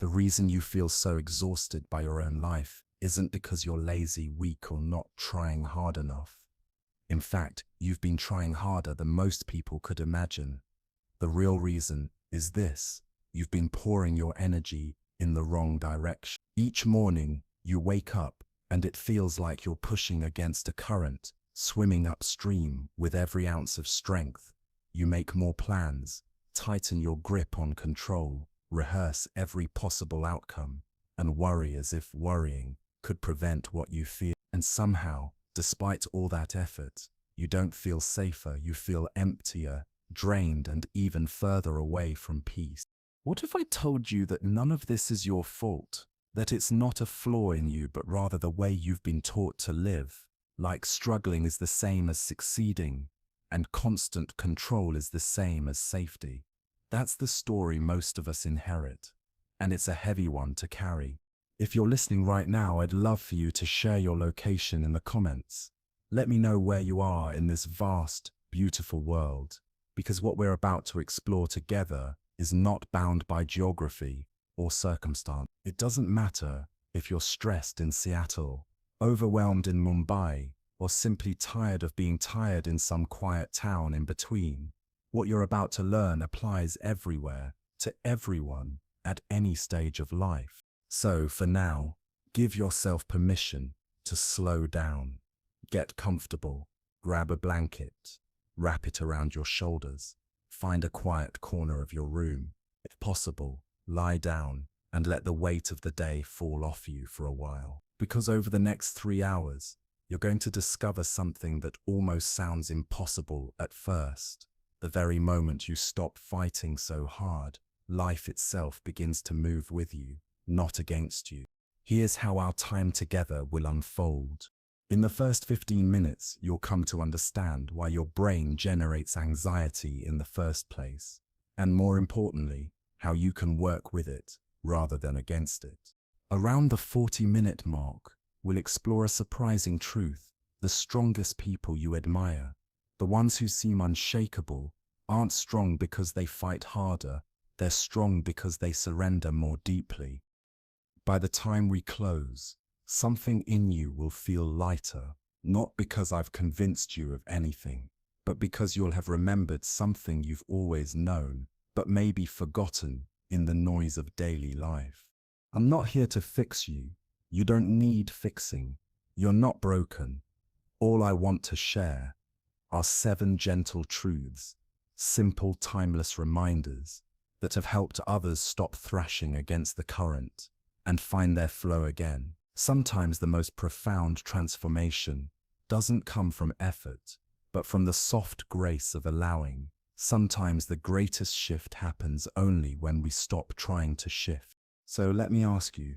The reason you feel so exhausted by your own life isn't because you're lazy, weak, or not trying hard enough. In fact, you've been trying harder than most people could imagine. The real reason is this: you've been pouring your energy in the wrong direction. Each morning, you wake up and it feels like you're pushing against a current, swimming upstream with every ounce of strength. You make more plans, tighten your grip on control, rehearse every possible outcome, and worry as if worrying could prevent what you feel. And somehow, despite all that effort, you don't feel safer, you feel emptier, drained, and even further away from peace. What if I told you that none of this is your fault? That it's not a flaw in you, but rather the way you've been taught to live? Like struggling is the same as succeeding, and constant control is the same as safety. That's the story most of us inherit, and it's a heavy one to carry. If you're listening right now, I'd love for you to share your location in the comments. Let me know where you are in this vast, beautiful world, because what we're about to explore together is not bound by geography or circumstance. It doesn't matter if you're stressed in Seattle, overwhelmed in Mumbai, or simply tired of being tired in some quiet town in between. What you're about to learn applies everywhere, to everyone, at any stage of life. So, for now, give yourself permission to slow down. Get comfortable, grab a blanket, wrap it around your shoulders, find a quiet corner of your room. If possible, lie down and let the weight of the day fall off you for a while. Because over the next 3 hours, you're going to discover something that almost sounds impossible at first. The very moment you stop fighting so hard, life itself begins to move with you, not against you. Here's how our time together will unfold. In the first 15 minutes, you'll come to understand why your brain generates anxiety in the first place, and more importantly, how you can work with it rather than against it. Around the 40-minute mark, we'll explore a surprising truth. The strongest people you admire, the ones who seem unshakable, aren't strong because they fight harder. They're strong because they surrender more deeply. By the time we close, something in you will feel lighter, not because I've convinced you of anything, but because you'll have remembered something you've always known, but maybe forgotten in the noise of daily life. I'm not here to fix you. You don't need fixing. You're not broken. All I want to share are 7 gentle truths, simple, timeless reminders that have helped others stop thrashing against the current and find their flow again. Sometimes the most profound transformation doesn't come from effort, but from the soft grace of allowing. Sometimes the greatest shift happens only when we stop trying to shift. So let me ask you,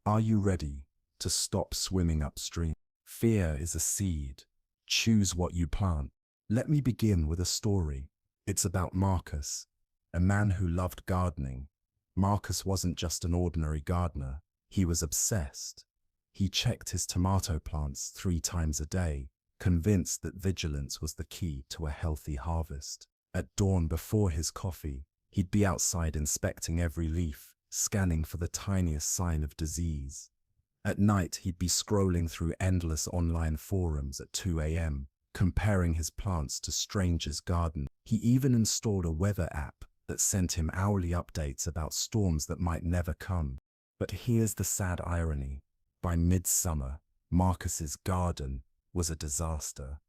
are you ready to stop swimming upstream? Fear is a seed. Choose what you plant. Let me begin with a story. It's about Marcus, a man who loved gardening. Marcus wasn't just an ordinary gardener. He was obsessed. He checked his tomato plants 3 times a day, convinced that vigilance was the key to a healthy harvest. At dawn, before his coffee, he'd be outside inspecting every leaf, scanning for the tiniest sign of disease. At night, he'd be scrolling through endless online forums at 2 a.m., comparing his plants to strangers' gardens. He even installed a weather app that sent him hourly updates about storms that might never come. But here's the sad irony. By midsummer, Marcus's garden was a disaster.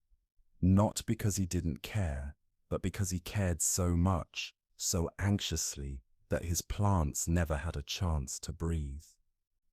Not because he didn't care, but because he cared so much, so anxiously, that his plants never had a chance to breathe.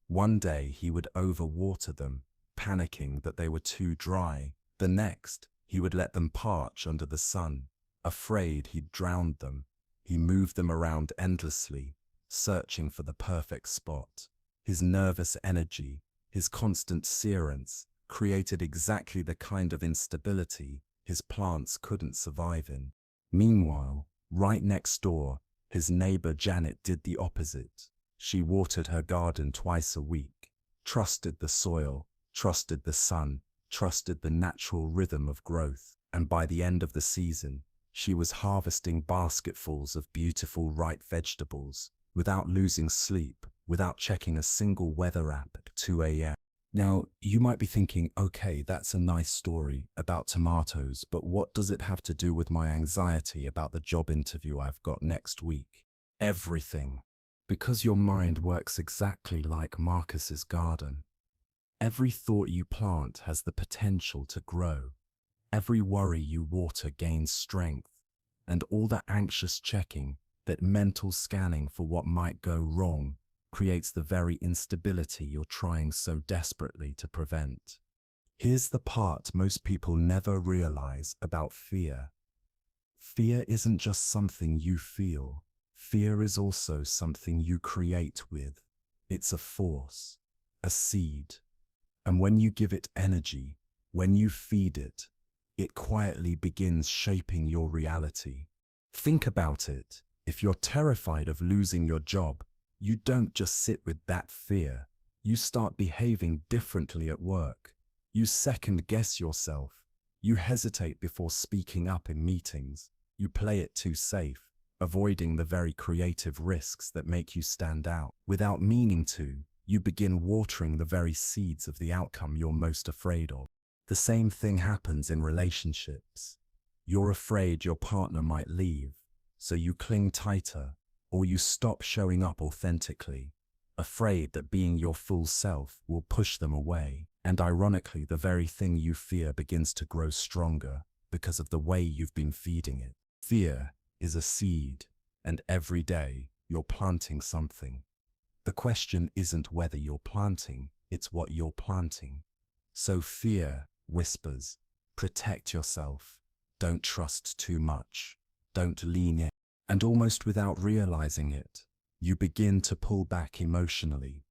One day he would overwater them, panicking that they were too dry. The next, he would let them parch under the sun, afraid he'd drowned them. He moved them around endlessly, searching for the perfect spot. His nervous energy, his constant serence, created exactly the kind of instability his plants couldn't survive in. Meanwhile, right next door, his neighbor Janet did the opposite. She watered her garden twice a week, trusted the soil, trusted the sun, trusted the natural rhythm of growth. And by the end of the season, she was harvesting basketfuls of beautiful, ripe vegetables without losing sleep, without checking a single weather app at 2 a.m. Now, you might be thinking, okay, that's a nice story about tomatoes, but what does it have to do with my anxiety about the job interview I've got next week? Everything. Because your mind works exactly like Marcus's garden. Every thought you plant has the potential to grow. Every worry you water gains strength. And all that anxious checking, that mental scanning for what might go wrong, creates the very instability you're trying so desperately to prevent. Here's the part most people never realize about fear. Fear isn't just something you feel. Fear is also something you create with. It's a force, a seed. And when you give it energy, when you feed it, it quietly begins shaping your reality. Think about it. If you're terrified of losing your job, you don't just sit with that fear. You start behaving differently at work. You second-guess yourself. You hesitate before speaking up in meetings. You play it too safe, avoiding the very creative risks that make you stand out. Without meaning to, you begin watering the very seeds of the outcome you're most afraid of. The same thing happens in relationships. You're afraid your partner might leave, so you cling tighter, or you stop showing up authentically, afraid that being your full self will push them away. And ironically, the very thing you fear begins to grow stronger because of the way you've been feeding it. Fear is a seed, and every day you're planting something. The question isn't whether you're planting, it's what you're planting. So fear whispers, protect yourself, don't trust too much, don't lean in. And almost without realizing it, you begin to pull back emotionally.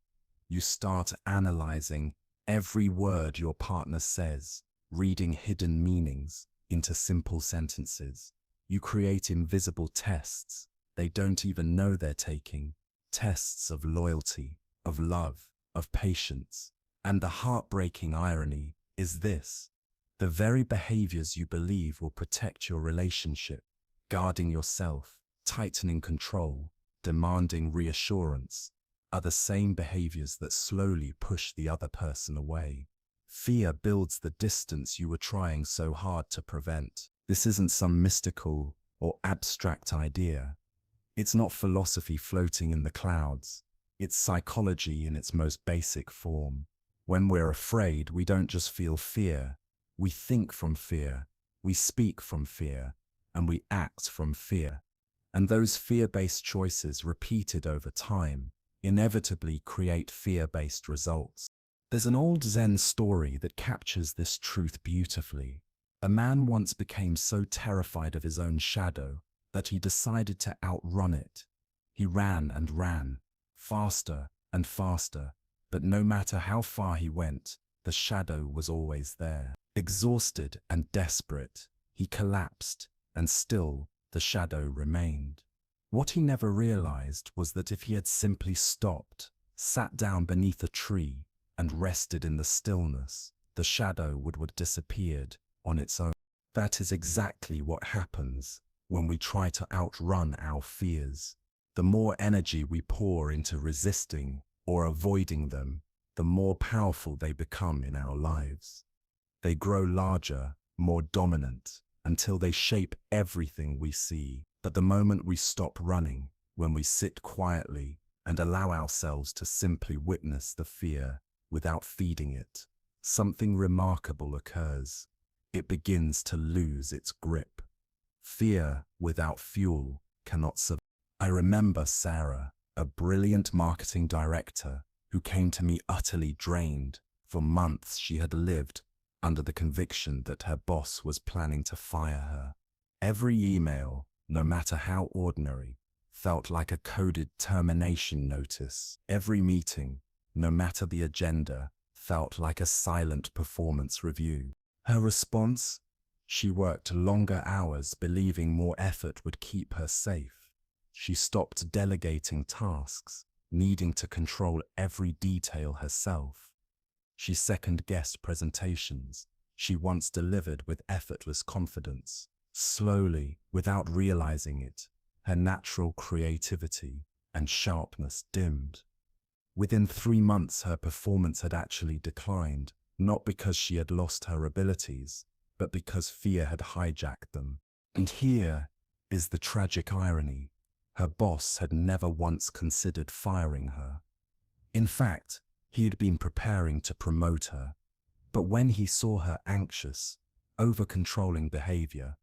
You start analyzing every word your partner says, reading hidden meanings into simple sentences. You create invisible tests they don't even know they're taking. Tests of loyalty, of love, of patience. And the heartbreaking irony is this: the very behaviors you believe will protect your relationship, guarding yourself, tightening control, demanding reassurance, are the same behaviors that slowly push the other person away. Fear builds the distance you were trying so hard to prevent. This isn't some mystical or abstract idea. It's not philosophy floating in the clouds. It's psychology in its most basic form. When we're afraid, we don't just feel fear. We think from fear, we speak from fear, and we act from fear. And those fear-based choices repeated over time inevitably create fear-based results. There's an old Zen story that captures this truth beautifully. A man once became so terrified of his own shadow that he decided to outrun it. He ran and ran, faster and faster, but no matter how far he went, the shadow was always there. Exhausted and desperate, he collapsed, and still the shadow remained. What he never realized was that if he had simply stopped, sat down beneath a tree, and rested in the stillness, the shadow would have disappeared on its own. That is exactly what happens when we try to outrun our fears. The more energy we pour into resisting or avoiding them, the more powerful they become in our lives. They grow larger, more dominant, until they shape everything we see. But the moment we stop running, when we sit quietly and allow ourselves to simply witness the fear without feeding it, something remarkable occurs. It begins to lose its grip. Fear without fuel cannot survive. I remember Sarah, a brilliant marketing director who came to me utterly drained. For months she had lived under the conviction that her boss was planning to fire her. Every email, no matter how ordinary, felt like a coded termination notice. Every meeting, no matter the agenda, felt like a silent performance review. Her response? She worked longer hours believing more effort would keep her safe. She stopped delegating tasks, needing to control every detail herself. She second-guessed presentations she once delivered with effortless confidence. Slowly, without realizing it, her natural creativity and sharpness dimmed. Within 3 months, her performance had actually declined, not because she had lost her abilities, but because fear had hijacked them. And here is the tragic irony. Her boss had never once considered firing her. In fact, he had been preparing to promote her. But when he saw her anxious, over-controlling behavior,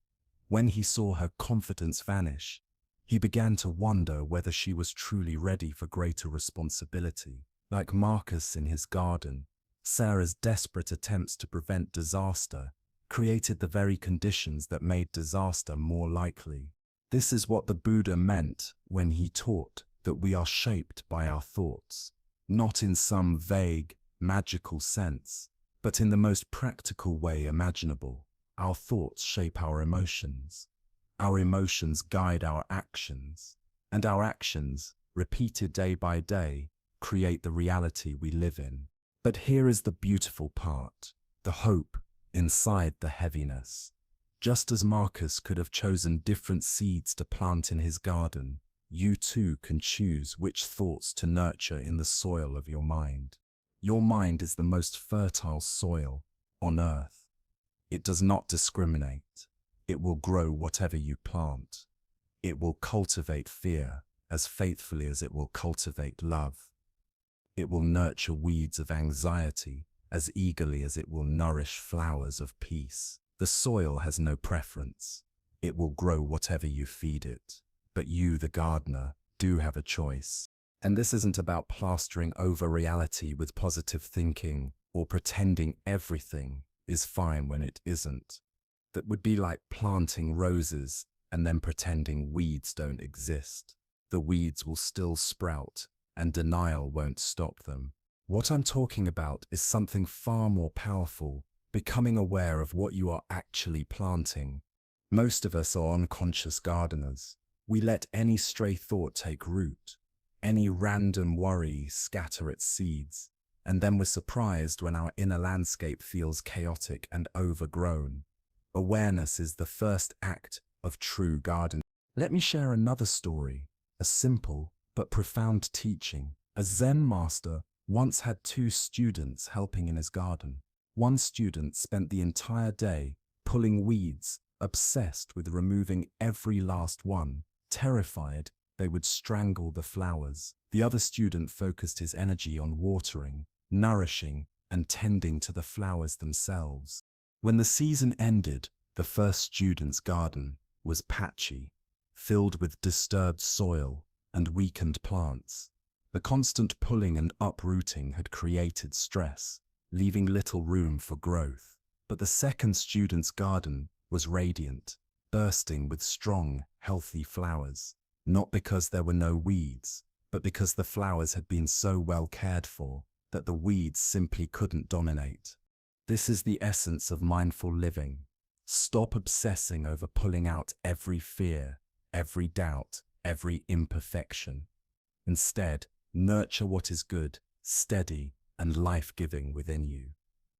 when he saw her confidence vanish, he began to wonder whether she was truly ready for greater responsibility. Like Marcus in his garden, Sarah's desperate attempts to prevent disaster created the very conditions that made disaster more likely. This is what the Buddha meant when he taught that we are shaped by our thoughts, not in some vague, magical sense, but in the most practical way imaginable. Our thoughts shape our emotions. Our emotions guide our actions, and our actions, repeated day by day, create the reality we live in. But here is the beautiful part, the hope inside the heaviness. Just as Marcus could have chosen different seeds to plant in his garden, you too can choose which thoughts to nurture in the soil of your mind. Your mind is the most fertile soil on earth. It does not discriminate. It will grow whatever you plant. It will cultivate fear as faithfully as it will cultivate love. It will nurture weeds of anxiety as eagerly as it will nourish flowers of peace. The soil has no preference. It will grow whatever you feed it. But you, the gardener, do have a choice. And this isn't about plastering over reality with positive thinking or pretending everything is fine when it isn't. That would be like planting roses and then pretending weeds don't exist. The weeds will still sprout, and denial won't stop them. What I'm talking about is something far more powerful, becoming aware of what you are actually planting. Most of us are unconscious gardeners. We let any stray thought take root, any random worry scatter its seeds, and then we're surprised when our inner landscape feels chaotic and overgrown. Awareness is the first act of true gardening. Let me share another story, a simple but profound teaching. A Zen master once had 2 students helping in his garden. One student spent the entire day pulling weeds, obsessed with removing every last one, terrified they would strangle the flowers. The other student focused his energy on watering, nourishing, and tending to the flowers themselves. When the season ended, the first student's garden was patchy, filled with disturbed soil and weakened plants. The constant pulling and uprooting had created stress, leaving little room for growth. But the second student's garden was radiant, bursting with strong, healthy flowers, not because there were no weeds, but because the flowers had been so well cared for that the weeds simply couldn't dominate. This is the essence of mindful living. Stop obsessing over pulling out every fear, every doubt, every imperfection. Instead, nurture what is good, steady, and life-giving within you.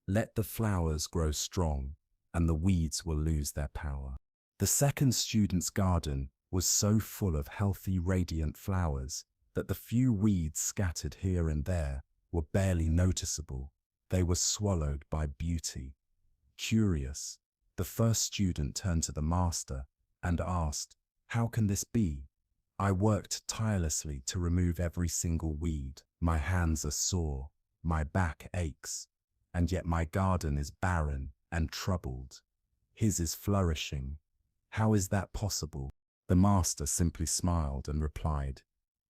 Let the flowers grow strong, and the weeds will lose their power. The second student's garden was so full of healthy, radiant flowers that the few weeds scattered here and there were barely noticeable. They were swallowed by beauty. Curious, the first student turned to the master and asked, "How can this be? I worked tirelessly to remove every single weed. My hands are sore, my back aches, and yet my garden is barren and troubled. His is flourishing. How is that possible?" The master simply smiled and replied,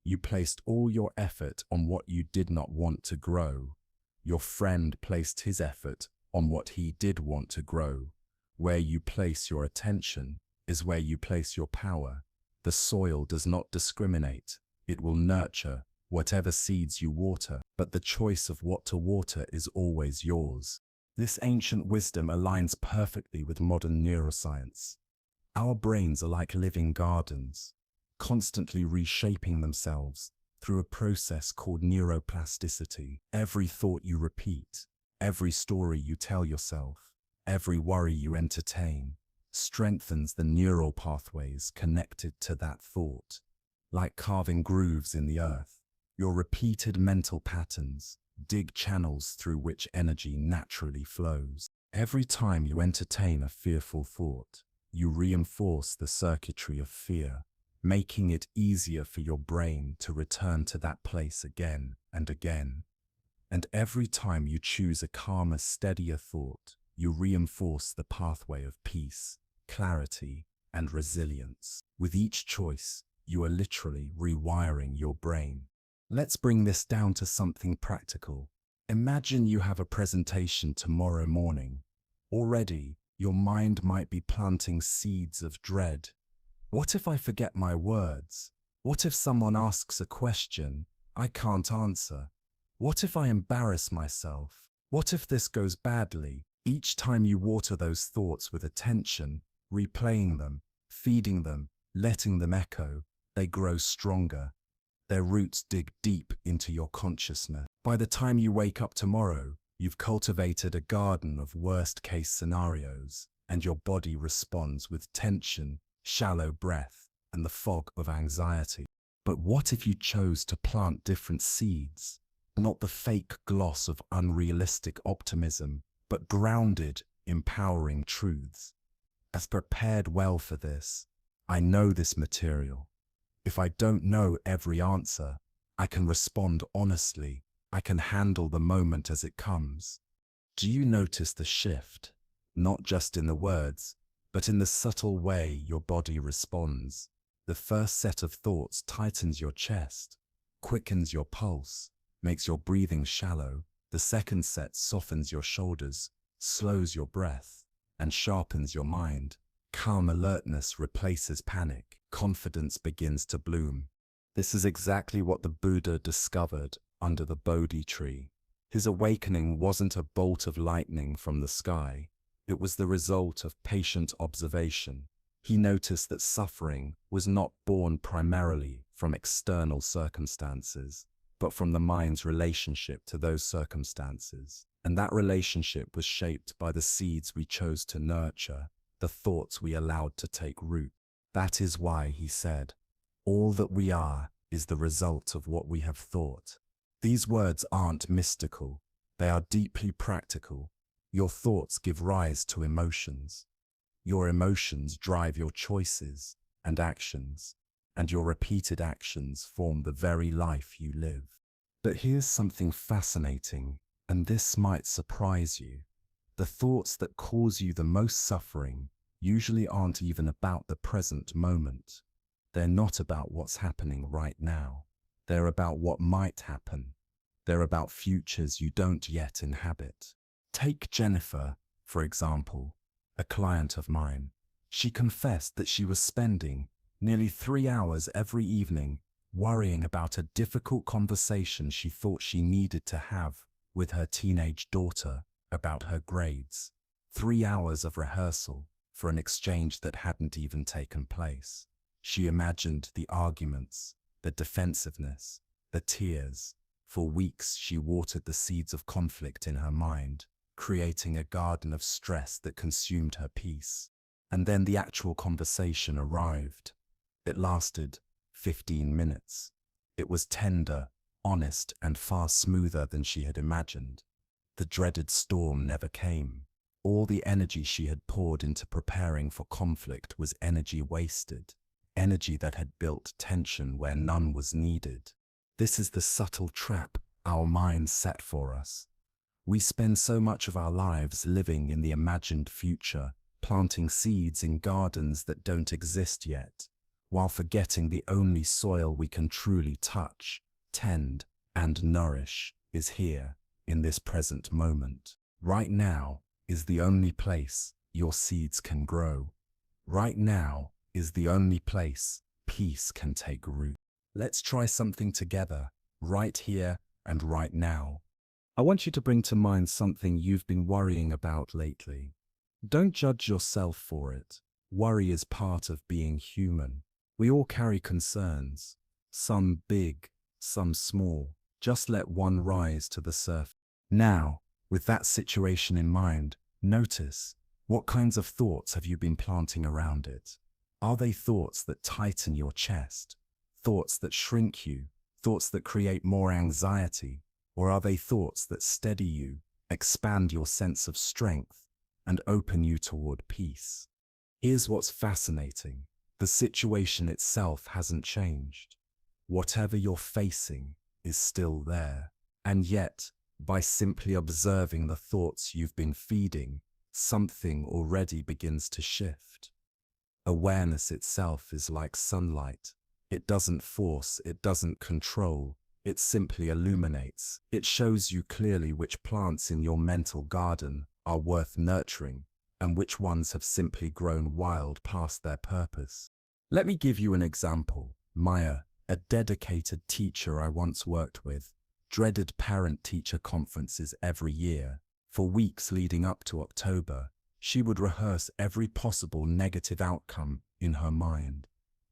"You placed all your effort on what you did not want to grow. Your friend placed his effort on what he did want to grow. Where you place your attention is where you place your power. The soil does not discriminate. It will nurture whatever seeds you water, but the choice of what to water is always yours." This ancient wisdom aligns perfectly with modern neuroscience. Our brains are like living gardens, constantly reshaping themselves through a process called neuroplasticity. Every thought you repeat, every story you tell yourself, every worry you entertain, strengthens the neural pathways connected to that thought. Like carving grooves in the earth, Your repeated mental patterns dig channels through which energy naturally flows. Every time you entertain a fearful thought, you reinforce the circuitry of fear, making it easier for your brain to return to that place again and again. And every time you choose a calmer, steadier thought, you reinforce the pathway of peace, clarity, and resilience. With each choice, you are literally rewiring your brain. Let's bring this down to something practical. Imagine you have a presentation tomorrow morning. Already, your mind might be planting seeds of dread. What if I forget my words? What if someone asks a question I can't answer? What if I embarrass myself? What if this goes badly? Each time you water those thoughts with attention, replaying them, feeding them, letting them echo, they grow stronger. Their roots dig deep into your consciousness. By the time you wake up tomorrow, you've cultivated a garden of worst-case scenarios, and your body responds with tension, shallow breath, and the fog of anxiety. But what if you chose to plant different seeds? Not the fake gloss of unrealistic optimism, but grounded, empowering truths. I've prepared well for this. I know this material. If I don't know every answer, I can respond honestly. I can handle the moment as it comes. Do you notice the shift? Not just in the words, but in the subtle way your body responds. The first set of thoughts tightens your chest, quickens your pulse, makes your breathing shallow. The second set softens your shoulders, slows your breath, and sharpens your mind. Calm alertness replaces panic. Confidence begins to bloom. This is exactly what the Buddha discovered under the Bodhi tree. His awakening wasn't a bolt of lightning from the sky. It was the result of patient observation. He noticed that suffering was not born primarily from external circumstances, but from the mind's relationship to those circumstances. And that relationship was shaped by the seeds we chose to nurture, the thoughts we allowed to take root. That is why, he said, all that we are is the result of what we have thought. These words aren't mystical. They are deeply practical. Your thoughts give rise to emotions. Your emotions drive your choices and actions, and your repeated actions form the very life you live. But here's something fascinating, and this might surprise you. The thoughts that cause you the most suffering usually aren't even about the present moment. They're not about what's happening right now. They're about what might happen. They're about futures you don't yet inhabit. Take Jennifer, for example, a client of mine. She confessed that she was spending nearly 3 hours every evening worrying about a difficult conversation she thought she needed to have with her teenage daughter about her grades. 3 hours of rehearsal for an exchange that hadn't even taken place. She imagined the arguments, the defensiveness, the tears. For weeks she watered the seeds of conflict in her mind, creating a garden of stress that consumed her peace. And then the actual conversation arrived. It lasted 15 minutes. It was tender, honest, and far smoother than she had imagined. The dreaded storm never came. All the energy she had poured into preparing for conflict was energy wasted, energy that had built tension where none was needed. This is the subtle trap our minds set for us. We spend so much of our lives living in the imagined future, planting seeds in gardens that don't exist yet, while forgetting the only soil we can truly touch, tend, and nourish is here, in this present moment. Right now is the only place your seeds can grow. Right now is the only place peace can take root. Let's try something together, right here and right now. I want you to bring to mind something you've been worrying about lately. Don't judge yourself for it. Worry is part of being human. We all carry concerns, some big, some small. Just let one rise to the surface. Now, with that situation in mind, notice, what kinds of thoughts have you been planting around it? Are they thoughts that tighten your chest? Thoughts that shrink you? Thoughts that create more anxiety? Or are they thoughts that steady you, expand your sense of strength, and open you toward peace? Here's what's fascinating. The situation itself hasn't changed. Whatever you're facing is still there. And yet, by simply observing the thoughts you've been feeding, something already begins to shift. Awareness itself is like sunlight. It doesn't force, it doesn't control, it simply illuminates. It shows you clearly which plants in your mental garden are worth nurturing and which ones have simply grown wild past their purpose. Let me give you an example. Maya, a dedicated teacher I once worked with, dreaded parent-teacher conferences every year. For weeks leading up to October, she would rehearse every possible negative outcome in her mind.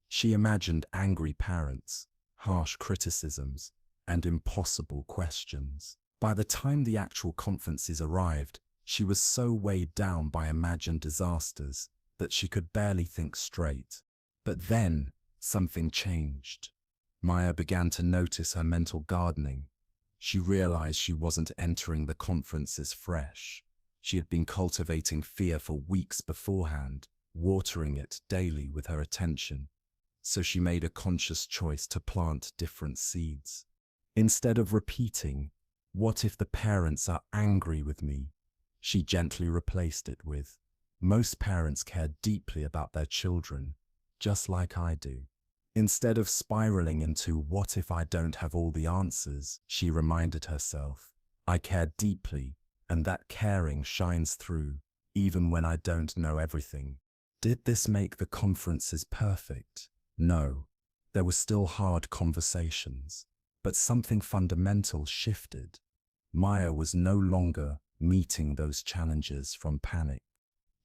She imagined angry parents, harsh criticisms, and impossible questions. By the time the actual conferences arrived, she was so weighed down by imagined disasters that she could barely think straight. But then, something changed. Maya began to notice her mental gardening. She realized she wasn't entering the conferences fresh. She had been cultivating fear for weeks beforehand, watering it daily with her attention. So she made a conscious choice to plant different seeds. Instead of repeating, "What if the parents are angry with me?" she gently replaced it with, "Most parents care deeply about their children, just like I do." Instead of spiraling into "What if I don't have all the answers?" she reminded herself, "I care deeply, and that caring shines through, even when I don't know everything." Did this make the conferences perfect? No. There were still hard conversations, but something fundamental shifted. Maya was no longer meeting those challenges from panic.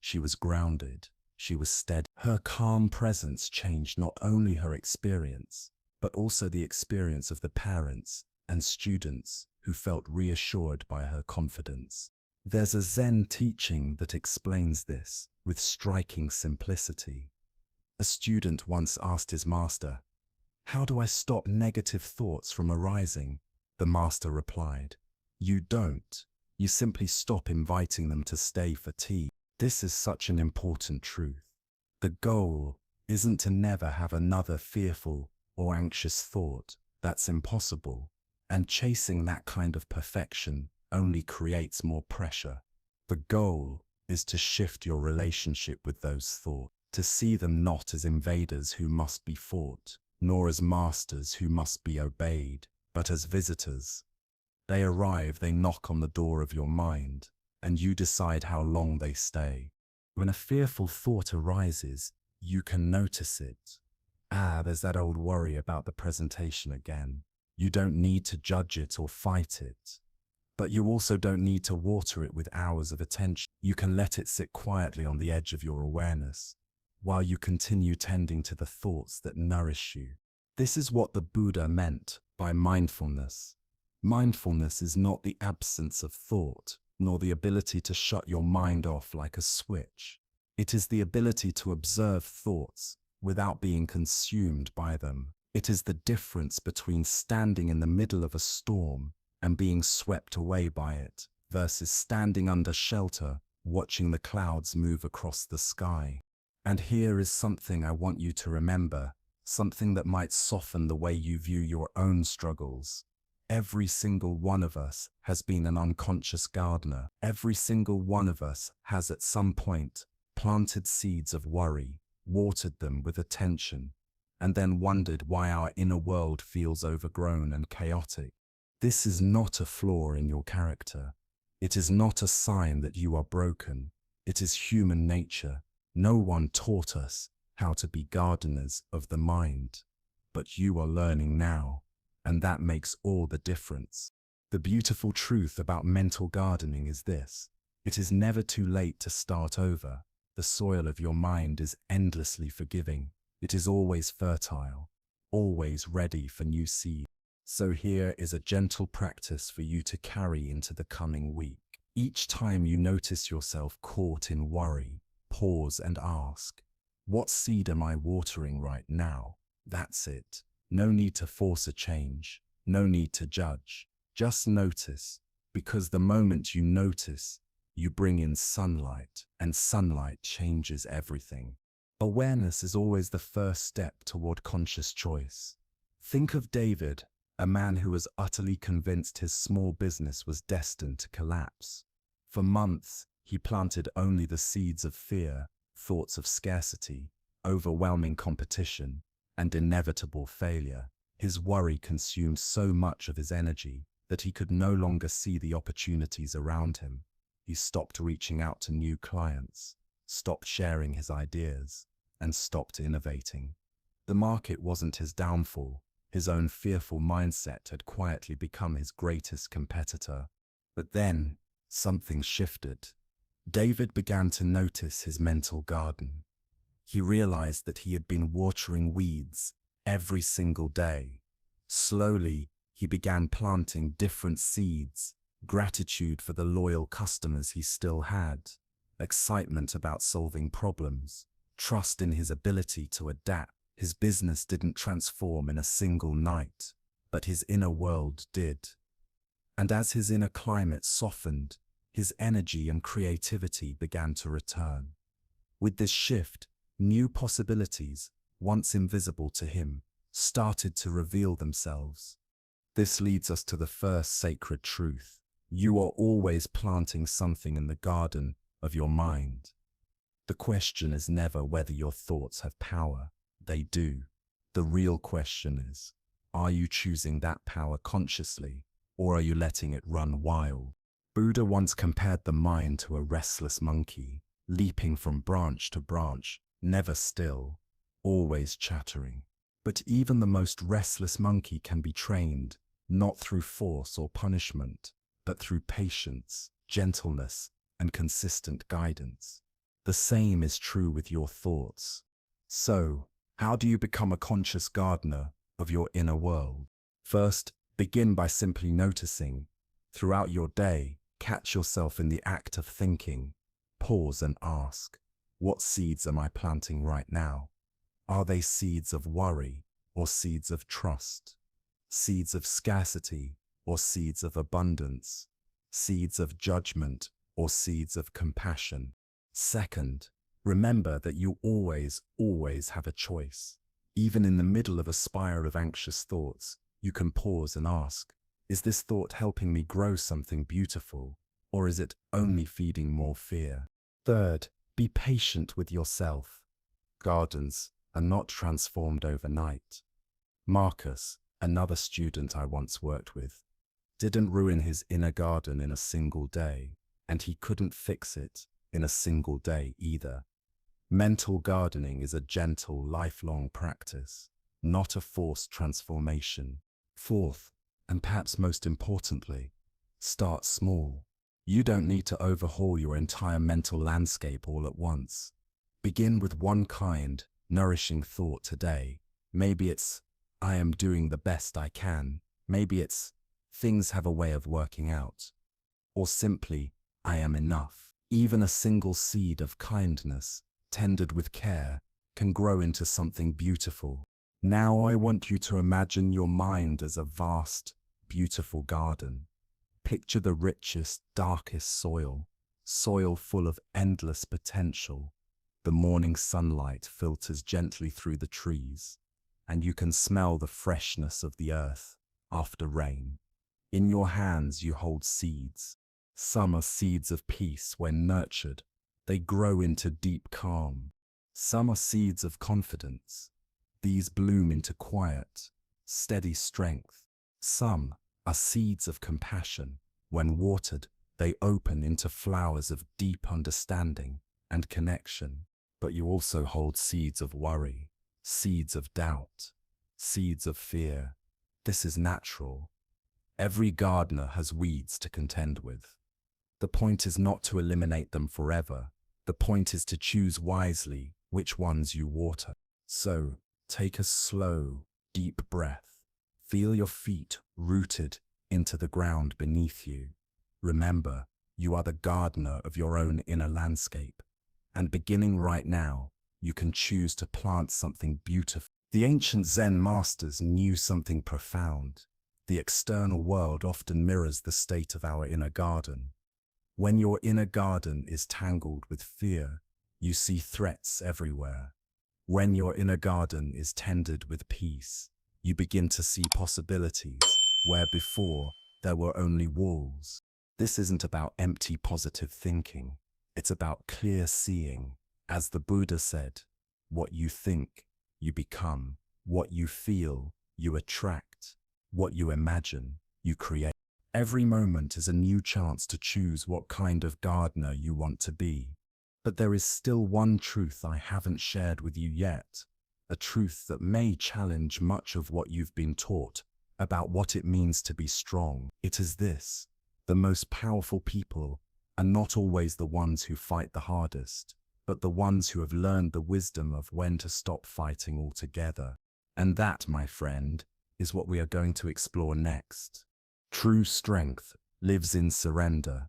She was grounded. She was steady. Her calm presence changed not only her experience, but also the experience of the parents and students who felt reassured by her confidence. There's a Zen teaching that explains this with striking simplicity. A student once asked his master, "How do I stop negative thoughts from arising?" The master replied, "You don't. You simply stop inviting them to stay for tea." This is such an important truth. The goal isn't to never have another fearful or anxious thought. That's impossible. And chasing that kind of perfection only creates more pressure. The goal is to shift your relationship with those thoughts, to see them not as invaders who must be fought, nor as masters who must be obeyed, but as visitors. They arrive, they knock on the door of your mind, and you decide how long they stay. When a fearful thought arises, you can notice it. There's that old worry about the presentation again. You don't need to judge it or fight it. But you also don't need to water it with hours of attention. You can let it sit quietly on the edge of your awareness, while you continue tending to the thoughts that nourish you. This is what the Buddha meant by mindfulness. Mindfulness is not the absence of thought, nor the ability to shut your mind off like a switch. It is the ability to observe thoughts without being consumed by them. It is the difference between standing in the middle of a storm and being swept away by it, versus standing under shelter, watching the clouds move across the sky. And here is something I want you to remember, something that might soften the way you view your own struggles. Every single one of us has been an unconscious gardener. Every single one of us has at some point planted seeds of worry, watered them with attention, and then wondered why our inner world feels overgrown and chaotic. This is not a flaw in your character. It is not a sign that you are broken. It is human nature. No one taught us how to be gardeners of the mind, but you are learning now, and that makes all the difference. The beautiful truth about mental gardening is this: it is never too late to start over. The soil of your mind is endlessly forgiving. It is always fertile, always ready for new seeds. So here is a gentle practice for you to carry into the coming week. Each time you notice yourself caught in worry, pause and ask, "What seed am I watering right now?" That's it. No need to force a change, no need to judge. Just notice, because the moment you notice, you bring in sunlight, and sunlight changes everything. Awareness is always the first step toward conscious choice. Think of David, a man who was utterly convinced his small business was destined to collapse. For months, he planted only the seeds of fear, thoughts of scarcity, overwhelming competition, and inevitable failure. His worry consumed so much of his energy that he could no longer see the opportunities around him. He stopped reaching out to new clients, stopped sharing his ideas, and stopped innovating. The market wasn't his downfall. His own fearful mindset had quietly become his greatest competitor. But then, something shifted. David began to notice his mental garden. He realized that he had been watering weeds every single day. Slowly, he began planting different seeds: gratitude for the loyal customers he still had, excitement about solving problems, trust in his ability to adapt. His business didn't transform in a single night, but his inner world did. And as his inner climate softened, his energy and creativity began to return. With this shift, new possibilities, once invisible to him, started to reveal themselves. This leads us to the first sacred truth. You are always planting something in the garden of your mind. The question is never whether your thoughts have power. They do. The real question is, are you choosing that power consciously, or are you letting it run wild? Buddha once compared the mind to a restless monkey, leaping from branch to branch, never still, always chattering. But even the most restless monkey can be trained, not through force or punishment, but through patience, gentleness, and consistent guidance. The same is true with your thoughts. So, how do you become a conscious gardener of your inner world? First, begin by simply noticing. Throughout your day, catch yourself in the act of thinking. Pause and ask, what seeds am I planting right now? Are they seeds of worry or seeds of trust? Seeds of scarcity or seeds of abundance? Seeds of judgment or seeds of compassion? Second, remember that you always have a choice. Even in the middle of a spiral of anxious thoughts, you can pause and ask, is this thought helping me grow something beautiful, or is it only feeding more fear? Third, be patient with yourself. Gardens are not transformed overnight. Marcus, another student I once worked with, didn't ruin his inner garden in a single day, and he couldn't fix it in a single day either. Mental gardening is a gentle, lifelong practice, not a forced transformation. Fourth, and perhaps most importantly, start small. You don't need to overhaul your entire mental landscape all at once. Begin with one kind, nourishing thought today. Maybe it's, I am doing the best I can. Maybe it's, things have a way of working out. Or simply, I am enough. Even a single seed of kindness, tended with care, can grow into something beautiful. Now I want you to imagine your mind as a vast, beautiful garden. Picture the richest, darkest soil full of endless potential. The morning sunlight filters gently through the trees, and you can smell the freshness of the earth after rain. In your hands you hold seeds. Some are seeds of peace. When nurtured, they grow into deep calm. Some are seeds of confidence. These bloom into quiet, steady strength. Some are seeds of compassion. When watered, they open into flowers of deep understanding and connection. But you also hold seeds of worry, seeds of doubt, seeds of fear. This is natural. Every gardener has weeds to contend with. The point is not to eliminate them forever. The point is to choose wisely which ones you water. So, take a slow, deep breath. Feel your feet rooted into the ground beneath you. Remember, you are the gardener of your own inner landscape. And beginning right now, you can choose to plant something beautiful. The ancient Zen masters knew something profound. The external world often mirrors the state of our inner garden. When your inner garden is tangled with fear, you see threats everywhere. When your inner garden is tended with peace, you begin to see possibilities where before there were only walls. This isn't about empty positive thinking. It's about clear seeing. As the Buddha said, what you think, you become. What you feel, you attract. What you imagine, you create. Every moment is a new chance to choose what kind of gardener you want to be. But there is still one truth I haven't shared with you yet, a truth that may challenge much of what you've been taught about what it means to be strong. It is this: the most powerful people are not always the ones who fight the hardest, but the ones who have learned the wisdom of when to stop fighting altogether. And that, my friend, is what we are going to explore next. True strength lives in surrender.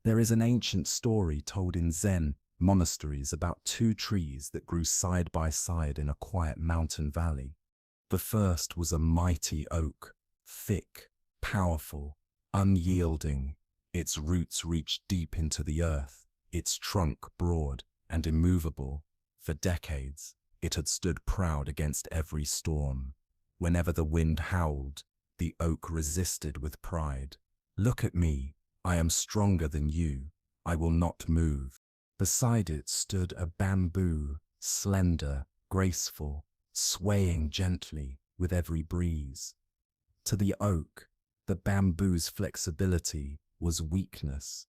There is an ancient story told in Zen monasteries about two trees that grew side by side in a quiet mountain valley. The first was a mighty oak, thick, powerful, unyielding. Its roots reached deep into the earth, its trunk broad and immovable. For decades, it had stood proud against every storm. Whenever the wind howled, the oak resisted with pride. "Look at me, I am stronger than you, I will not move." Beside it stood a bamboo, slender, graceful, swaying gently with every breeze. To the oak, the bamboo's flexibility was weakness.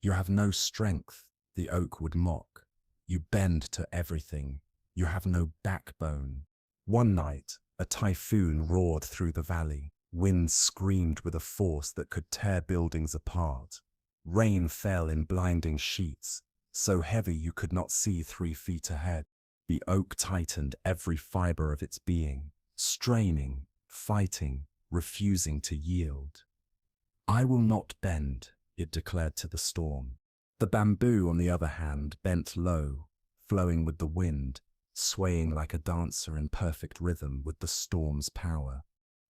"You have no strength," the oak would mock. "You bend to everything. You have no backbone." One night, a typhoon roared through the valley. Winds screamed with a force that could tear buildings apart. Rain fell in blinding sheets, so heavy you could not see 3 feet ahead. The oak tightened every fiber of its being, straining, fighting, refusing to yield. "I will not bend," it declared to the storm. The bamboo, on the other hand, bent low, flowing with the wind, swaying like a dancer in perfect rhythm with the storm's power.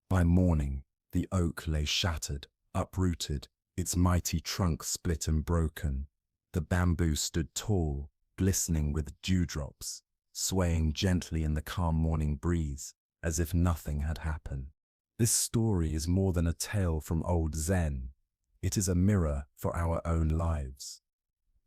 By morning, the oak lay shattered, uprooted, its mighty trunk split and broken. The bamboo stood tall, glistening with dewdrops, swaying gently in the calm morning breeze, as if nothing had happened. This story is more than a tale from old Zen. It is a mirror for our own lives.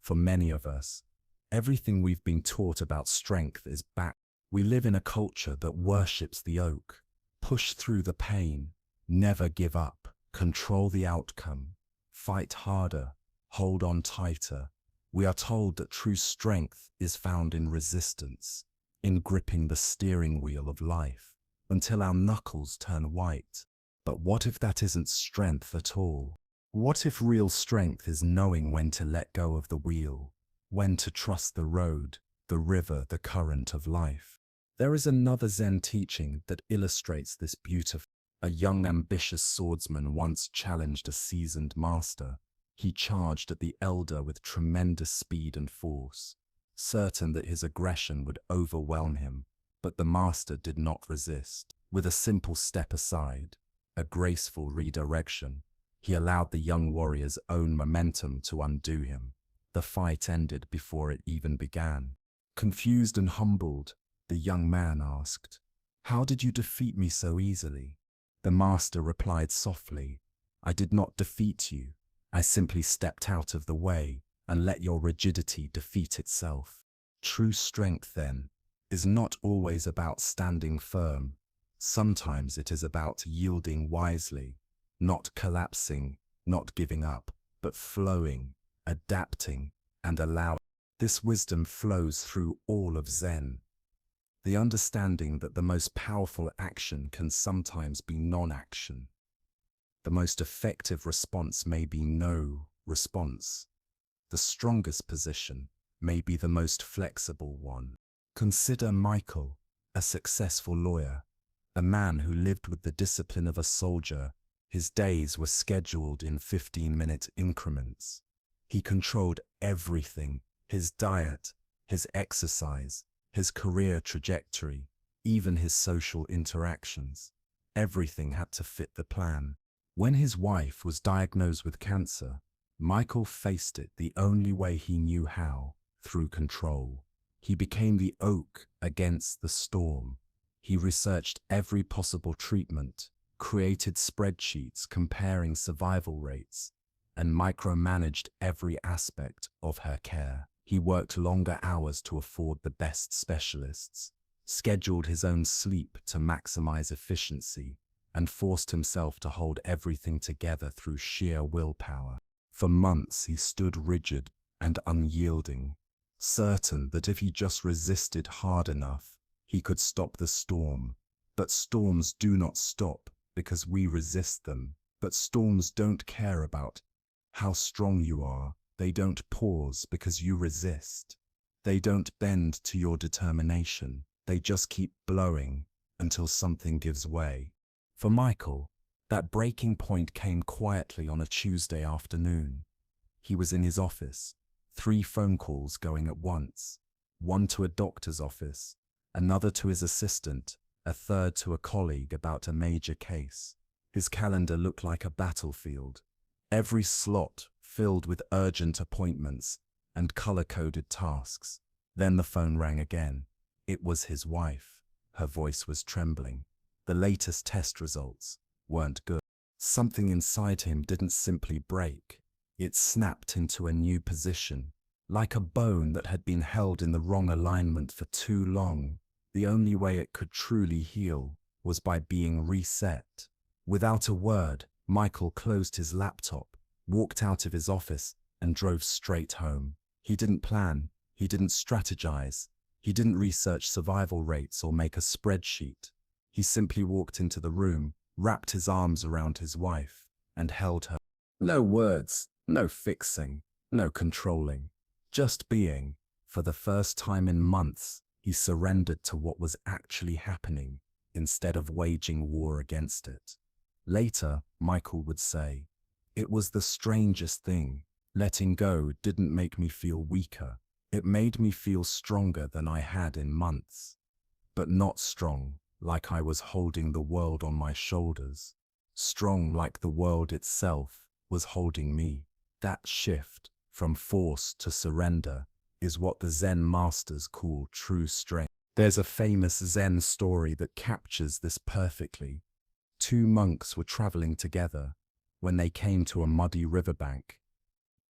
For many of us, everything we've been taught about strength is back. We live in a culture that worships the oak. Push through the pain, never give up, control the outcome, fight harder, hold on tighter. We are told that true strength is found in resistance, in gripping the steering wheel of life, until our knuckles turn white. But what if that isn't strength at all? What if real strength is knowing when to let go of the wheel, when to trust the road, the river, the current of life? There is another Zen teaching that illustrates this beautifully. A young ambitious swordsman once challenged a seasoned master. He charged at the elder with tremendous speed and force, certain that his aggression would overwhelm him, but the master did not resist. With a simple step aside, a graceful redirection, he allowed the young warrior's own momentum to undo him. The fight ended before it even began. Confused and humbled, the young man asked, "How did you defeat me so easily?" The master replied softly, "I did not defeat you. I simply stepped out of the way and let your rigidity defeat itself." True strength, then, is not always about standing firm. Sometimes it is about yielding wisely, not collapsing, not giving up, but flowing, adapting, and allowing. This wisdom flows through all of Zen. The understanding that the most powerful action can sometimes be non-action. The most effective response may be no response. The strongest position may be the most flexible one. Consider Michael, a successful lawyer, a man who lived with the discipline of a soldier. His days were scheduled in 15-minute increments. He controlled everything: his diet, his exercise, his career trajectory. even his social interactions. Everything had to fit the plan. When his wife was diagnosed with cancer, Michael faced it the only way he knew how, through control. He became the oak against the storm. He researched every possible treatment, created spreadsheets comparing survival rates, and micromanaged every aspect of her care. He worked longer hours to afford the best specialists, scheduled his own sleep to maximize efficiency, and forced himself to hold everything together through sheer willpower. For months he stood rigid and unyielding, certain that if he just resisted hard enough, he could stop the storm. But storms do not stop because we resist them. But storms don't care about how strong you are. They don't pause because you resist. They don't bend to your determination. They just keep blowing until something gives way. For Michael, that breaking point came quietly on a Tuesday afternoon. He was in his office, 3 phone calls going at once, one to a doctor's office, another to his assistant, a third to a colleague about a major case. His calendar looked like a battlefield, every slot filled with urgent appointments and color-coded tasks. Then the phone rang again. It was his wife. Her voice was trembling. The latest test results weren't good. Something inside him didn't simply break. It snapped into a new position, like a bone that had been held in the wrong alignment for too long. The only way it could truly heal was by being reset. Without a word, Michael closed his laptop, walked out of his office, and drove straight home. He didn't plan, he didn't strategize, he didn't research survival rates or make a spreadsheet. He simply walked into the room, wrapped his arms around his wife, and held her. No words, no fixing, no controlling, just being. For the first time in months, he surrendered to what was actually happening instead of waging war against it. Later, Michael would say, "It was the strangest thing. Letting go didn't make me feel weaker. It made me feel stronger than I had in months. But not strong, like I was holding the world on my shoulders. Strong like the world itself was holding me." That shift from force to surrender is what the Zen masters call true strength. There's a famous Zen story that captures this perfectly. 2 monks were traveling together when they came to a muddy riverbank.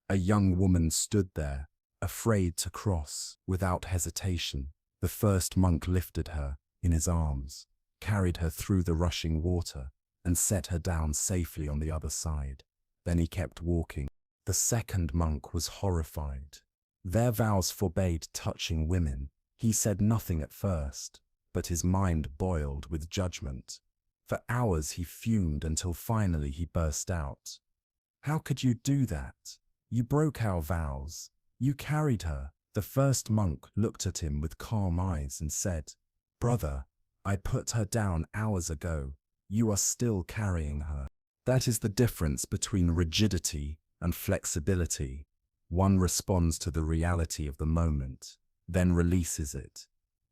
A young woman stood there, afraid to cross. Without hesitation, the first monk lifted her in his arms, carried her through the rushing water, and set her down safely on the other side. Then he kept walking. The second monk was horrified. Their vows forbade touching women. He said nothing at first, but his mind boiled with judgment. For hours he fumed until finally he burst out. "How could you do that? You broke our vows. You carried her." The first monk looked at him with calm eyes and said, "Brother, I put her down hours ago. You are still carrying her." That is the difference between rigidity and flexibility. One responds to the reality of the moment, then releases it.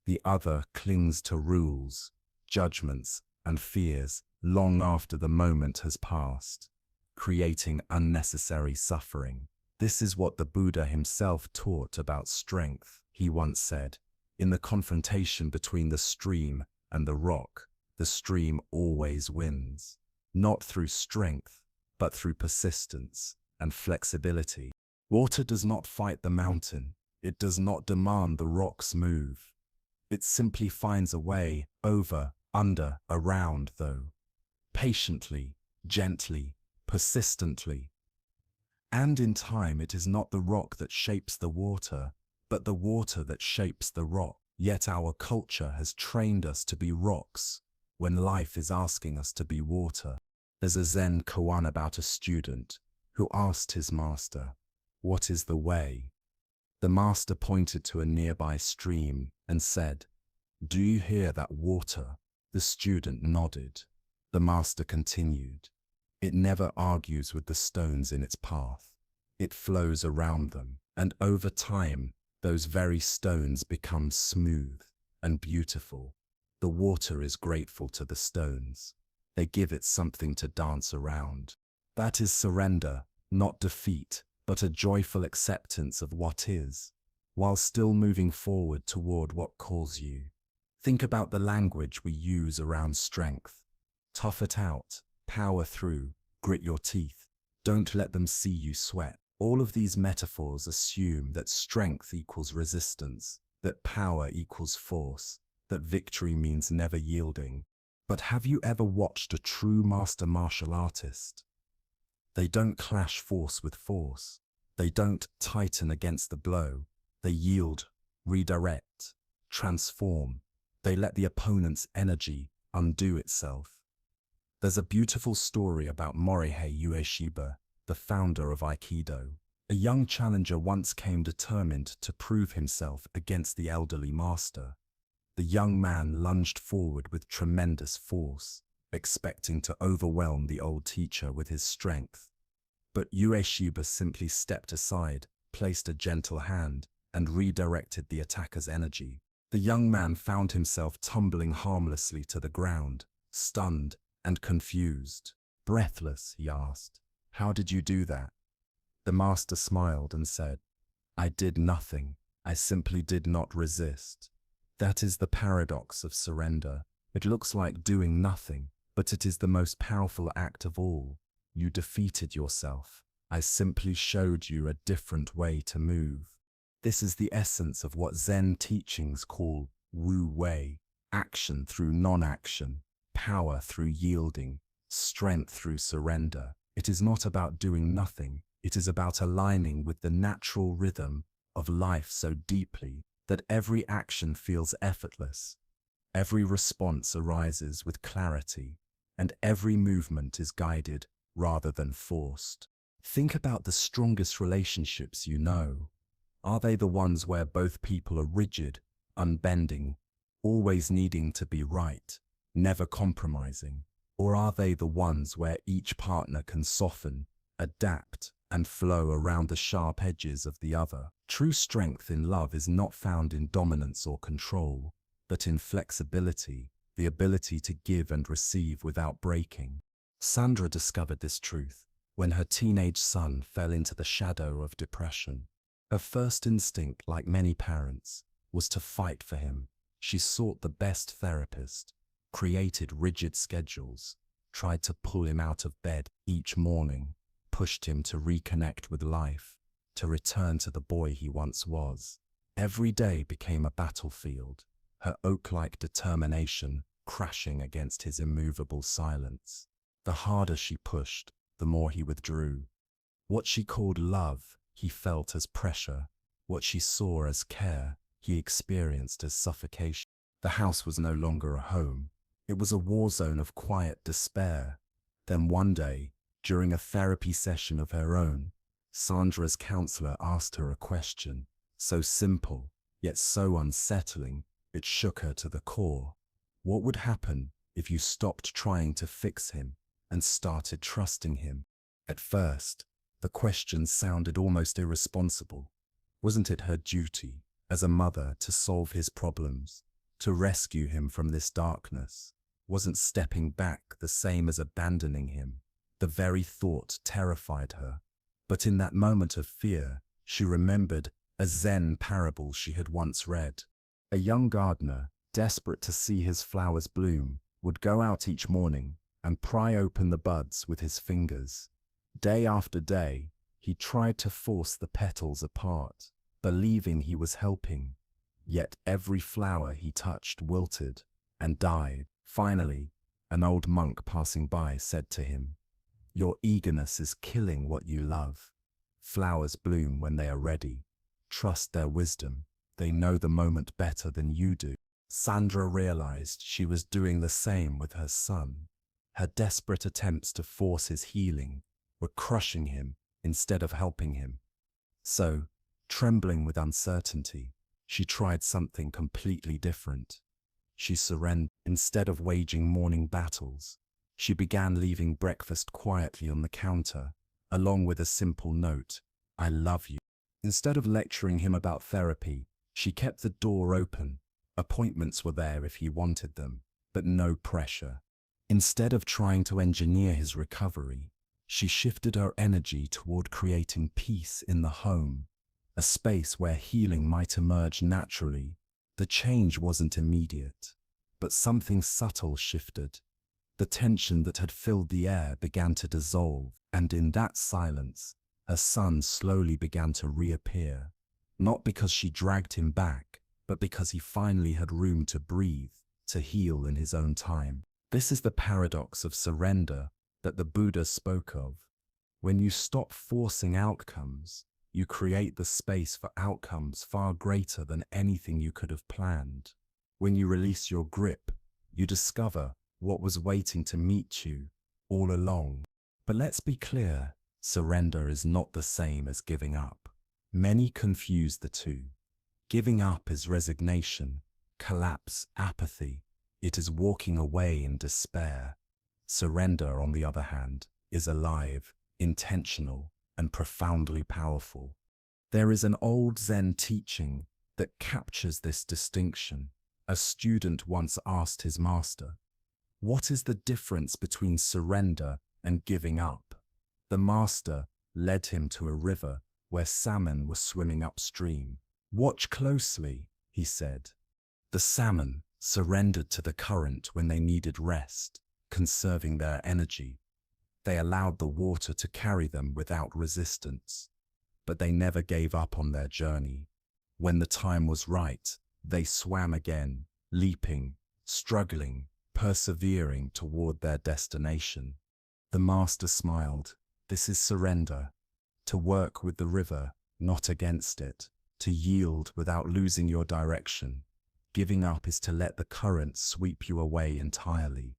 The other clings to rules, judgments, and fears long after the moment has passed, creating unnecessary suffering. This is what the Buddha himself taught about strength. He once said, "In the confrontation between the stream and the rock, the stream always wins, not through strength, but through persistence and flexibility." Water does not fight the mountain. It does not demand the rocks move. It simply finds a way over, under, around, though. Patiently, gently, persistently. And in time, it is not the rock that shapes the water, but the water that shapes the rock. Yet our culture has trained us to be rocks when life is asking us to be water. There's a Zen koan about a student who asked his master, "What is the way?" The master pointed to a nearby stream and said, "Do you hear that water?" The student nodded. The master continued, "It never argues with the stones in its path. It flows around them, and over time, those very stones become smooth and beautiful. The water is grateful to the stones. They give it something to dance around. That is surrender, not defeat, but a joyful acceptance of what is, while still moving forward toward what calls you. Think about the language we use around strength. Tough it out, power through, grit your teeth. Don't let them see you sweat. All of these metaphors assume that strength equals resistance, that power equals force, that victory means never yielding. But have you ever watched a true master martial artist? They don't clash force with force. They don't tighten against the blow. They yield, redirect, transform. They let the opponent's energy undo itself. There's a beautiful story about Morihei Ueshiba, the founder of Aikido. A young challenger once came determined to prove himself against the elderly master. The young man lunged forward with tremendous force, expecting to overwhelm the old teacher with his strength. But Ueshiba simply stepped aside, placed a gentle hand, and redirected the attacker's energy. The young man found himself tumbling harmlessly to the ground, stunned and confused. Breathless, he asked, "How did you do that?" The master smiled and said, "I did nothing. I simply did not resist." That is the paradox of surrender. It looks like doing nothing, but it is the most powerful act of all. You defeated yourself. I simply showed you a different way to move. This is the essence of what Zen teachings call Wu Wei, action through non-action, power through yielding, strength through surrender. It is not about doing nothing. It is about aligning with the natural rhythm of life so deeply that every action feels effortless. Every response arises with clarity, and every movement is guided rather than forced. Think about the strongest relationships you know. Are they the ones where both people are rigid, unbending, always needing to be right, never compromising? Or are they the ones where each partner can soften, adapt, and flow around the sharp edges of the other? True strength in love is not found in dominance or control, but in flexibility, the ability to give and receive without breaking. Sandra discovered this truth when her teenage son fell into the shadow of depression. Her first instinct, like many parents, was to fight for him. She sought the best therapist, created rigid schedules, tried to pull him out of bed each morning, pushed him to reconnect with life, to return to the boy he once was. Every day became a battlefield, her oak-like determination crashing against his immovable silence. The harder she pushed, the more he withdrew. What she called love, he felt as pressure. What she saw as care, he experienced as suffocation. The house was no longer a home. It was a war zone of quiet despair. Then one day, during a therapy session of her own, Sandra's counselor asked her a question, so simple, yet so unsettling, it shook her to the core. What would happen if you stopped trying to fix him and started trusting him? At first, the question sounded almost irresponsible. Wasn't it her duty, as a mother, to solve his problems, to rescue him from this darkness? Wasn't stepping back the same as abandoning him? The very thought terrified her. But in that moment of fear, she remembered a Zen parable she had once read. A young gardener, desperate to see his flowers bloom, would go out each morning and pry open the buds with his fingers. Day after day, he tried to force the petals apart, believing he was helping. Yet every flower he touched wilted and died. Finally, an old monk passing by said to him, "Your eagerness is killing what you love. Flowers bloom when they are ready. Trust their wisdom. They know the moment better than you do." Sandra realized she was doing the same with her son. Her desperate attempts to force his healing were crushing him instead of helping him. So, trembling with uncertainty, she tried something completely different. She surrendered. Instead of waging morning battles, she began leaving breakfast quietly on the counter, along with a simple note, "I love you." Instead of lecturing him about therapy, she kept the door open, Appointments were there if he wanted them, but no pressure. Instead of trying to engineer his recovery, she shifted her energy toward creating peace in the home, a space where healing might emerge naturally. The change wasn't immediate, but something subtle shifted. The tension that had filled the air began to dissolve, and in that silence, her son slowly began to reappear. Not because she dragged him back, but because he finally had room to breathe, to heal in his own time. This is the paradox of surrender that the Buddha spoke of. When you stop forcing outcomes, you create the space for outcomes far greater than anything you could have planned. When you release your grip, you discover what was waiting to meet you all along. But let's be clear, surrender is not the same as giving up. Many confuse the two. Giving up is resignation, collapse, apathy. It is walking away in despair. Surrender, on the other hand, is alive, intentional, and profoundly powerful. There is an old Zen teaching that captures this distinction. A student once asked his master, "What is the difference between surrender and giving up?" The master led him to a river where salmon were swimming upstream. "Watch closely," he said. The salmon surrendered to the current when they needed rest, conserving their energy. They allowed the water to carry them without resistance, but they never gave up on their journey. When the time was right, they swam again, leaping, struggling, persevering toward their destination. The master smiled. This is surrender. To work with the river, not against it. To yield without losing your direction. Giving up is to let the current sweep you away entirely.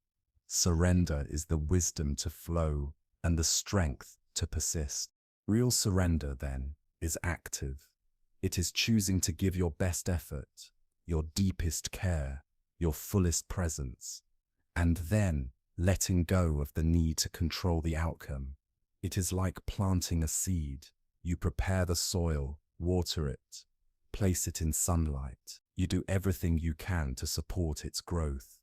Surrender is the wisdom to flow and the strength to persist. Real surrender, then, is active. It is choosing to give your best effort, your deepest care, your fullest presence, and then letting go of the need to control the outcome. It is like planting a seed. You prepare the soil, water it, place it in sunlight. You do everything you can to support its growth.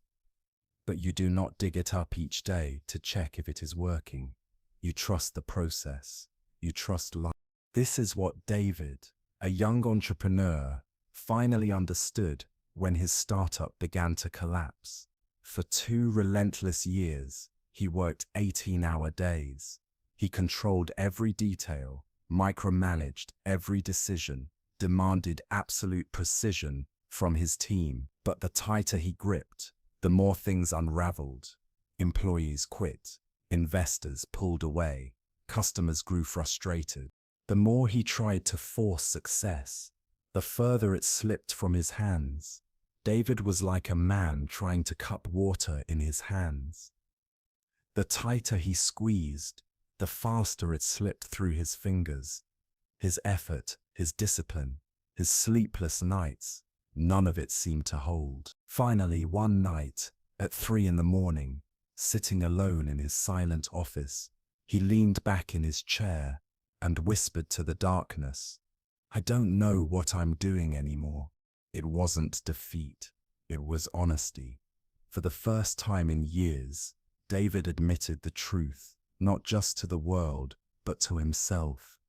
But you do not dig it up each day to check if it is working. You trust the process. You trust life. This is what David, a young entrepreneur, finally understood when his startup began to collapse. For 2 relentless years, he worked 18-hour days. He controlled every detail, micromanaged every decision, demanded absolute precision from his team. But the tighter he gripped, the more things unraveled. Employees quit, investors pulled away, customers grew frustrated. The more he tried to force success, the further it slipped from his hands. David was like a man trying to cup water in his hands. The tighter he squeezed, the faster it slipped through his fingers. His effort, his discipline, his sleepless nights, none of it seemed to hold. Finally, one night, at 3 a.m, sitting alone in his silent office, he leaned back in his chair and whispered to the darkness, "I don't know what I'm doing anymore." It wasn't defeat, it was honesty. For the first time in years, David admitted the truth, not just to the world, but to himself.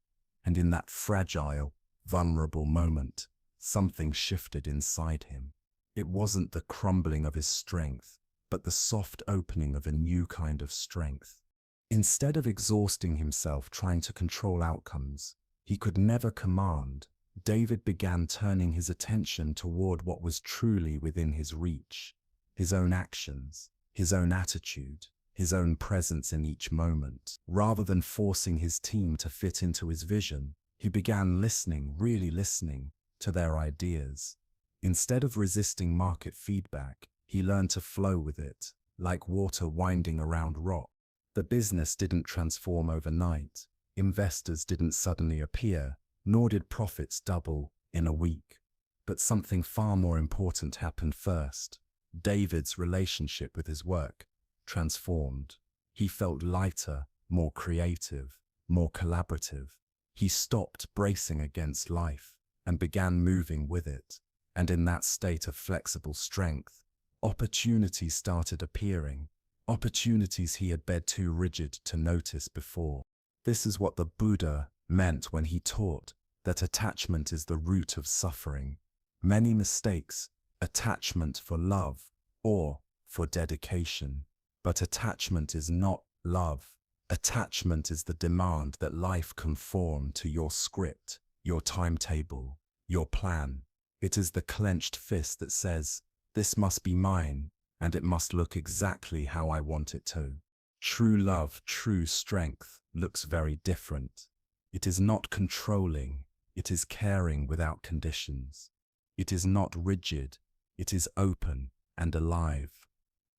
And in that fragile, vulnerable moment, something shifted inside him. It wasn't the crumbling of his strength, but the soft opening of a new kind of strength. Instead of exhausting himself trying to control outcomes he could never command, David began turning his attention toward what was truly within his reach, his own actions, his own attitude, his own presence in each moment. Rather than forcing his team to fit into his vision, he began listening, really listening, to their ideas. Instead of resisting market feedback, he learned to flow with it, like water winding around rock. The business didn't transform overnight. Investors didn't suddenly appear, nor did profits double in a week. But something far more important happened first. David's relationship with his work transformed. He felt lighter, more creative, more collaborative. He stopped bracing against life and began moving with it. And in that state of flexible strength, opportunities started appearing, opportunities he had been too rigid to notice before. This is what the Buddha meant when he taught that attachment is the root of suffering. Many mistakes, attachment for love or for dedication. But attachment is not love. Attachment is the demand that life conform to your script, your timetable, your plan. It is the clenched fist that says, this must be mine, and it must look exactly how I want it to. True love, true strength, looks very different. It is not controlling, it is caring without conditions. It is not rigid, it is open and alive.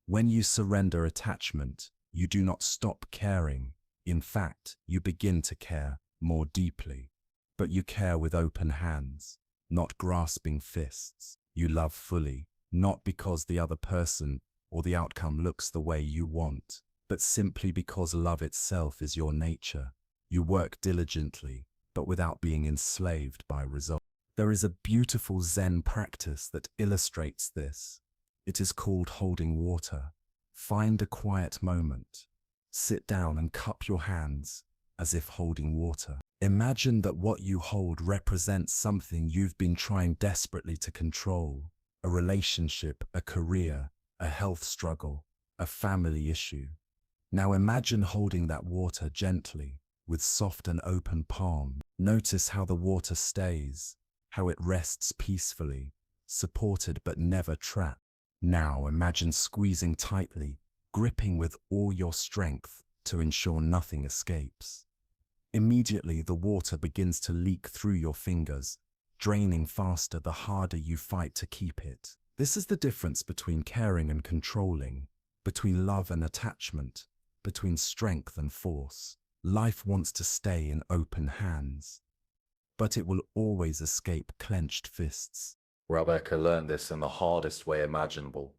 When you surrender attachment, you do not stop caring. In fact, you begin to care more deeply. But you care with open hands, not grasping fists. You love fully, not because the other person or the outcome looks the way you want, but simply because love itself is your nature. You work diligently, but without being enslaved by results. There is a beautiful Zen practice that illustrates this. It is called holding water. Find a quiet moment. Sit down and cup your hands as if holding water. Imagine that what you hold represents something you've been trying desperately to control. A relationship, a career, a health struggle, a family issue. Now imagine holding that water gently, with soft and open palm. Notice how the water stays, how it rests peacefully, supported but never trapped. Now imagine squeezing tightly, gripping with all your strength to ensure nothing escapes. Immediately the water begins to leak through your fingers, draining faster the harder you fight to keep it. This is the difference between caring and controlling, between love and attachment, between strength and force. Life wants to stay in open hands, but it will always escape clenched fists. Rebecca learned this in the hardest way imaginable,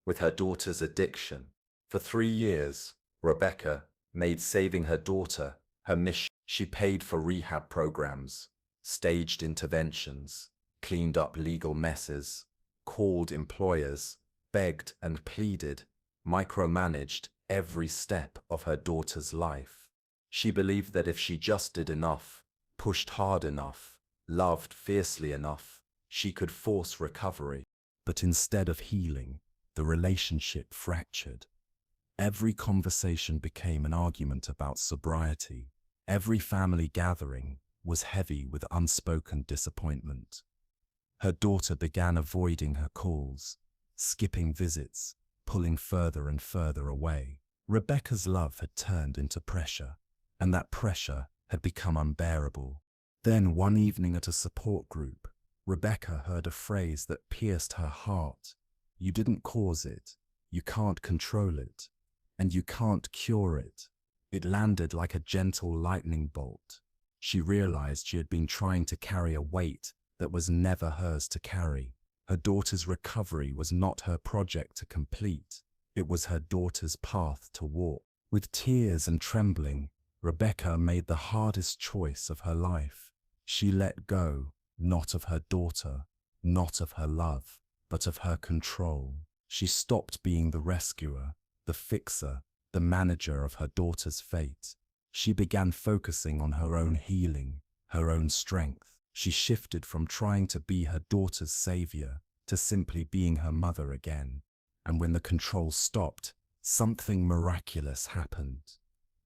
with her daughter's addiction. For 3 years, Rebecca made saving her daughter her mission. She paid for rehab programs, staged interventions, cleaned up legal messes, called employers, begged and pleaded, micromanaged every step of her daughter's life. She believed that if she just did enough, pushed hard enough, loved fiercely enough, she could force recovery. But instead of healing, the relationship fractured. Every conversation became an argument about sobriety. Every family gathering was heavy with unspoken disappointment. Her daughter began avoiding her calls, skipping visits, pulling further and further away. Rebecca's love had turned into pressure, and that pressure had become unbearable. Then one evening at a support group, Rebecca heard a phrase that pierced her heart. You didn't cause it, you can't control it, and you can't cure it. It landed like a gentle lightning bolt. She realized she had been trying to carry a weight that was never hers to carry. Her daughter's recovery was not her project to complete. It was her daughter's path to walk. With tears and trembling, Rebecca made the hardest choice of her life. She let go, not of her daughter, not of her love, but of her control. She stopped being the rescuer, the fixer, the manager of her daughter's fate. She began focusing on her own healing, her own strength. She shifted from trying to be her daughter's savior to simply being her mother again. And when the control stopped, something miraculous happened.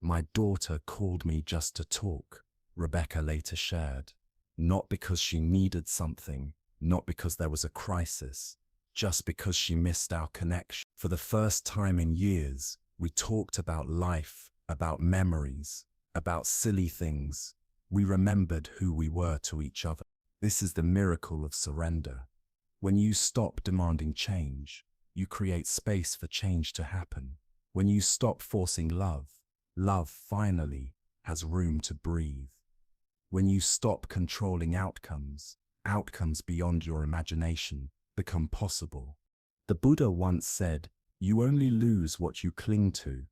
My daughter called me just to talk, Rebecca later shared. Not because she needed something, not because there was a crisis, just because she missed our connection. For the first time in years, we talked about life, about memories, about silly things. We remembered who we were to each other. This is the miracle of surrender. When you stop demanding change, you create space for change to happen. When you stop forcing love, love finally has room to breathe. When you stop controlling outcomes, outcomes beyond your imagination become possible. The Buddha once said, "You only lose what you cling to."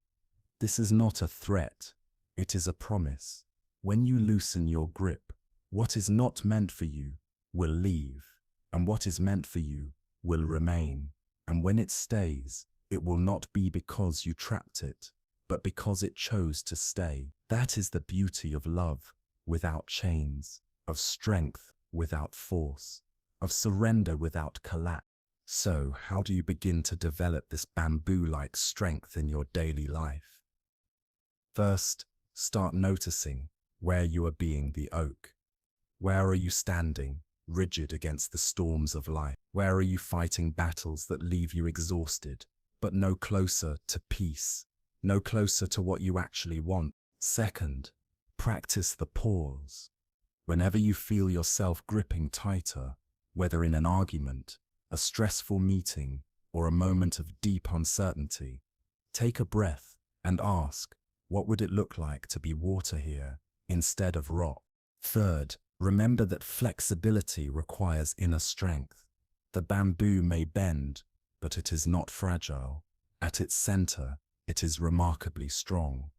This is not a threat, it is a promise. When you loosen your grip, what is not meant for you will leave. and what is meant for you will remain. And when it stays, it will not be because you trapped it, but because it chose to stay. That is the beauty of love without chains, of strength without force, of surrender without collapse. So, how do you begin to develop this bamboo-like strength in your daily life? First, start noticing where you are being the oak. Where are you standing, rigid against the storms of life? Where are you fighting battles that leave you exhausted, but no closer to peace, no closer to what you actually want? Second, practice the pause. Whenever you feel yourself gripping tighter, whether in an argument, a stressful meeting, or a moment of deep uncertainty, take a breath and ask, what would it look like to be water here instead of rock? Third, remember that flexibility requires inner strength. The bamboo may bend, but it is not fragile. At its center, it is remarkably strong.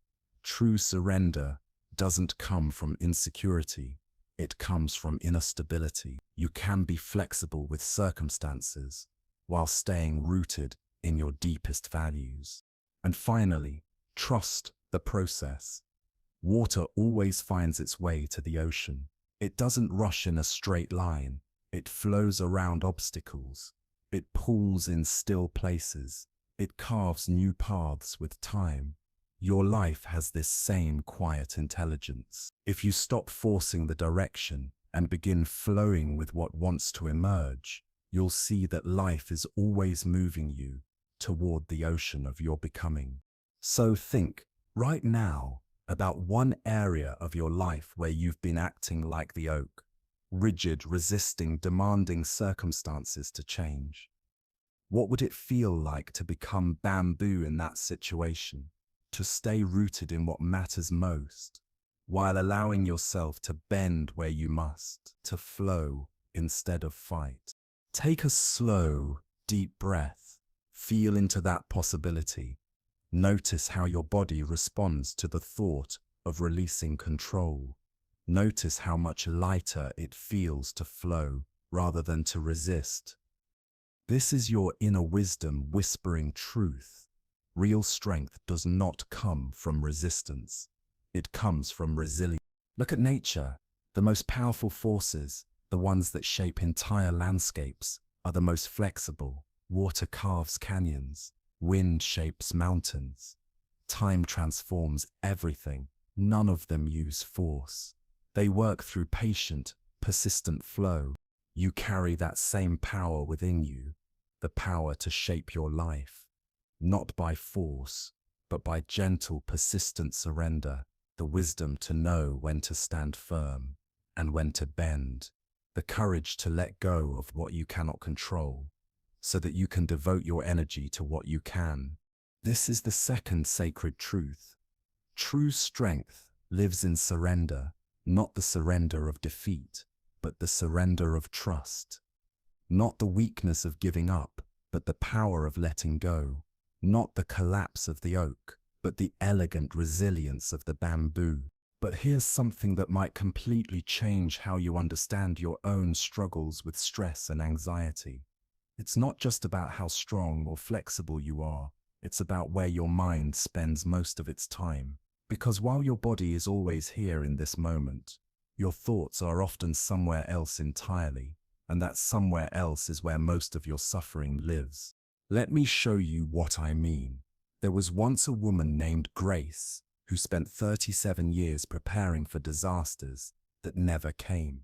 True surrender doesn't come from insecurity. It comes from inner stability. You can be flexible with circumstances while staying rooted in your deepest values. And finally, trust the process. Water always finds its way to the ocean. It doesn't rush in a straight line. It flows around obstacles. It pools in still places. It carves new paths with time. Your life has this same quiet intelligence. If you stop forcing the direction and begin flowing with what wants to emerge, you'll see that life is always moving you toward the ocean of your becoming. So think, right now, about one area of your life where you've been acting like the oak, rigid, resisting, demanding circumstances to change. What would it feel like to become bamboo in that situation? To stay rooted in what matters most, while allowing yourself to bend where you must, to flow instead of fight. Take a slow, deep breath. Feel into that possibility. Notice how your body responds to the thought of releasing control. Notice how much lighter it feels to flow rather than to resist. This is your inner wisdom whispering truth. Real strength does not come from resistance. It comes from resilience. Look at nature. The most powerful forces, the ones that shape entire landscapes, are the most flexible. Water carves canyons. Wind shapes mountains. Time transforms everything. None of them use force. They work through patient, persistent flow. You carry that same power within you, the power to shape your life. Not by force, but by gentle, persistent surrender, the wisdom to know when to stand firm and when to bend, the courage to let go of what you cannot control, so that you can devote your energy to what you can. This is the second sacred truth. True strength lives in surrender, not the surrender of defeat, but the surrender of trust. Not the weakness of giving up, but the power of letting go. Not the collapse of the oak, but the elegant resilience of the bamboo. But here's something that might completely change how you understand your own struggles with stress and anxiety. It's not just about how strong or flexible you are, it's about where your mind spends most of its time. Because while your body is always here in this moment, your thoughts are often somewhere else entirely, and that somewhere else is where most of your suffering lives. Let me show you what I mean. There was once a woman named Grace who spent 37 years preparing for disasters that never came.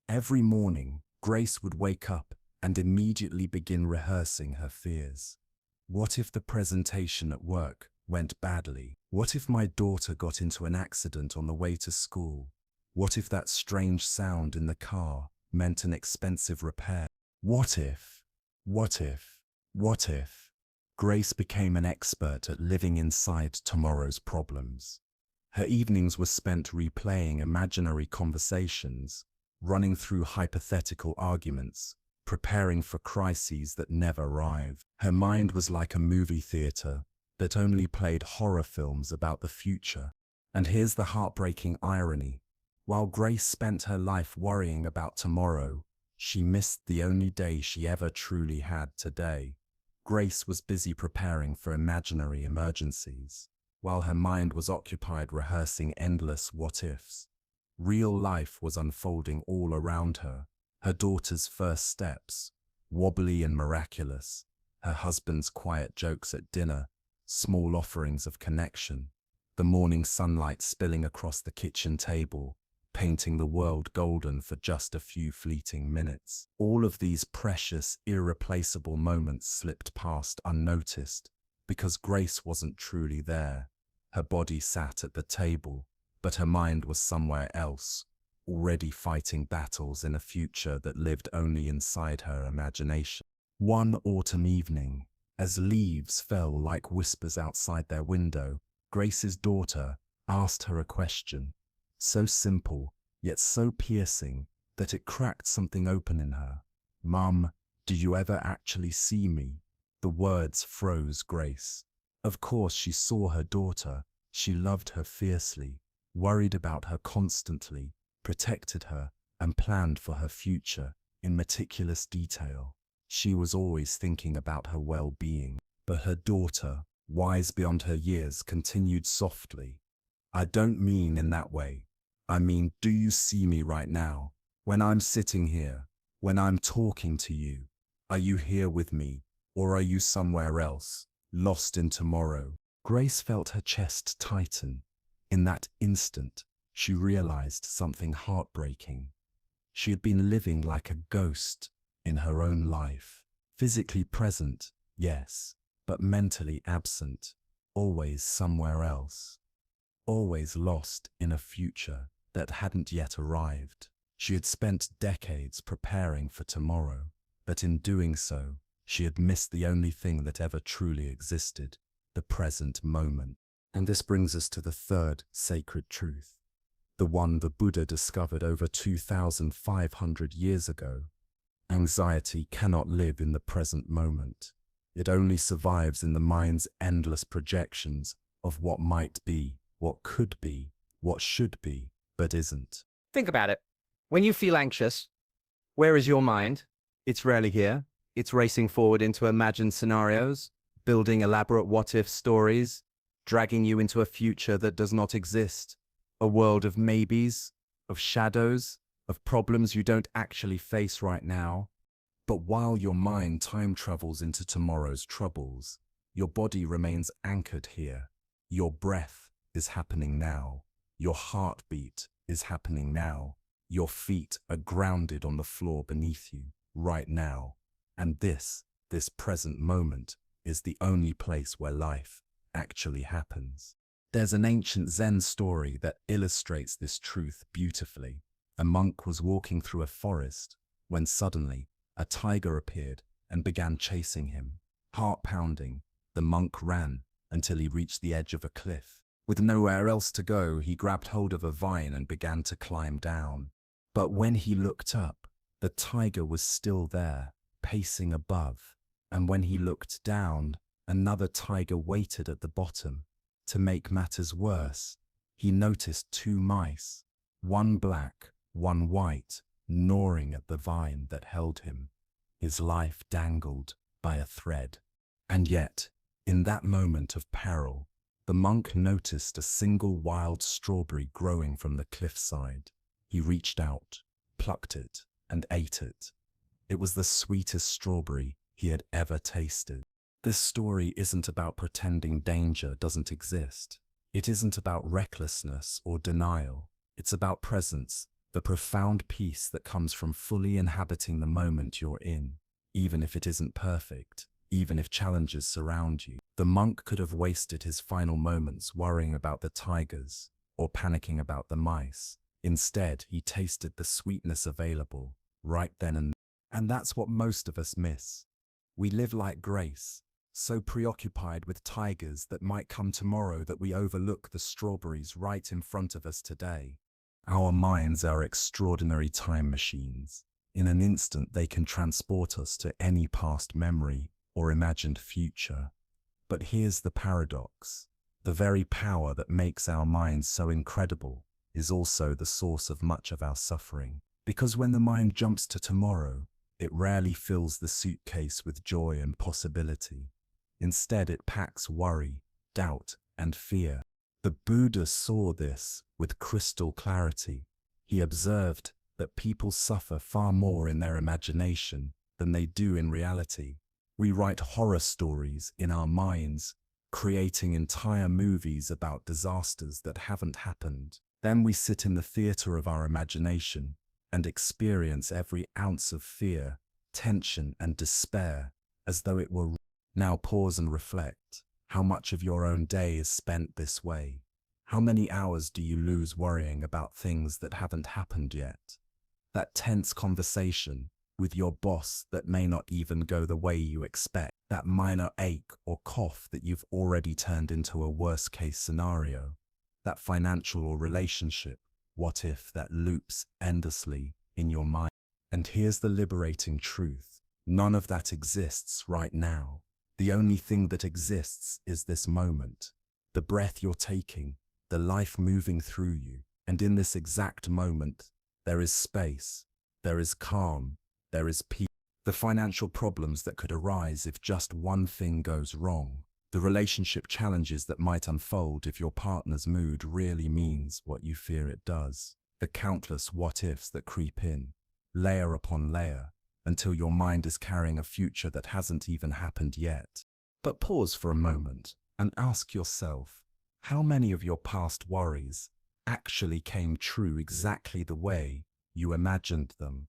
Every morning, Grace would wake up and immediately begin rehearsing her fears. What if the presentation at work went badly? What if my daughter got into an accident on the way to school? What if that strange sound in the car meant an expensive repair? What if? What if? What if? Grace became an expert at living inside tomorrow's problems. Her evenings were spent replaying imaginary conversations, running through hypothetical arguments, preparing for crises that never arrive. Her mind was like a movie theater that only played horror films about the future. And here's the heartbreaking irony. While Grace spent her life worrying about tomorrow, She missed the only day she ever truly had today. Grace was busy preparing for imaginary emergencies, while her mind was occupied rehearsing endless what-ifs. Real life was unfolding all around her. Her daughter's first steps, wobbly and miraculous, her husband's quiet jokes at dinner, small offerings of connection, the morning sunlight spilling across the kitchen table, painting the world golden for just a few fleeting minutes. All of these precious, irreplaceable moments slipped past unnoticed because Grace wasn't truly there. Her body sat at the table, but her mind was somewhere else, already fighting battles in a future that lived only inside her imagination. One autumn evening, as leaves fell like whispers outside their window, Grace's daughter asked her a question, so simple, yet so piercing that it cracked something open in her. "Mum, do you ever actually see me?" The words froze Grace. Of course she saw her daughter. She loved her fiercely, worried about her constantly, protected her, and planned for her future in meticulous detail. She was always thinking about her well-being. But her daughter, wise beyond her years, continued softly, "I don't mean in that way. I mean, do you see me right now? When I'm sitting here, when I'm talking to you, are you here with me, or are you somewhere else, lost in tomorrow?" Grace felt her chest tighten. In that instant, she realized something heartbreaking. She had been living like a ghost in her own life, physically present, yes, but mentally absent, always somewhere else, always lost in a future that hadn't yet arrived. She had spent decades preparing for tomorrow, but in doing so, she had missed the only thing that ever truly existed, the present moment. And this brings us to the third sacred truth, the one the Buddha discovered over 2,500 years ago. Anxiety cannot live in the present moment. It only survives in the mind's endless projections of what might be, what could be, what should be, but isn't. Think about it. When you feel anxious, where is your mind? It's rarely here. It's racing forward into imagined scenarios, building elaborate what-if stories, dragging you into a future that does not exist, a world of maybes, of shadows, of problems you don't actually face right now. But while your mind time travels into tomorrow's troubles, your body remains anchored here. Your breath is happening now. Your heartbeat is happening now. Your feet are grounded on the floor beneath you right now. And this present moment, is the only place where life actually happens. There's an ancient Zen story that illustrates this truth beautifully. A monk was walking through a forest when suddenly a tiger appeared and began chasing him. Heart pounding, the monk ran until he reached the edge of a cliff. With nowhere else to go, he grabbed hold of a vine and began to climb down. But when he looked up, the tiger was still there, pacing above. And when he looked down, another tiger waited at the bottom. To make matters worse, he noticed two mice, one black, one white, gnawing at the vine that held him. His life dangled by a thread. And yet, in that moment of peril, the monk noticed a single wild strawberry growing from the cliffside. He reached out, plucked it, and ate it. It was the sweetest strawberry he had ever tasted. This story isn't about pretending danger doesn't exist. It isn't about recklessness or denial. It's about presence, the profound peace that comes from fully inhabiting the moment you're in, even if it isn't perfect, even if challenges surround you. The monk could have wasted his final moments worrying about the tigers or panicking about the mice. Instead, he tasted the sweetness available right then and there. And that's what most of us miss. We live like Grace, so preoccupied with tigers that might come tomorrow that we overlook the strawberries right in front of us today. Our minds are extraordinary time machines. In an instant, they can transport us to any past memory or imagined future. But here's the paradox. The very power that makes our minds so incredible is also the source of much of our suffering. Because when the mind jumps to tomorrow, it rarely fills the suitcase with joy and possibility. Instead, it packs worry, doubt, and fear. The Buddha saw this with crystal clarity. He observed that people suffer far more in their imagination than they do in reality. We write horror stories in our minds, creating entire movies about disasters that haven't happened. Then we sit in the theater of our imagination and experience every ounce of fear, tension, and despair as though it were real. Now pause and reflect. How much of your own day is spent this way? How many hours do you lose worrying about things that haven't happened yet? That tense conversation with your boss that may not even go the way you expect. That minor ache or cough that you've already turned into a worst-case scenario. That financial or relationship what if that loops endlessly in your mind. And here's the liberating truth. None of that exists right now. The only thing that exists is this moment. The breath you're taking, the life moving through you. And in this exact moment, there is space, there is calm, there is peace. The financial problems that could arise if just one thing goes wrong. The relationship challenges that might unfold if your partner's mood really means what you fear it does. The countless what-ifs that creep in, layer upon layer, until your mind is carrying a future that hasn't even happened yet. But pause for a moment and ask yourself, how many of your past worries actually came true exactly the way you imagined them?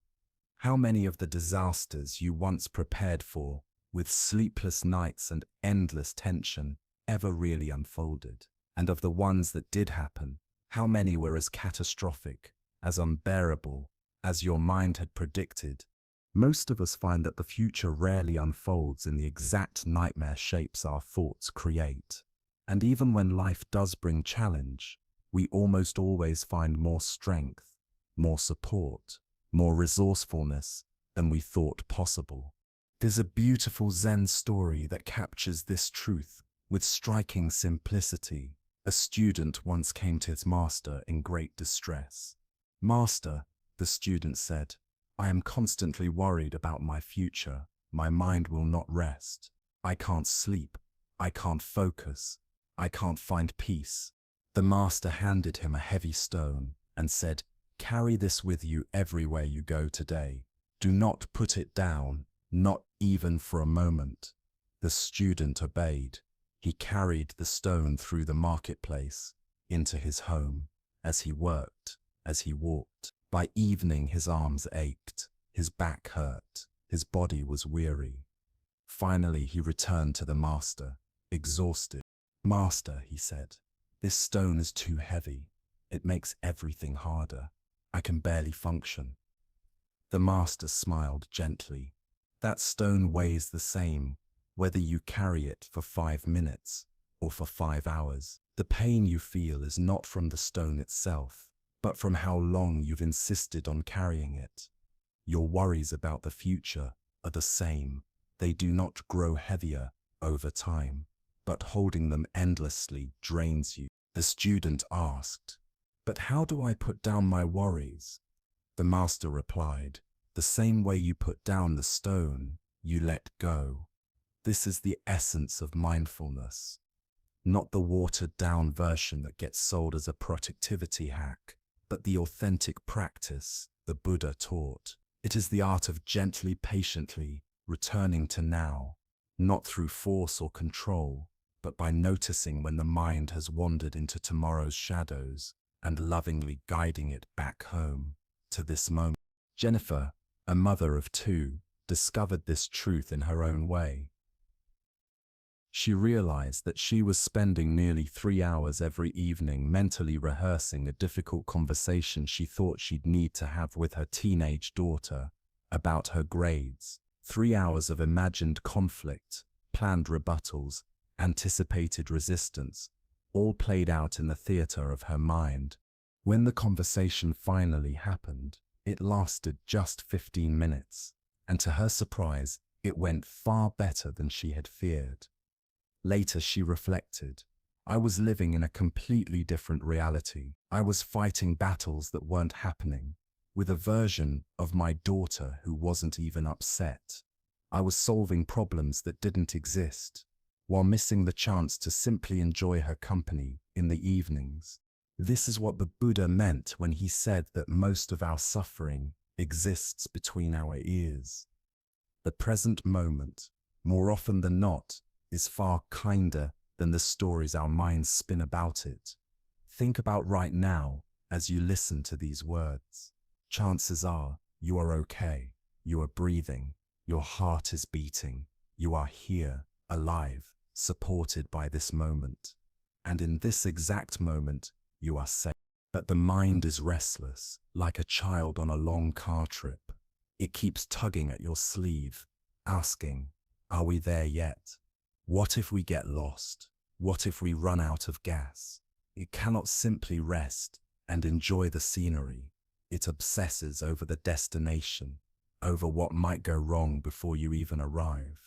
How many of the disasters you once prepared for, with sleepless nights and endless tension, ever really unfolded? And of the ones that did happen, how many were as catastrophic, as unbearable, as your mind had predicted? Most of us find that the future rarely unfolds in the exact nightmare shapes our thoughts create. And even when life does bring challenge, we almost always find more strength, more support, more resourcefulness than we thought possible. There's a beautiful Zen story that captures this truth with striking simplicity. A student once came to his master in great distress. "Master," the student said, "I am constantly worried about my future. My mind will not rest. I can't sleep. I can't focus. I can't find peace." The master handed him a heavy stone and said, "Carry this with you everywhere you go today. Do not put it down, not even for a moment." The student obeyed. He carried the stone through the marketplace, into his home, as he worked, as he walked. By evening his arms ached, his back hurt, his body was weary. Finally he returned to the master, exhausted. "Master," he said, "this stone is too heavy. It makes everything harder. I can barely function." The master smiled gently. "That stone weighs the same, whether you carry it for 5 minutes or for 5 hours. The pain you feel is not from the stone itself, but from how long you've insisted on carrying it. Your worries about the future are the same. They do not grow heavier over time, but holding them endlessly drains you." The student asked, "But how do I put down my worries?" The master replied, "The same way you put down the stone, you let go." This is the essence of mindfulness, not the watered-down version that gets sold as a productivity hack, but the authentic practice the Buddha taught. It is the art of gently, patiently returning to now, not through force or control, but by noticing when the mind has wandered into tomorrow's shadows and lovingly guiding it back home to this moment. Jennifer, a mother of 2, discovered this truth in her own way. She realized that she was spending nearly 3 hours every evening mentally rehearsing a difficult conversation she thought she'd need to have with her teenage daughter about her grades. 3 hours of imagined conflict, planned rebuttals, anticipated resistance, all played out in the theater of her mind. When the conversation finally happened, it lasted just 15 minutes, and to her surprise, it went far better than she had feared. Later she reflected, "I was living in a completely different reality. I was fighting battles that weren't happening, with a version of my daughter who wasn't even upset. I was solving problems that didn't exist, while missing the chance to simply enjoy her company in the evenings. This is what the Buddha meant when he said that most of our suffering exists between our ears. The present moment, more often than not, is far kinder than the stories our minds spin about it. Think about right now as you listen to these words. Chances are you are okay, you are breathing, your heart is beating, you are here, alive, supported by this moment. And in this exact moment, you are safe. But the mind is restless, like a child on a long car trip. It keeps tugging at your sleeve, asking, are we there yet? What if we get lost? What if we run out of gas? It cannot simply rest and enjoy the scenery. It obsesses over the destination, over what might go wrong before you even arrive.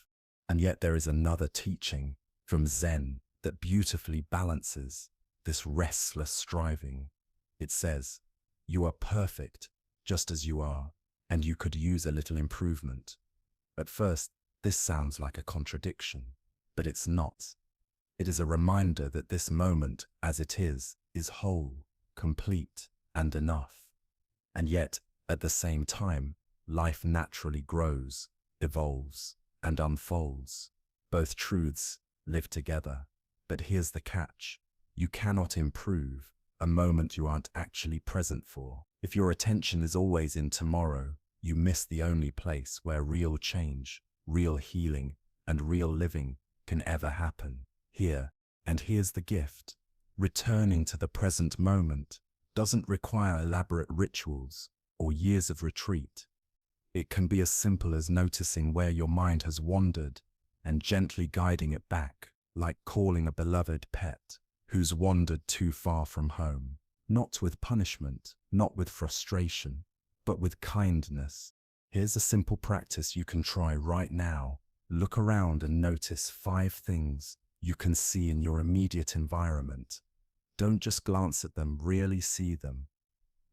And yet there is another teaching from Zen that beautifully balances this restless striving. It says, you are perfect just as you are, and you could use a little improvement. At first, this sounds like a contradiction, but it's not. It is a reminder that this moment, as it is whole, complete, and enough. And yet, at the same time, life naturally grows, evolves, and unfolds. Both truths live together. But here's the catch. You cannot improve a moment you aren't actually present for. If your attention is always in tomorrow, you miss the only place where real change, real healing, and real living can ever happen. Here, and here's the gift. Returning to the present moment doesn't require elaborate rituals or years of retreat. It can be as simple as noticing where your mind has wandered and gently guiding it back, like calling a beloved pet who's wandered too far from home. Not with punishment, not with frustration, but with kindness. Here's a simple practice you can try right now. Look around and notice 5 things you can see in your immediate environment. Don't just glance at them, really see them.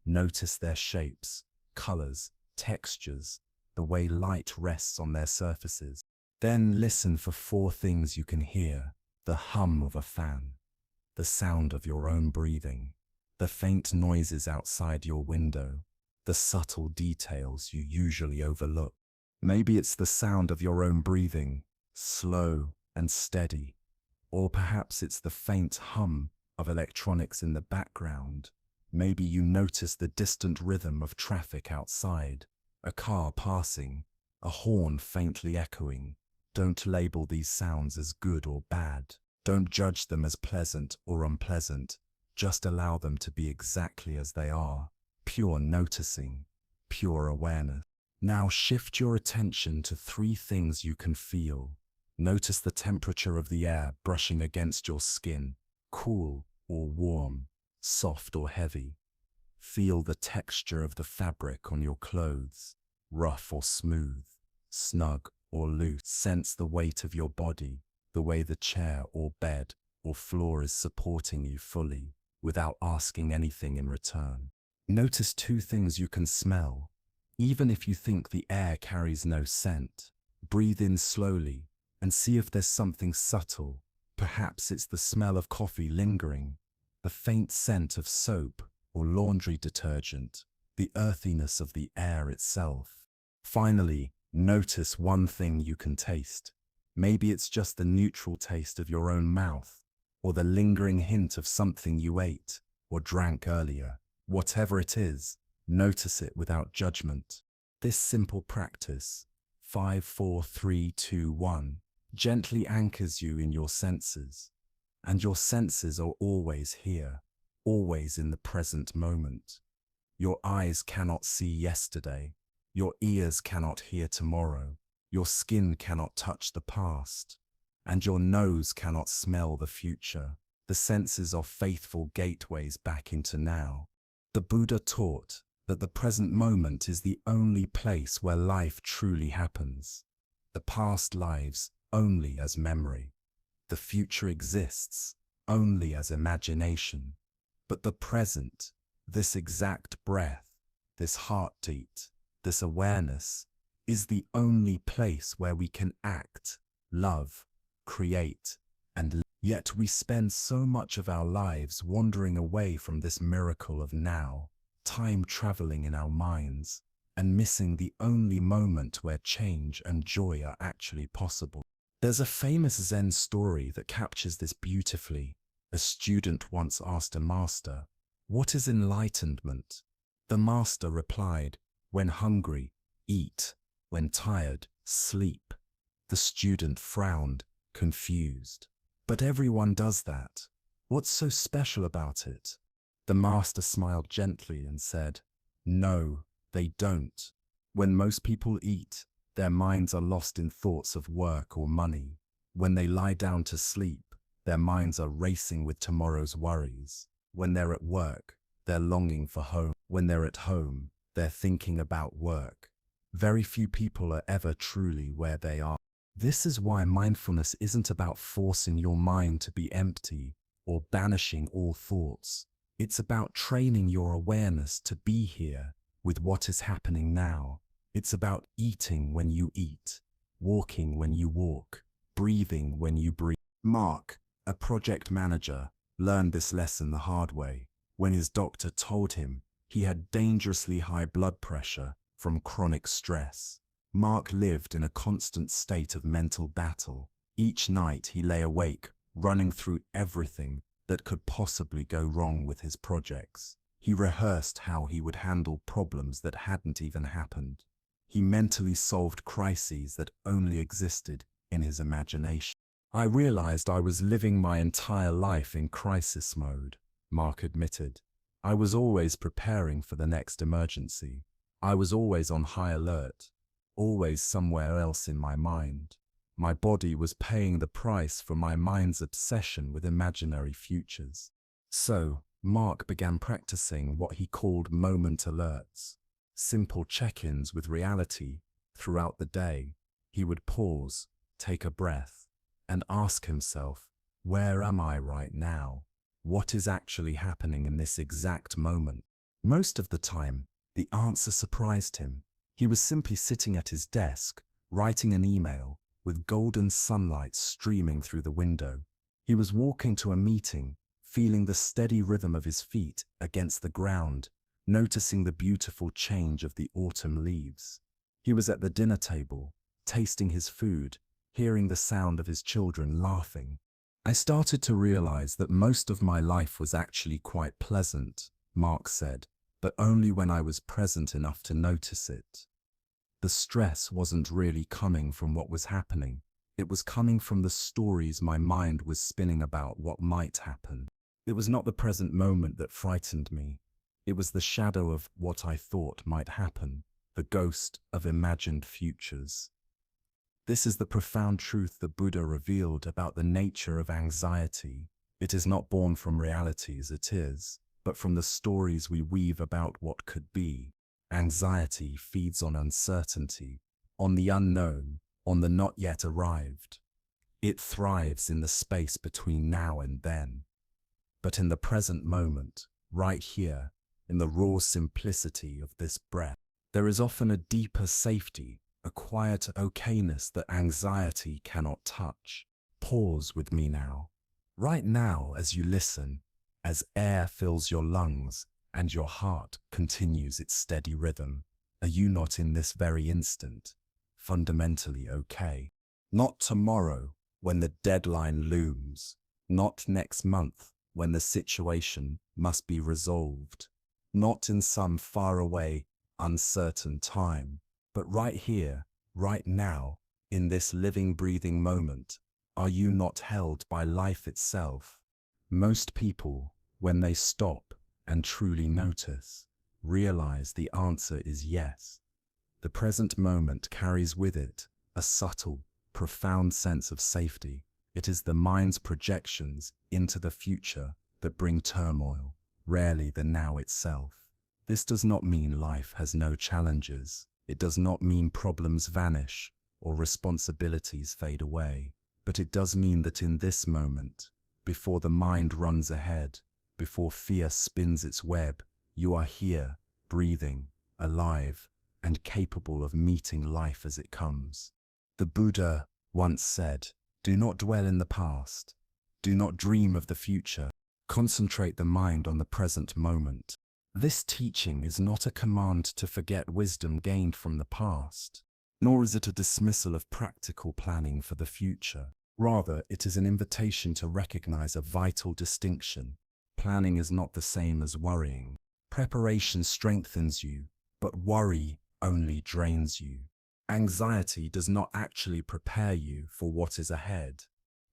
Notice their shapes, colors, textures, the way light rests on their surfaces. Then listen for 4 things you can hear: the hum of a fan, the sound of your own breathing, the faint noises outside your window, the subtle details you usually overlook. Maybe it's the sound of your own breathing, slow and steady, or perhaps it's the faint hum of electronics in the background. Maybe you notice the distant rhythm of traffic outside, a car passing, a horn faintly echoing. Don't label these sounds as good or bad. Don't judge them as pleasant or unpleasant. Just allow them to be exactly as they are. Pure noticing, pure awareness. Now shift your attention to 3 things you can feel. Notice the temperature of the air brushing against your skin, cool or warm, soft or heavy. Feel the texture of the fabric on your clothes, rough or smooth, snug or loose. Sense the weight of your body, the way the chair or bed or floor is supporting you fully, without asking anything in return. Notice 2 things you can smell. Even if you think the air carries no scent, breathe in slowly and see if there's something subtle. Perhaps it's the smell of coffee lingering, the faint scent of soap or laundry detergent, the earthiness of the air itself. Finally, notice 1 thing you can taste. Maybe it's just the neutral taste of your own mouth, or the lingering hint of something you ate or drank earlier. Whatever it is, notice it without judgment. This simple practice, 5, 4, 3, 2, 1, gently anchors you in your senses. And your senses are always here, always in the present moment. Your eyes cannot see yesterday. Your ears cannot hear tomorrow. Your skin cannot touch the past. And your nose cannot smell the future. The senses are faithful gateways back into now. The Buddha taught that the present moment is the only place where life truly happens. The past lives only as memory. The future exists only as imagination. But the present, this exact breath, this heartbeat, this awareness, is the only place where we can act, love, create, and live. Yet we spend so much of our lives wandering away from this miracle of now, time traveling in our minds, and missing the only moment where change and joy are actually possible. There's a famous Zen story that captures this beautifully. A student once asked a master, "What is enlightenment?" The master replied, "When hungry, eat. When tired, sleep." The student frowned, confused. "But everyone does that. What's so special about it?" The master smiled gently and said, "No, they don't. When most people eat, their minds are lost in thoughts of work or money. When they lie down to sleep, their minds are racing with tomorrow's worries. When they're at work, they're longing for home. When they're at home, they're thinking about work. Very few people are ever truly where they are." This is why mindfulness isn't about forcing your mind to be empty or banishing all thoughts. It's about training your awareness to be here with what is happening now. It's about eating when you eat, walking when you walk, breathing when you breathe. Mark, a project manager, learned this lesson the hard way when his doctor told him he had dangerously high blood pressure from chronic stress. Mark lived in a constant state of mental battle. Each night he lay awake, running through everything that could possibly go wrong with his projects. He rehearsed how he would handle problems that hadn't even happened. He mentally solved crises that only existed in his imagination. "I realized I was living my entire life in crisis mode," Mark admitted. "I was always preparing for the next emergency. I was always on high alert, always somewhere else in my mind. My body was paying the price for my mind's obsession with imaginary futures." So, Mark began practicing what he called moment alerts, simple check-ins with reality. Throughout the day, he would pause, take a breath, and ask himself, "Where am I right now? What is actually happening in this exact moment?" Most of the time, the answer surprised him. He was simply sitting at his desk, writing an email, with golden sunlight streaming through the window. He was walking to a meeting, feeling the steady rhythm of his feet against the ground, noticing the beautiful change of the autumn leaves. He was at the dinner table, tasting his food, hearing the sound of his children laughing. "I started to realize that most of my life was actually quite pleasant," Mark said, "but only when I was present enough to notice it. The stress wasn't really coming from what was happening. It was coming from the stories my mind was spinning about what might happen. It was not the present moment that frightened me. It was the shadow of what I thought might happen, the ghost of imagined futures." This is the profound truth the Buddha revealed about the nature of anxiety. It is not born from realities, it is, but from the stories we weave about what could be. Anxiety feeds on uncertainty, on the unknown, on the not yet arrived. It thrives in the space between now and then. But in the present moment, right here, in the raw simplicity of this breath, there is often a deeper safety, a quiet okayness that anxiety cannot touch. Pause with me now. Right now as you listen, as air fills your lungs and your heart continues its steady rhythm, are you not in this very instant, fundamentally okay? Not tomorrow when the deadline looms, not next month when the situation must be resolved, not in some faraway, uncertain time, but right here, right now, in this living, breathing moment. Are you not held by life itself? Most people, when they stop and truly notice, realize the answer is yes. The present moment carries with it a subtle, profound sense of safety. It is the mind's projections into the future that bring turmoil, rarely the now itself. This does not mean life has no challenges. It does not mean problems vanish or responsibilities fade away. But it does mean that in this moment, before the mind runs ahead, before fear spins its web, you are here, breathing, alive, and capable of meeting life as it comes. The Buddha once said, "Do not dwell in the past. Do not dream of the future. Concentrate the mind on the present moment." This teaching is not a command to forget wisdom gained from the past, nor is it a dismissal of practical planning for the future. Rather, it is an invitation to recognize a vital distinction. Planning is not the same as worrying. Preparation strengthens you, but worry only drains you. Anxiety does not actually prepare you for what is ahead.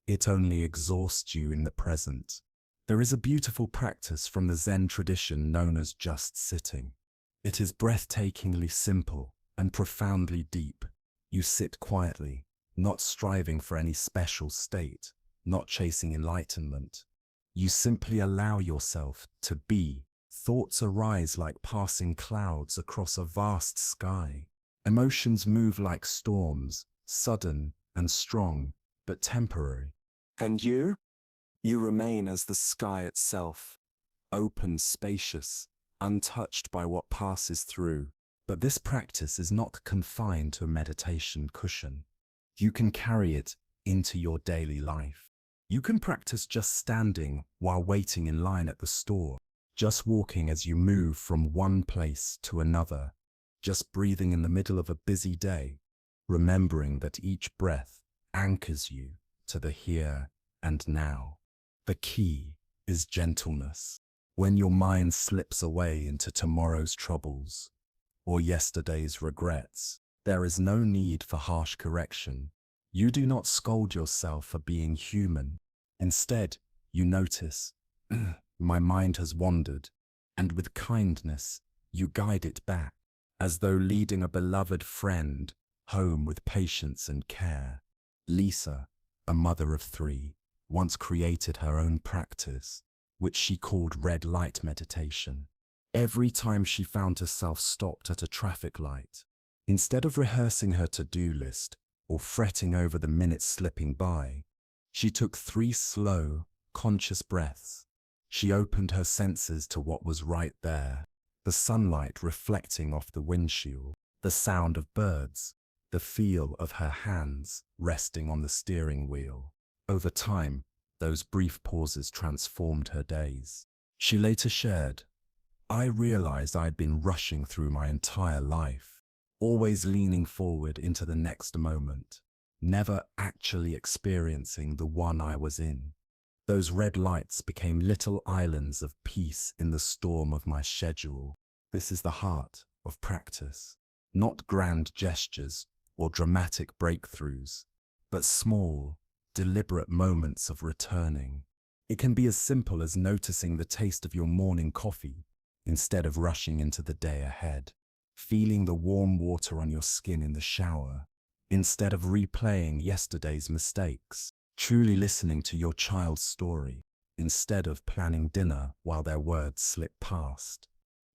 It only exhausts you in the present. There is a beautiful practice from the Zen tradition known as just sitting. It is breathtakingly simple and profoundly deep. You sit quietly, not striving for any special state, not chasing enlightenment. You simply allow yourself to be. Thoughts arise like passing clouds across a vast sky. Emotions move like storms, sudden and strong, but temporary. And you? You remain as the sky itself, open, spacious, untouched by what passes through. But this practice is not confined to a meditation cushion. You can carry it into your daily life. You can practice just standing while waiting in line at the store, just walking as you move from one place to another, just breathing in the middle of a busy day, remembering that each breath anchors you to the here and now. The key is gentleness. When your mind slips away into tomorrow's troubles or yesterday's regrets, there is no need for harsh correction. You do not scold yourself for being human. Instead, you notice, my mind has wandered, and with kindness, you guide it back, as though leading a beloved friend home with patience and care. Lisa, a mother of 3, once created her own practice, which she called red light meditation. Every time she found herself stopped at a traffic light, instead of rehearsing her to-do list or fretting over the minutes slipping by, she took 3 slow, conscious breaths. She opened her senses to what was right there, the sunlight reflecting off the windshield, the sound of birds, the feel of her hands resting on the steering wheel. Over time, those brief pauses transformed her days. She later shared, "I realized I'd been rushing through my entire life, always leaning forward into the next moment, never actually experiencing the one I was in. Those red lights became little islands of peace in the storm of my schedule." This is the heart of practice, not grand gestures or dramatic breakthroughs, but small, deliberate moments of returning. It can be as simple as noticing the taste of your morning coffee instead of rushing into the day ahead, feeling the warm water on your skin in the shower instead of replaying yesterday's mistakes, truly listening to your child's story instead of planning dinner while their words slip past.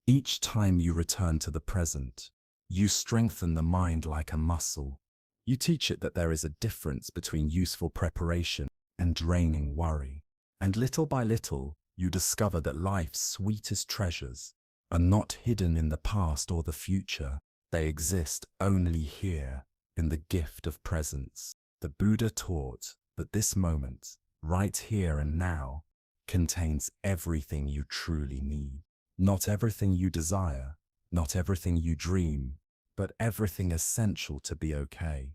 Each time you return to the present, you strengthen the mind like a muscle. You teach it that there is a difference between useful preparation and draining worry. And little by little, you discover that life's sweetest treasures are not hidden in the past or the future. They exist only here, in the gift of presence. The Buddha taught that this moment, right here and now, contains everything you truly need. Not everything you desire, not everything you dream, but everything essential to be okay.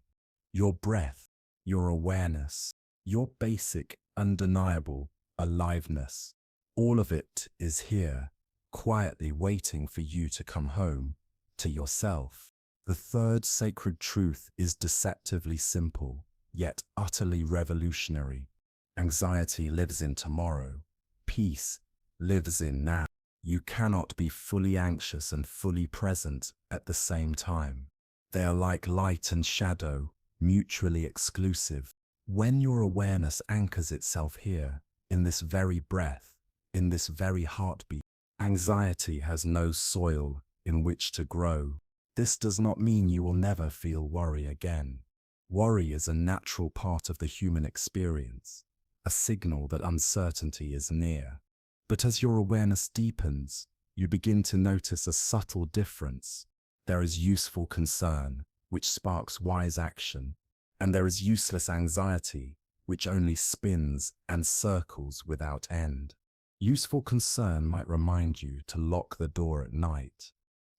Your breath, your awareness, your basic, undeniable aliveness, all of it is here, quietly waiting for you to come home, to yourself. The third sacred truth is deceptively simple, yet utterly revolutionary. Anxiety lives in tomorrow. Peace lives in now. You cannot be fully anxious and fully present at the same time. They are like light and shadow, mutually exclusive. When your awareness anchors itself here, in this very breath, in this very heartbeat, anxiety has no soil in which to grow. This does not mean you will never feel worry again. Worry is a natural part of the human experience, a signal that uncertainty is near. But as your awareness deepens, you begin to notice a subtle difference. There is useful concern, which sparks wise action, and there is useless anxiety, which only spins and circles without end. Useful concern might remind you to lock the door at night,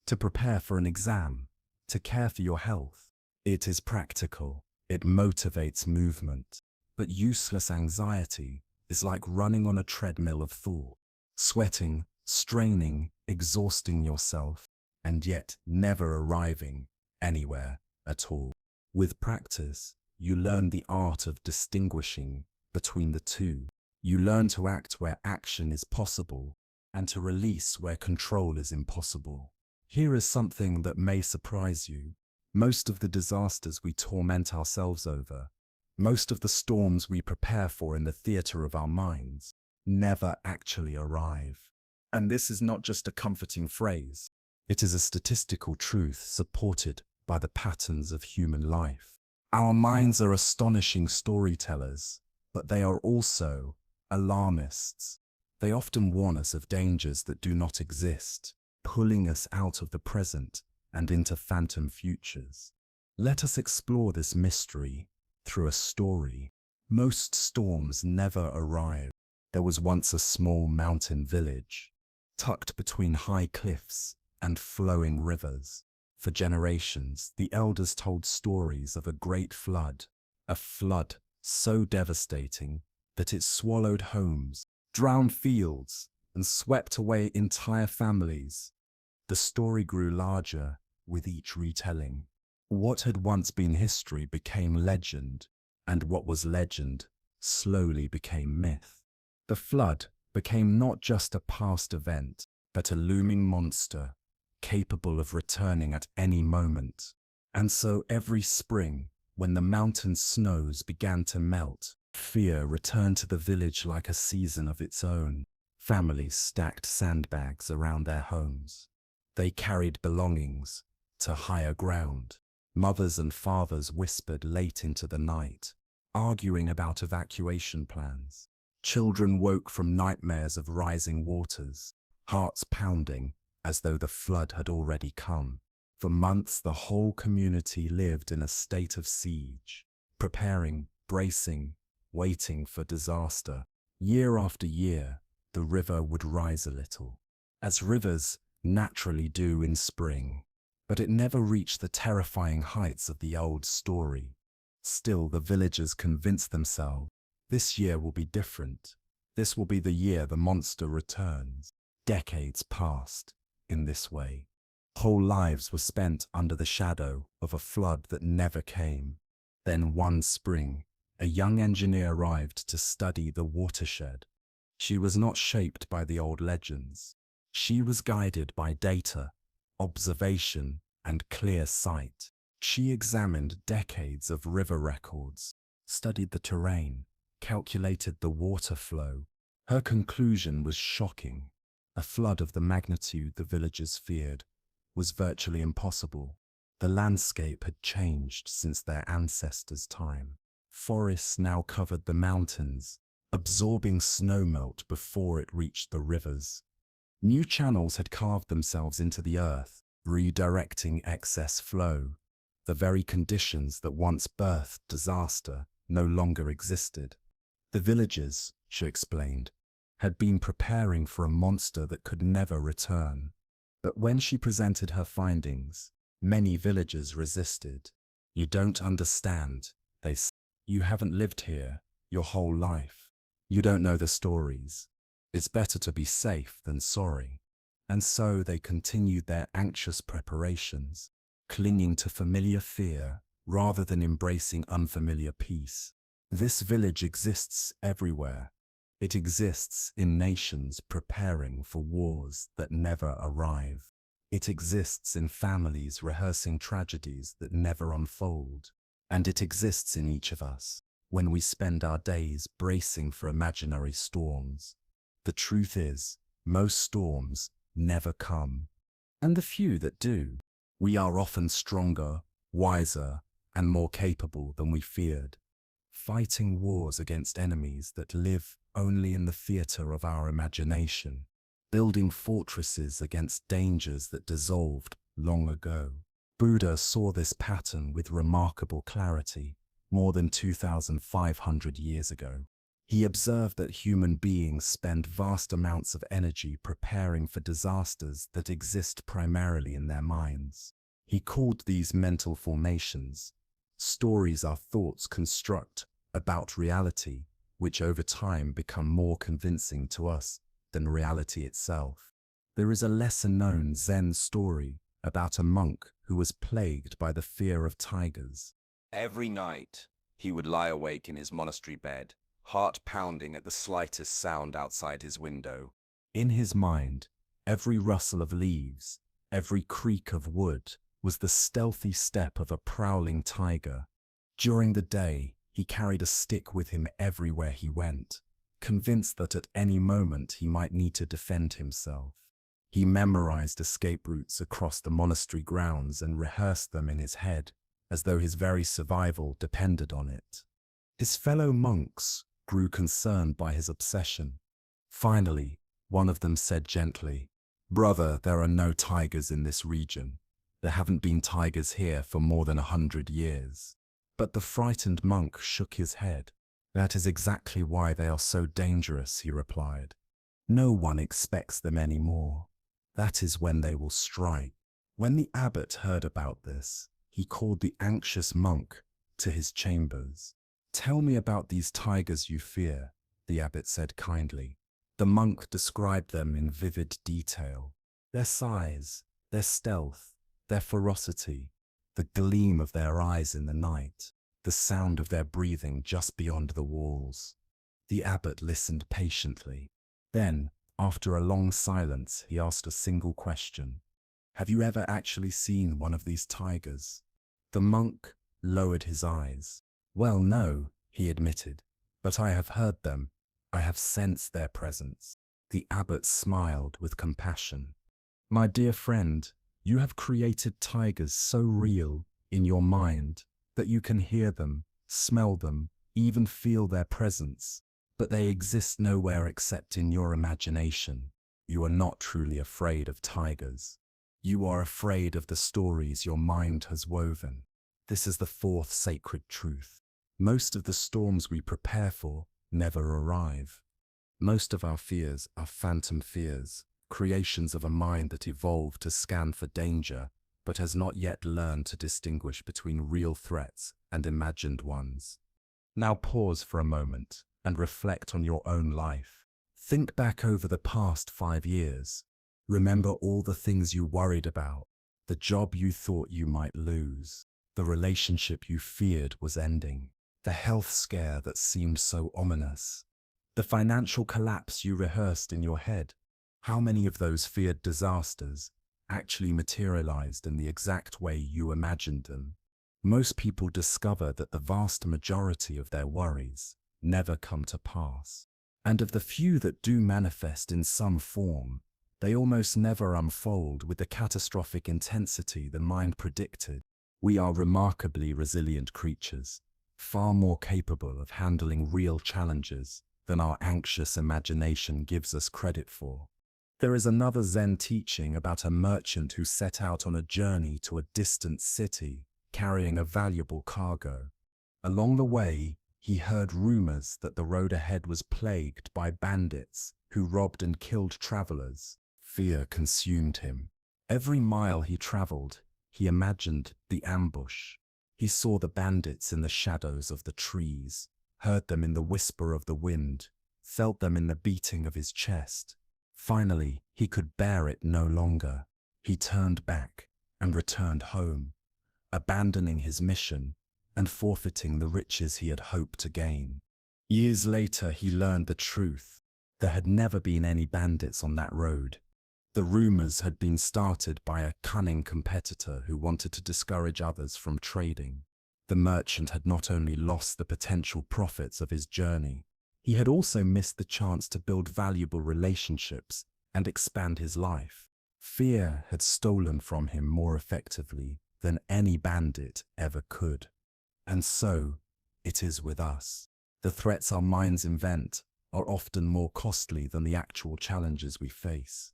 to prepare for an exam, to care for your health. It is practical, it motivates movement. But useless anxiety is like running on a treadmill of thought, sweating, straining, exhausting yourself, and yet never arriving anywhere at all. With practice, you learn the art of distinguishing between the two. You learn to act where action is possible and to release where control is impossible. Here is something that may surprise you. Most of the disasters we torment ourselves over, most of the storms we prepare for in the theater of our minds, never actually arrive. And this is not just a comforting phrase. It is a statistical truth supported by the patterns of human life. Our minds are astonishing storytellers, but they are also alarmists. They often warn us of dangers that do not exist, pulling us out of the present and into phantom futures. Let us explore this mystery through a story. Most storms never arrive. There was once a small mountain village, tucked between high cliffs and flowing rivers. For generations, the elders told stories of a great flood, a flood so devastating that it swallowed homes, drowned fields, and swept away entire families. The story grew larger with each retelling. What had once been history became legend, and what was legend slowly became myth. The flood became not just a past event, but a looming monster, capable of returning at any moment. And so every spring, when the mountain snows began to melt, fear returned to the village like a season of its own. Families stacked sandbags around their homes. They carried belongings to higher ground. Mothers and fathers whispered late into the night, arguing about evacuation plans. Children woke from nightmares of rising waters, hearts pounding as though the flood had already come. For months, the whole community lived in a state of siege, preparing, bracing, waiting for disaster. Year after year, the river would rise a little, as rivers naturally do in spring. But it never reached the terrifying heights of the old story. Still, the villagers convinced themselves, this year will be different. This will be the year the monster returns. Decades passed in this way. Whole lives were spent under the shadow of a flood that never came. Then one spring, a young engineer arrived to study the watershed. She was not shaped by the old legends. She was guided by data, observation, and clear sight. She examined decades of river records, studied the terrain, calculated the water flow. Her conclusion was shocking. A flood of the magnitude the villagers feared was virtually impossible. The landscape had changed since their ancestors' time. Forests now covered the mountains, absorbing snowmelt before it reached the rivers. New channels had carved themselves into the earth, redirecting excess flow. The very conditions that once birthed disaster no longer existed. The villagers, she explained, had been preparing for a monster that could never return. But when she presented her findings, many villagers resisted. You don't understand, they said. You haven't lived here your whole life. You don't know the stories. It's better to be safe than sorry. And so they continued their anxious preparations, clinging to familiar fear rather than embracing unfamiliar peace. This village exists everywhere. It exists in nations preparing for wars that never arrive. It exists in families rehearsing tragedies that never unfold. And it exists in each of us when we spend our days bracing for imaginary storms. The truth is, most storms never come. And the few that do, we are often stronger, wiser, and more capable than we feared, fighting wars against enemies that live only in the theater of our imagination. building fortresses against dangers that dissolved long ago. Buddha saw this pattern with remarkable clarity more than 2,500 years ago. He observed that human beings spend vast amounts of energy preparing for disasters that exist primarily in their minds. He called these mental formations stories our thoughts construct about reality, which over time become more convincing to us than reality itself. There is a lesser-known Zen story about a monk who was plagued by the fear of tigers. Every night, he would lie awake in his monastery bed, heart pounding at the slightest sound outside his window. In his mind, every rustle of leaves, every creak of wood was the stealthy step of a prowling tiger. During the day, he carried a stick with him everywhere he went, convinced that at any moment he might need to defend himself. He memorized escape routes across the monastery grounds and rehearsed them in his head, as though his very survival depended on it. His fellow monks grew concerned by his obsession. Finally, one of them said gently, "Brother, there are no tigers in this region. There haven't been tigers here for more than 100 years. But the frightened monk shook his head. "That is exactly why they are so dangerous," he replied. "No one expects them anymore. That is when they will strike." When the abbot heard about this, he called the anxious monk to his chambers. "Tell me about these tigers you fear," the abbot said kindly. The monk described them in vivid detail. Their size, their stealth, their ferocity, the gleam of their eyes in the night, the sound of their breathing just beyond the walls. The abbot listened patiently. Then, after a long silence, he asked a single question. "Have you ever actually seen one of these tigers?" The monk lowered his eyes. "Well, no," he admitted, "but I have heard them. I have sensed their presence." The abbot smiled with compassion. "My dear friend, you have created tigers so real in your mind that you can hear them, smell them, even feel their presence. But they exist nowhere except in your imagination. You are not truly afraid of tigers. You are afraid of the stories your mind has woven. This is the fourth sacred truth. Most of the storms we prepare for never arrive. Most of our fears are phantom fears, creations of a mind that evolved to scan for danger, but has not yet learned to distinguish between real threats and imagined ones. Now pause for a moment and reflect on your own life. Think back over the past 5 years. Remember all the things you worried about, the job you thought you might lose, the relationship you feared was ending, the health scare that seemed so ominous, the financial collapse you rehearsed in your head. How many of those feared disasters actually materialized in the exact way you imagined them? Most people discover that the vast majority of their worries never come to pass. And of the few that do manifest in some form, they almost never unfold with the catastrophic intensity the mind predicted. We are remarkably resilient creatures, far more capable of handling real challenges than our anxious imagination gives us credit for. There is another Zen teaching about a merchant who set out on a journey to a distant city, carrying a valuable cargo. Along the way, he heard rumors that the road ahead was plagued by bandits who robbed and killed travelers. Fear consumed him. Every mile he traveled, he imagined the ambush. He saw the bandits in the shadows of the trees, heard them in the whisper of the wind, felt them in the beating of his chest. Finally, he could bear it no longer. He turned back and returned home, abandoning his mission and forfeiting the riches he had hoped to gain. Years later, he learned the truth. There had never been any bandits on that road. The rumors had been started by a cunning competitor who wanted to discourage others from trading. The merchant had not only lost the potential profits of his journey, he had also missed the chance to build valuable relationships and expand his life. Fear had stolen from him more effectively than any bandit ever could. And so, it is with us. The threats our minds invent are often more costly than the actual challenges we face.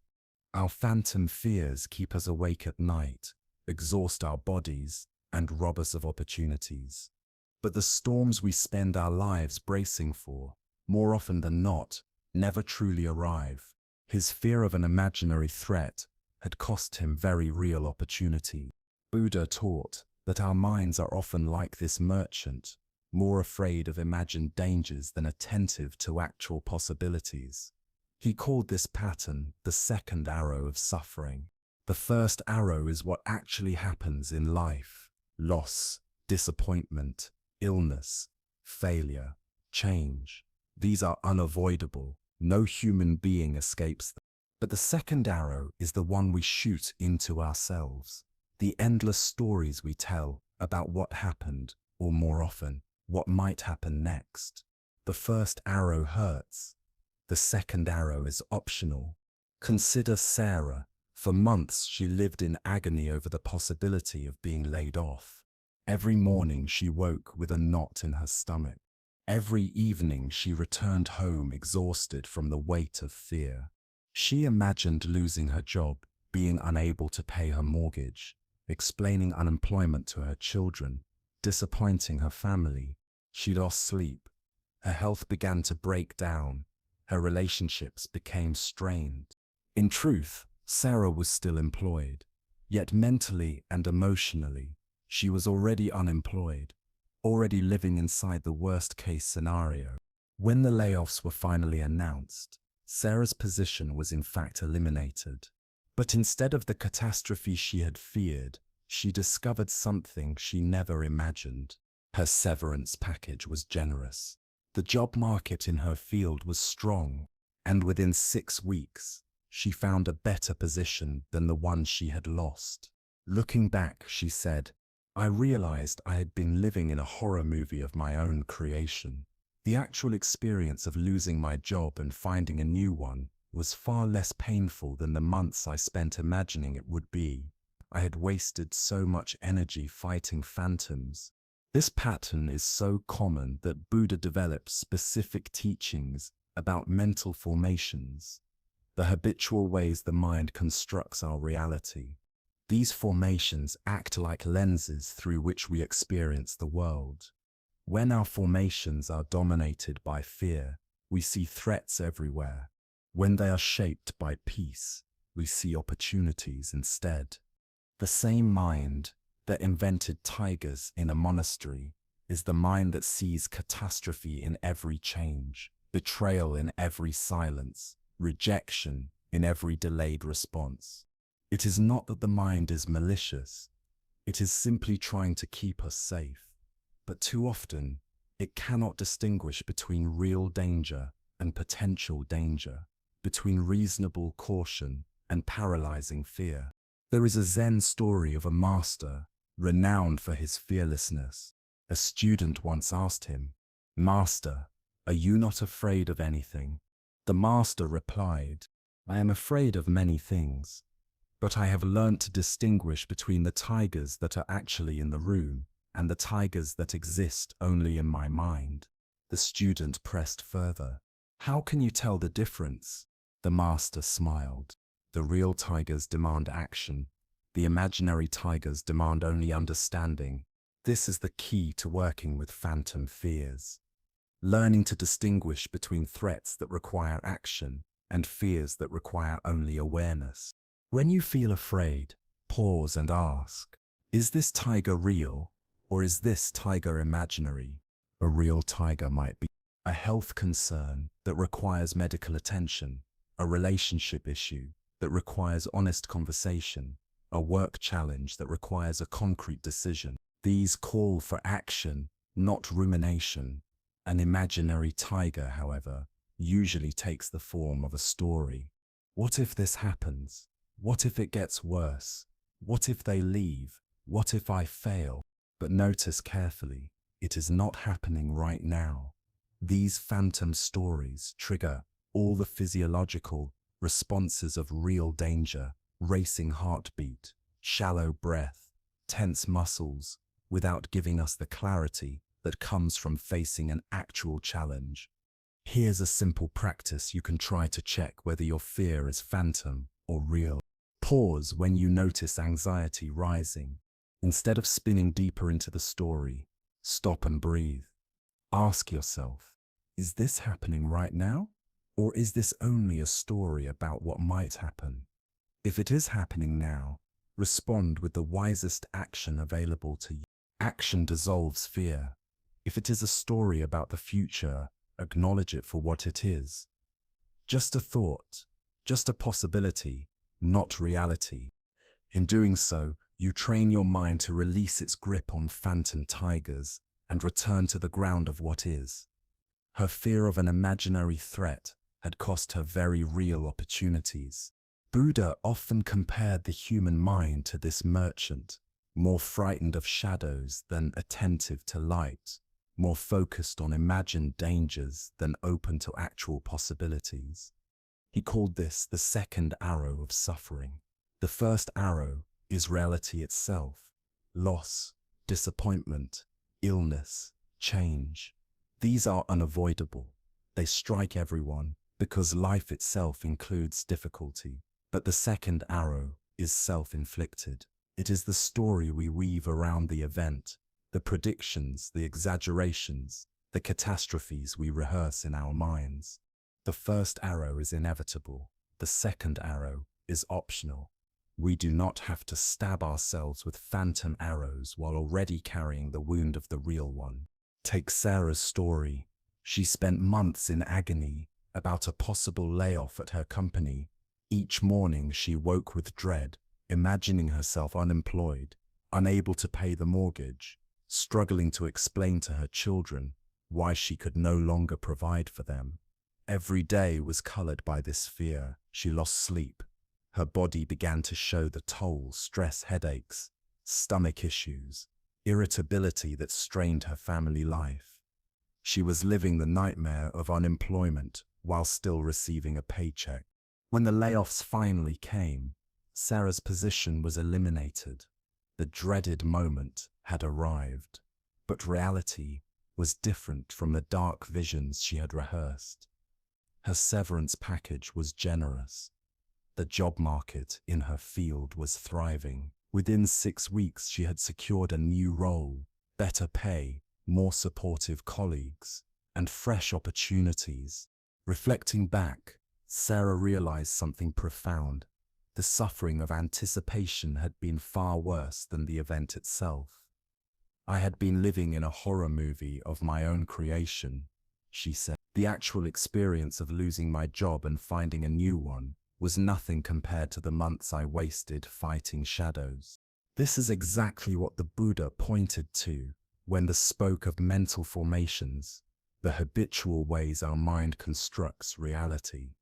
Our phantom fears keep us awake at night, exhaust our bodies, and rob us of opportunities. But the storms we spend our lives bracing for, more often than not, never truly arrive. His fear of an imaginary threat had cost him very real opportunity. Buddha taught that our minds are often like this merchant, more afraid of imagined dangers than attentive to actual possibilities. He called this pattern the second arrow of suffering. The first arrow is what actually happens in life: loss, disappointment, illness, failure, change. These are unavoidable. No human being escapes them. But the second arrow is the one we shoot into ourselves. The endless stories we tell about what happened, or more often, what might happen next. The first arrow hurts. The second arrow is optional. Consider Sarah. For months she lived in agony over the possibility of being laid off. Every morning she woke with a knot in her stomach. Every evening she returned home exhausted from the weight of fear. She imagined losing her job, being unable to pay her mortgage, explaining unemployment to her children, disappointing her family. She lost sleep. Her health began to break down. Her relationships became strained. In truth, Sarah was still employed, yet mentally and emotionally, she was already unemployed, already living inside the worst-case scenario. When the layoffs were finally announced, Sarah's position was in fact eliminated. But instead of the catastrophe she had feared, she discovered something she never imagined. Her severance package was generous. The job market in her field was strong, and within 6 weeks, she found a better position than the one she had lost. Looking back, she said, "I realized I had been living in a horror movie of my own creation. The actual experience of losing my job and finding a new one was far less painful than the months I spent imagining it would be. I had wasted so much energy fighting phantoms." This pattern is so common that Buddha developed specific teachings about mental formations, the habitual ways the mind constructs our reality. These formations act like lenses through which we experience the world. When our formations are dominated by fear, we see threats everywhere. When they are shaped by peace, we see opportunities instead. The same mind that invented tigers in a monastery is the mind that sees catastrophe in every change, betrayal in every silence, rejection in every delayed response. It is not that the mind is malicious, it is simply trying to keep us safe. But too often, it cannot distinguish between real danger and potential danger, between reasonable caution and paralyzing fear. There is a Zen story of a master renowned for his fearlessness. A student once asked him, "Master, are you not afraid of anything?" The master replied, "I am afraid of many things, but I have learned to distinguish between the tigers that are actually in the room and the tigers that exist only in my mind." The student pressed further, "How can you tell the difference?" The master smiled. "The real tigers demand action. The imaginary tigers demand only understanding. This is the key to working with phantom fears. Learning to distinguish between threats that require action and fears that require only awareness. When you feel afraid, pause and ask, is this tiger real, or is this tiger imaginary? A real tiger might be a health concern that requires medical attention, a relationship issue that requires honest conversation, a work challenge that requires a concrete decision. These call for action, not rumination. An imaginary tiger, however, usually takes the form of a story. What if this happens? What if it gets worse? What if they leave? What if I fail? But notice carefully, it is not happening right now. These phantom stories trigger all the physiological responses of real danger: racing heartbeat, shallow breath, tense muscles, without giving us the clarity that comes from facing an actual challenge. Here's a simple practice you can try to check whether your fear is phantom or real. Pause when you notice anxiety rising. Instead of spinning deeper into the story, stop and breathe. Ask yourself, is this happening right now? Or is this only a story about what might happen? If it is happening now, respond with the wisest action available to you. Action dissolves fear. If it is a story about the future, acknowledge it for what it is. Just a thought, just a possibility, not reality. In doing so, you train your mind to release its grip on phantom tigers and return to the ground of what is. Her fear of an imaginary threat had cost her very real opportunities. Buddha often compared the human mind to this merchant, more frightened of shadows than attentive to light, more focused on imagined dangers than open to actual possibilities. He called this the second arrow of suffering. The first arrow is reality itself: loss, disappointment, illness, change. These are unavoidable. They strike everyone because life itself includes difficulty. But the second arrow is self-inflicted. It is the story we weave around the event, the predictions, the exaggerations, the catastrophes we rehearse in our minds. The first arrow is inevitable. The second arrow is optional. We do not have to stab ourselves with phantom arrows while already carrying the wound of the real one. Take Sarah's story. She spent months in agony about a possible layoff at her company. Each morning she woke with dread, imagining herself unemployed, unable to pay the mortgage, struggling to explain to her children why she could no longer provide for them. Every day was colored by this fear. She lost sleep. Her body began to show the toll: stress, headaches, stomach issues, irritability that strained her family life. She was living the nightmare of unemployment while still receiving a paycheck. When the layoffs finally came, Sarah's position was eliminated. The dreaded moment had arrived, but reality was different from the dark visions she had rehearsed. Her severance package was generous. The job market in her field was thriving. Within 6 weeks, she had secured a new role, better pay, more supportive colleagues, and fresh opportunities. Reflecting back, Sarah realized something profound. The suffering of anticipation had been far worse than the event itself. I had been living in a horror movie of my own creation, she said. The actual experience of losing my job and finding a new one was nothing compared to the months I wasted fighting shadows. This is exactly what the Buddha pointed to when he spoke of mental formations, the habitual ways our mind constructs reality.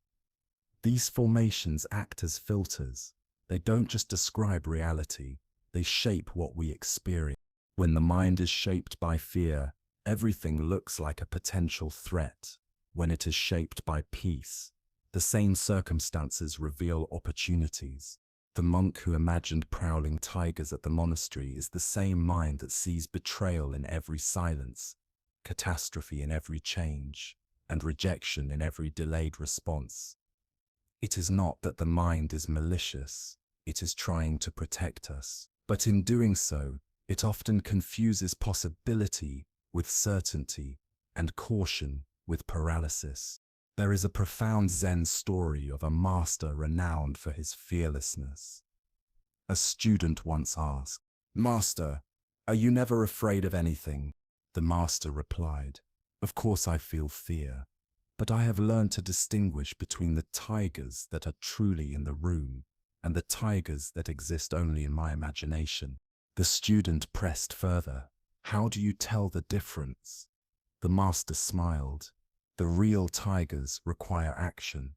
These formations act as filters. They don't just describe reality, they shape what we experience. When the mind is shaped by fear, everything looks like a potential threat. When it is shaped by peace, the same circumstances reveal opportunities. The monk who imagined prowling tigers at the monastery is the same mind that sees betrayal in every silence, catastrophe in every change, and rejection in every delayed response. It is not that the mind is malicious, it is trying to protect us. But in doing so, it often confuses possibility with certainty and caution with paralysis. There is a profound Zen story of a master renowned for his fearlessness. A student once asked, "Master, are you never afraid of anything?" The master replied, "Of course I feel fear, but I have learned to distinguish between the tigers that are truly in the room and the tigers that exist only in my imagination." The student pressed further, "How do you tell the difference?" The master smiled. "The real tigers require action.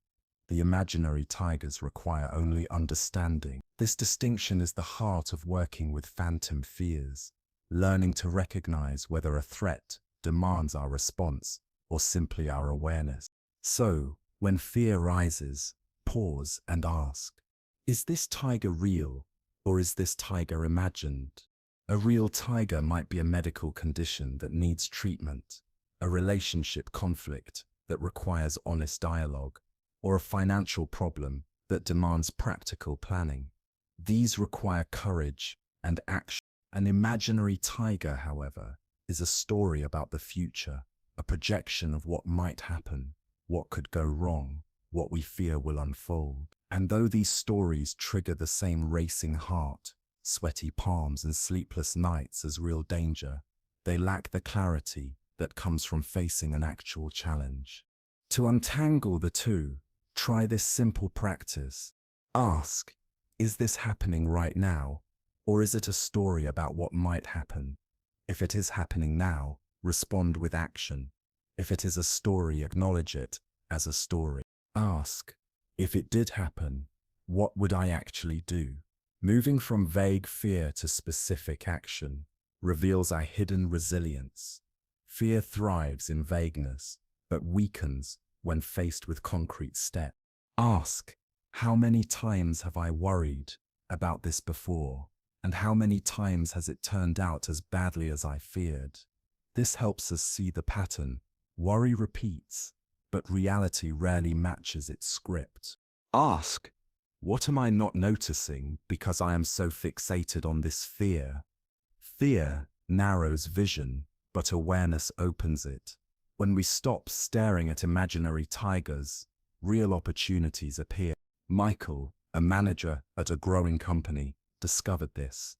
The imaginary tigers require only understanding." This distinction is the heart of working with phantom fears, learning to recognize whether a threat demands our response or simply our awareness. So, when fear rises, pause and ask, is this tiger real or is this tiger imagined? A real tiger might be a medical condition that needs treatment, a relationship conflict that requires honest dialogue, or a financial problem that demands practical planning. These require courage and action. An imaginary tiger, however, is a story about the future, a projection of what might happen, what could go wrong, what we fear will unfold. And though these stories trigger the same racing heart, sweaty palms and sleepless nights as real danger, they lack the clarity that comes from facing an actual challenge. To untangle the two, try this simple practice. Ask, is this happening right now, or is it a story about what might happen? If it is happening now, respond with action. If it is a story, acknowledge it as a story. Ask, if it did happen, what would I actually do? Moving from vague fear to specific action reveals our hidden resilience. Fear thrives in vagueness, but weakens when faced with concrete steps. Ask, how many times have I worried about this before? And how many times has it turned out as badly as I feared? This helps us see the pattern. Worry repeats, but reality rarely matches its script. Ask, what am I not noticing because I am so fixated on this fear? Fear narrows vision, but awareness opens it. When we stop staring at imaginary tigers, real opportunities appear. Michael, a manager at a growing company, discovered this.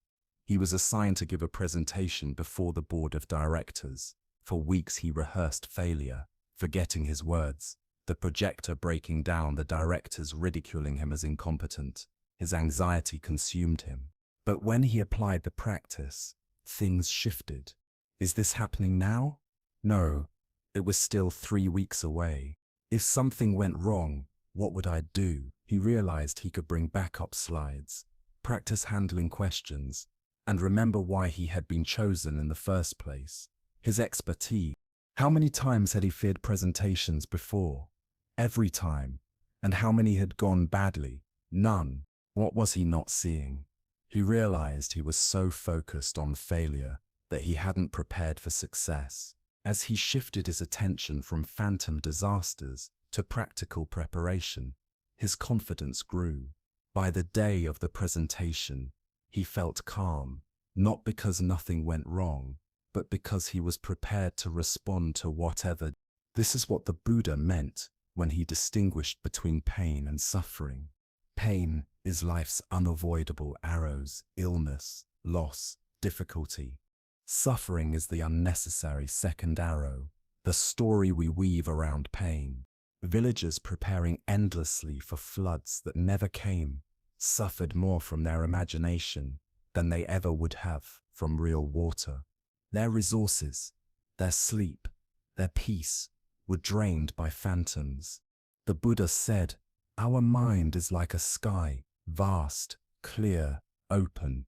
He was assigned to give a presentation before the board of directors. For weeks he rehearsed failure, forgetting his words, the projector breaking down, the directors ridiculing him as incompetent. His anxiety consumed him. But when he applied the practice, things shifted. Is this happening now? No, it was still 3 weeks away. If something went wrong, what would I do? He realized he could bring backup slides, practice handling questions, and remember why he had been chosen in the first place. His expertise. How many times had he feared presentations before? Every time. And how many had gone badly? None. What was he not seeing? He realized he was so focused on failure that he hadn't prepared for success. As he shifted his attention from phantom disasters to practical preparation, his confidence grew. By the day of the presentation, he felt calm, not because nothing went wrong, but because he was prepared to respond to whatever. This is what the Buddha meant when he distinguished between pain and suffering. Pain is life's unavoidable arrows, illness, loss, difficulty. Suffering is the unnecessary second arrow, the story we weave around pain. Villagers preparing endlessly for floods that never came suffered more from their imagination than they ever would have from real water. Their resources, their sleep, their peace were drained by phantoms. The Buddha said, "Our mind is like a sky, vast, clear, open.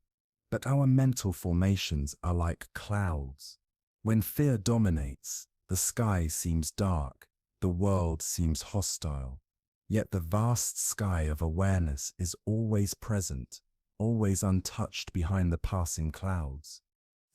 But our mental formations are like clouds. When fear dominates, the sky seems dark, the world seems hostile. Yet the vast sky of awareness is always present, always untouched behind the passing clouds."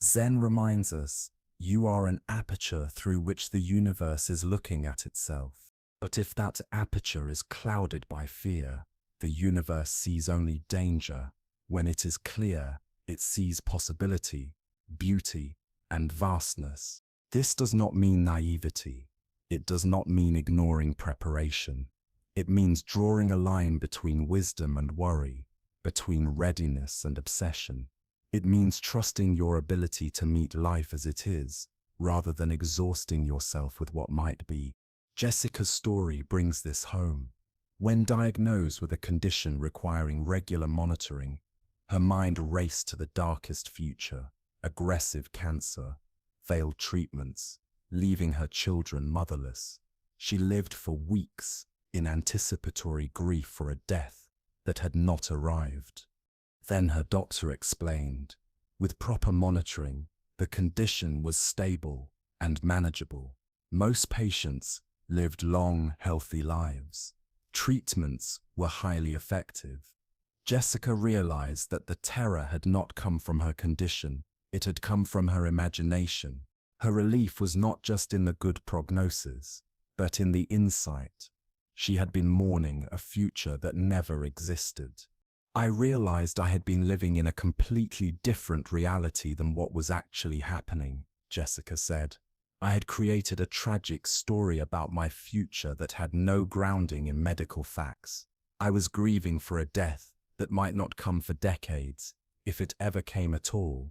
Zen reminds us, you are an aperture through which the universe is looking at itself. But if that aperture is clouded by fear, the universe sees only danger. When it is clear, it sees possibility, beauty, and vastness. This does not mean naivety. It does not mean ignoring preparation. It means drawing a line between wisdom and worry, between readiness and obsession. It means trusting your ability to meet life as it is, rather than exhausting yourself with what might be. Jessica's story brings this home. When diagnosed with a condition requiring regular monitoring, her mind raced to the darkest future: aggressive cancer, failed treatments, leaving her children motherless. She lived for weeks in anticipatory grief for a death that had not arrived. Then her doctor explained, with proper monitoring, the condition was stable and manageable. Most patients lived long, healthy lives. Treatments were highly effective. Jessica realized that the terror had not come from her condition, it had come from her imagination. Her relief was not just in the good prognosis, but in the insight, she had been mourning a future that never existed. I realized I had been living in a completely different reality than what was actually happening, Jessica said. I had created a tragic story about my future that had no grounding in medical facts. I was grieving for a death that might not come for decades, if it ever came at all.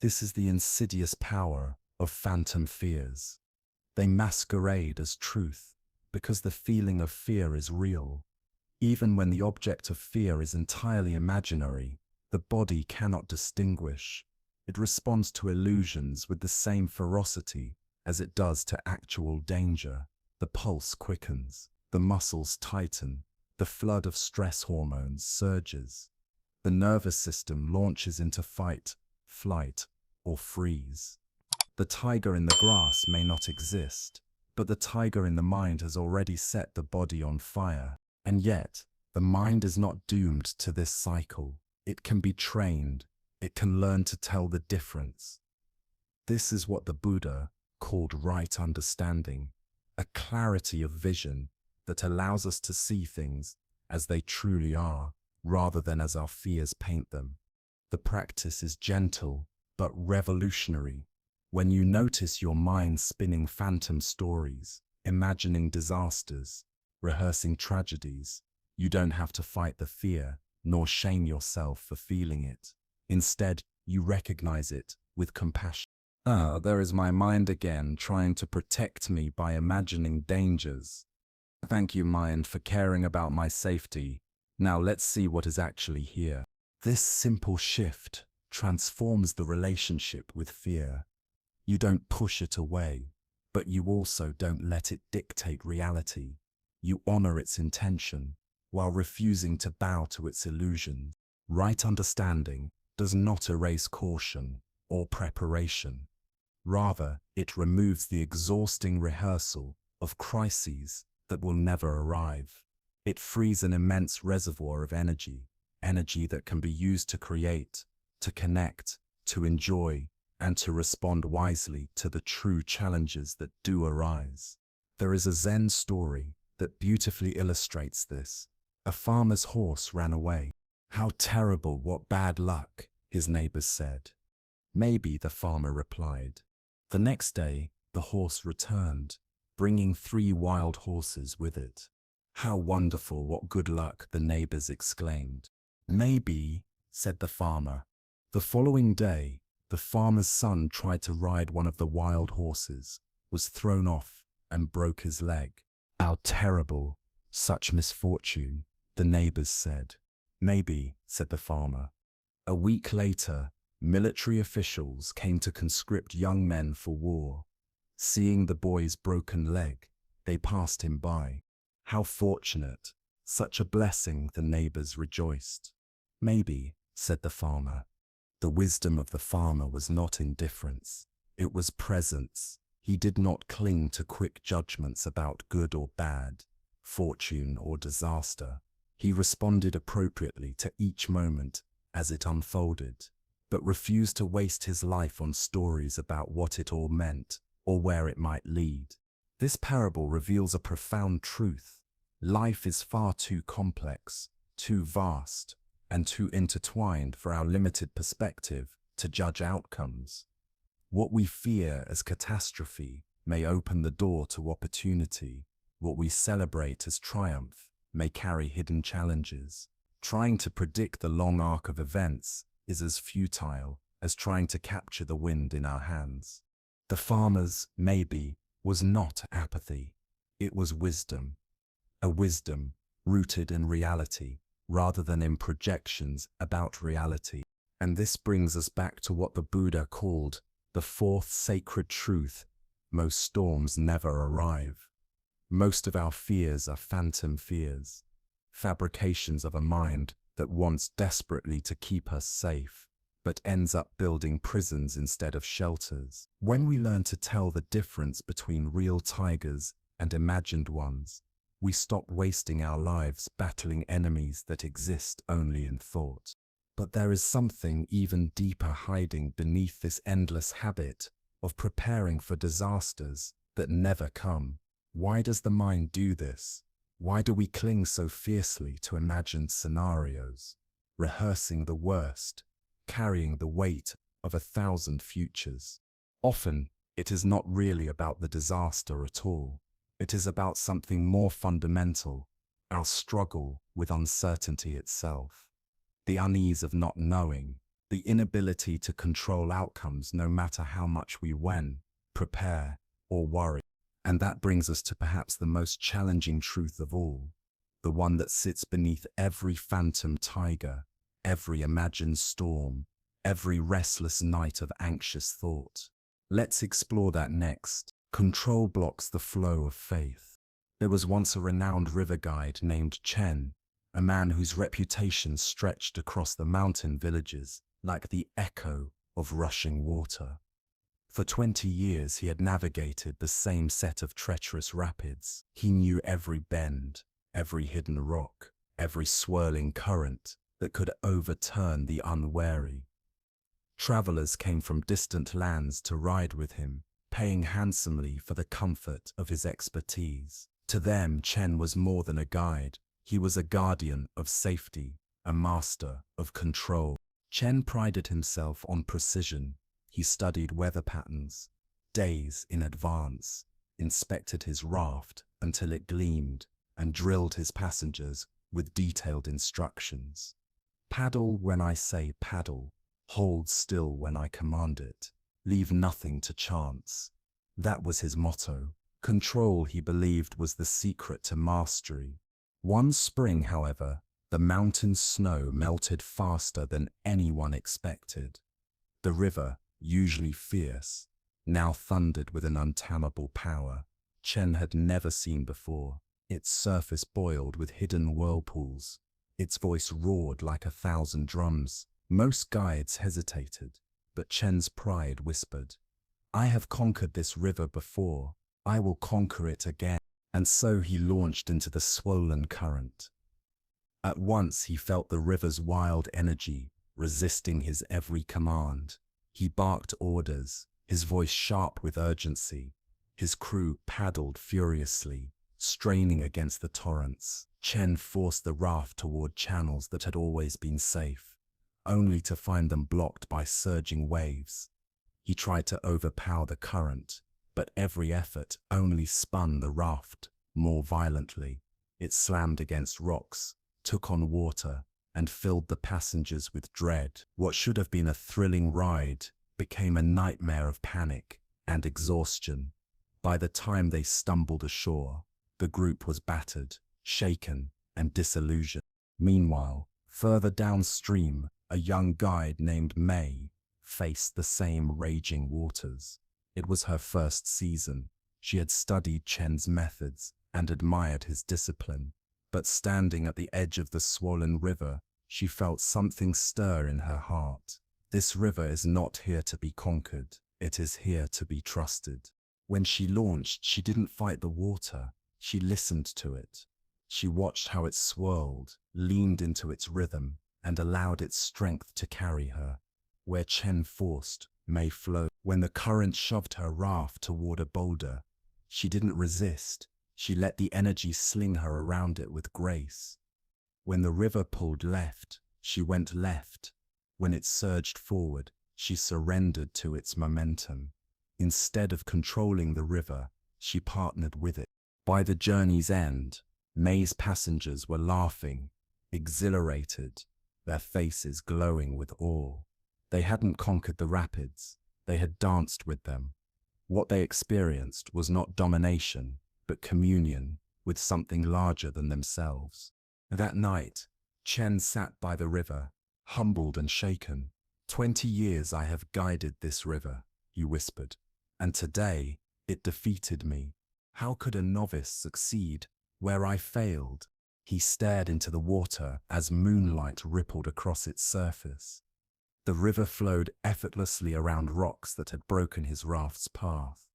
This is the insidious power of phantom fears. They masquerade as truth because the feeling of fear is real. Even when the object of fear is entirely imaginary, the body cannot distinguish. It responds to illusions with the same ferocity as it does to actual danger. The pulse quickens, the muscles tighten, the flood of stress hormones surges. The nervous system launches into fight, flight, or freeze. The tiger in the grass may not exist, but the tiger in the mind has already set the body on fire. And yet, the mind is not doomed to this cycle. It can be trained. It can learn to tell the difference. This is what the Buddha called right understanding, a clarity of vision that allows us to see things as they truly are, rather than as our fears paint them. The practice is gentle, but revolutionary. When you notice your mind spinning phantom stories, imagining disasters, rehearsing tragedies, you don't have to fight the fear, nor shame yourself for feeling it. Instead, you recognize it with compassion. Ah, there is my mind again, trying to protect me by imagining dangers. Thank you, mind, for caring about my safety. Now let's see what is actually here. This simple shift transforms the relationship with fear. You don't push it away, but you also don't let it dictate reality. You honor its intention while refusing to bow to its illusions. Right understanding does not erase caution or preparation. Rather, it removes the exhausting rehearsal of crises that will never arrive. It frees an immense reservoir of energy that can be used to create, to connect, to enjoy, and to respond wisely to the true challenges that do arise. There is a Zen story that beautifully illustrates this. A farmer's horse ran away. "How terrible, what bad luck," his neighbors said. "Maybe," the farmer replied. The next day, the horse returned, bringing 3 wild horses with it. "How wonderful, what good luck," the neighbors exclaimed. "Maybe," said the farmer. The following day, the farmer's son tried to ride one of the wild horses, was thrown off, and broke his leg. "How terrible, such misfortune," the neighbors said. "Maybe," said the farmer. A week later, military officials came to conscript young men for war. Seeing the boy's broken leg, they passed him by. "How fortunate, such a blessing," the neighbors rejoiced. "Maybe," said the farmer. The wisdom of the farmer was not indifference. It was presence. He did not cling to quick judgments about good or bad, fortune or disaster. He responded appropriately to each moment as it unfolded, but refused to waste his life on stories about what it all meant or where it might lead. This parable reveals a profound truth. Life is far too complex, too vast, and too intertwined for our limited perspective to judge outcomes. What we fear as catastrophe may open the door to opportunity. What we celebrate as triumph may carry hidden challenges. Trying to predict the long arc of events is as futile as trying to capture the wind in our hands. The farmer's maybe was not apathy. It was wisdom. A wisdom rooted in reality rather than in projections about reality. And this brings us back to what the Buddha called the fourth sacred truth: most storms never arrive. Most of our fears are phantom fears, fabrications of a mind that wants desperately to keep us safe, but ends up building prisons instead of shelters. When we learn to tell the difference between real tigers and imagined ones, we stop wasting our lives battling enemies that exist only in thought. But there is something even deeper hiding beneath this endless habit of preparing for disasters that never come. Why does the mind do this? Why do we cling so fiercely to imagined scenarios, rehearsing the worst, carrying the weight of 1,000 futures? Often, it is not really about the disaster at all. It is about something more fundamental, our struggle with uncertainty itself. The unease of not knowing, the inability to control outcomes no matter how much we prepare, or worry. And that brings us to perhaps the most challenging truth of all, the one that sits beneath every phantom tiger, every imagined storm, every restless night of anxious thought. Let's explore that next. Control blocks the flow of faith. There was once a renowned river guide named Chen, a man whose reputation stretched across the mountain villages like the echo of rushing water. For 20 years he had navigated the same set of treacherous rapids. He knew every bend, every hidden rock, every swirling current that could overturn the unwary. Travelers came from distant lands to ride with him, paying handsomely for the comfort of his expertise. To them, Chen was more than a guide. He was a guardian of safety, a master of control. Chen prided himself on precision. He studied weather patterns, days in advance, inspected his raft until it gleamed, and drilled his passengers with detailed instructions. Paddle when I say paddle, hold still when I command it, leave nothing to chance. That was his motto. Control, he believed, was the secret to mastery. One spring, however, the mountain snow melted faster than anyone expected. The river, usually fierce, now thundered with an untamable power Chen had never seen before. Its surface boiled with hidden whirlpools. Its voice roared like 1,000 drums. Most guides hesitated, but Chen's pride whispered, "I have conquered this river before. I will conquer it again." And so he launched into the swollen current. At once he felt the river's wild energy, resisting his every command. He barked orders, his voice sharp with urgency. His crew paddled furiously, straining against the torrents. Chen forced the raft toward channels that had always been safe, only to find them blocked by surging waves. He tried to overpower the current, but every effort only spun the raft more violently. It slammed against rocks, took on water, and filled the passengers with dread. What should have been a thrilling ride became a nightmare of panic and exhaustion. By the time they stumbled ashore, the group was battered, shaken, and disillusioned. Meanwhile, further downstream, a young guide named May faced the same raging waters. It was her first season. She had studied Chen's methods and admired his discipline. But standing at the edge of the swollen river, she felt something stir in her heart. This river is not here to be conquered. It is here to be trusted. When she launched, she didn't fight the water. She listened to it. She watched how it swirled, leaned into its rhythm, and allowed its strength to carry her. Where Chen forced, May flowed. When the current shoved her raft toward a boulder, she didn't resist. She let the energy sling her around it with grace. When the river pulled left, she went left. When it surged forward, she surrendered to its momentum. Instead of controlling the river, she partnered with it. By the journey's end, May's passengers were laughing, exhilarated, their faces glowing with awe. They hadn't conquered the rapids, they had danced with them. What they experienced was not domination, but communion with something larger than themselves. That night, Chen sat by the river, humbled and shaken. 20 years I have guided this river, he whispered, and today it defeated me. How could a novice succeed where I failed? He stared into the water as moonlight rippled across its surface. The river flowed effortlessly around rocks that had broken his raft's path.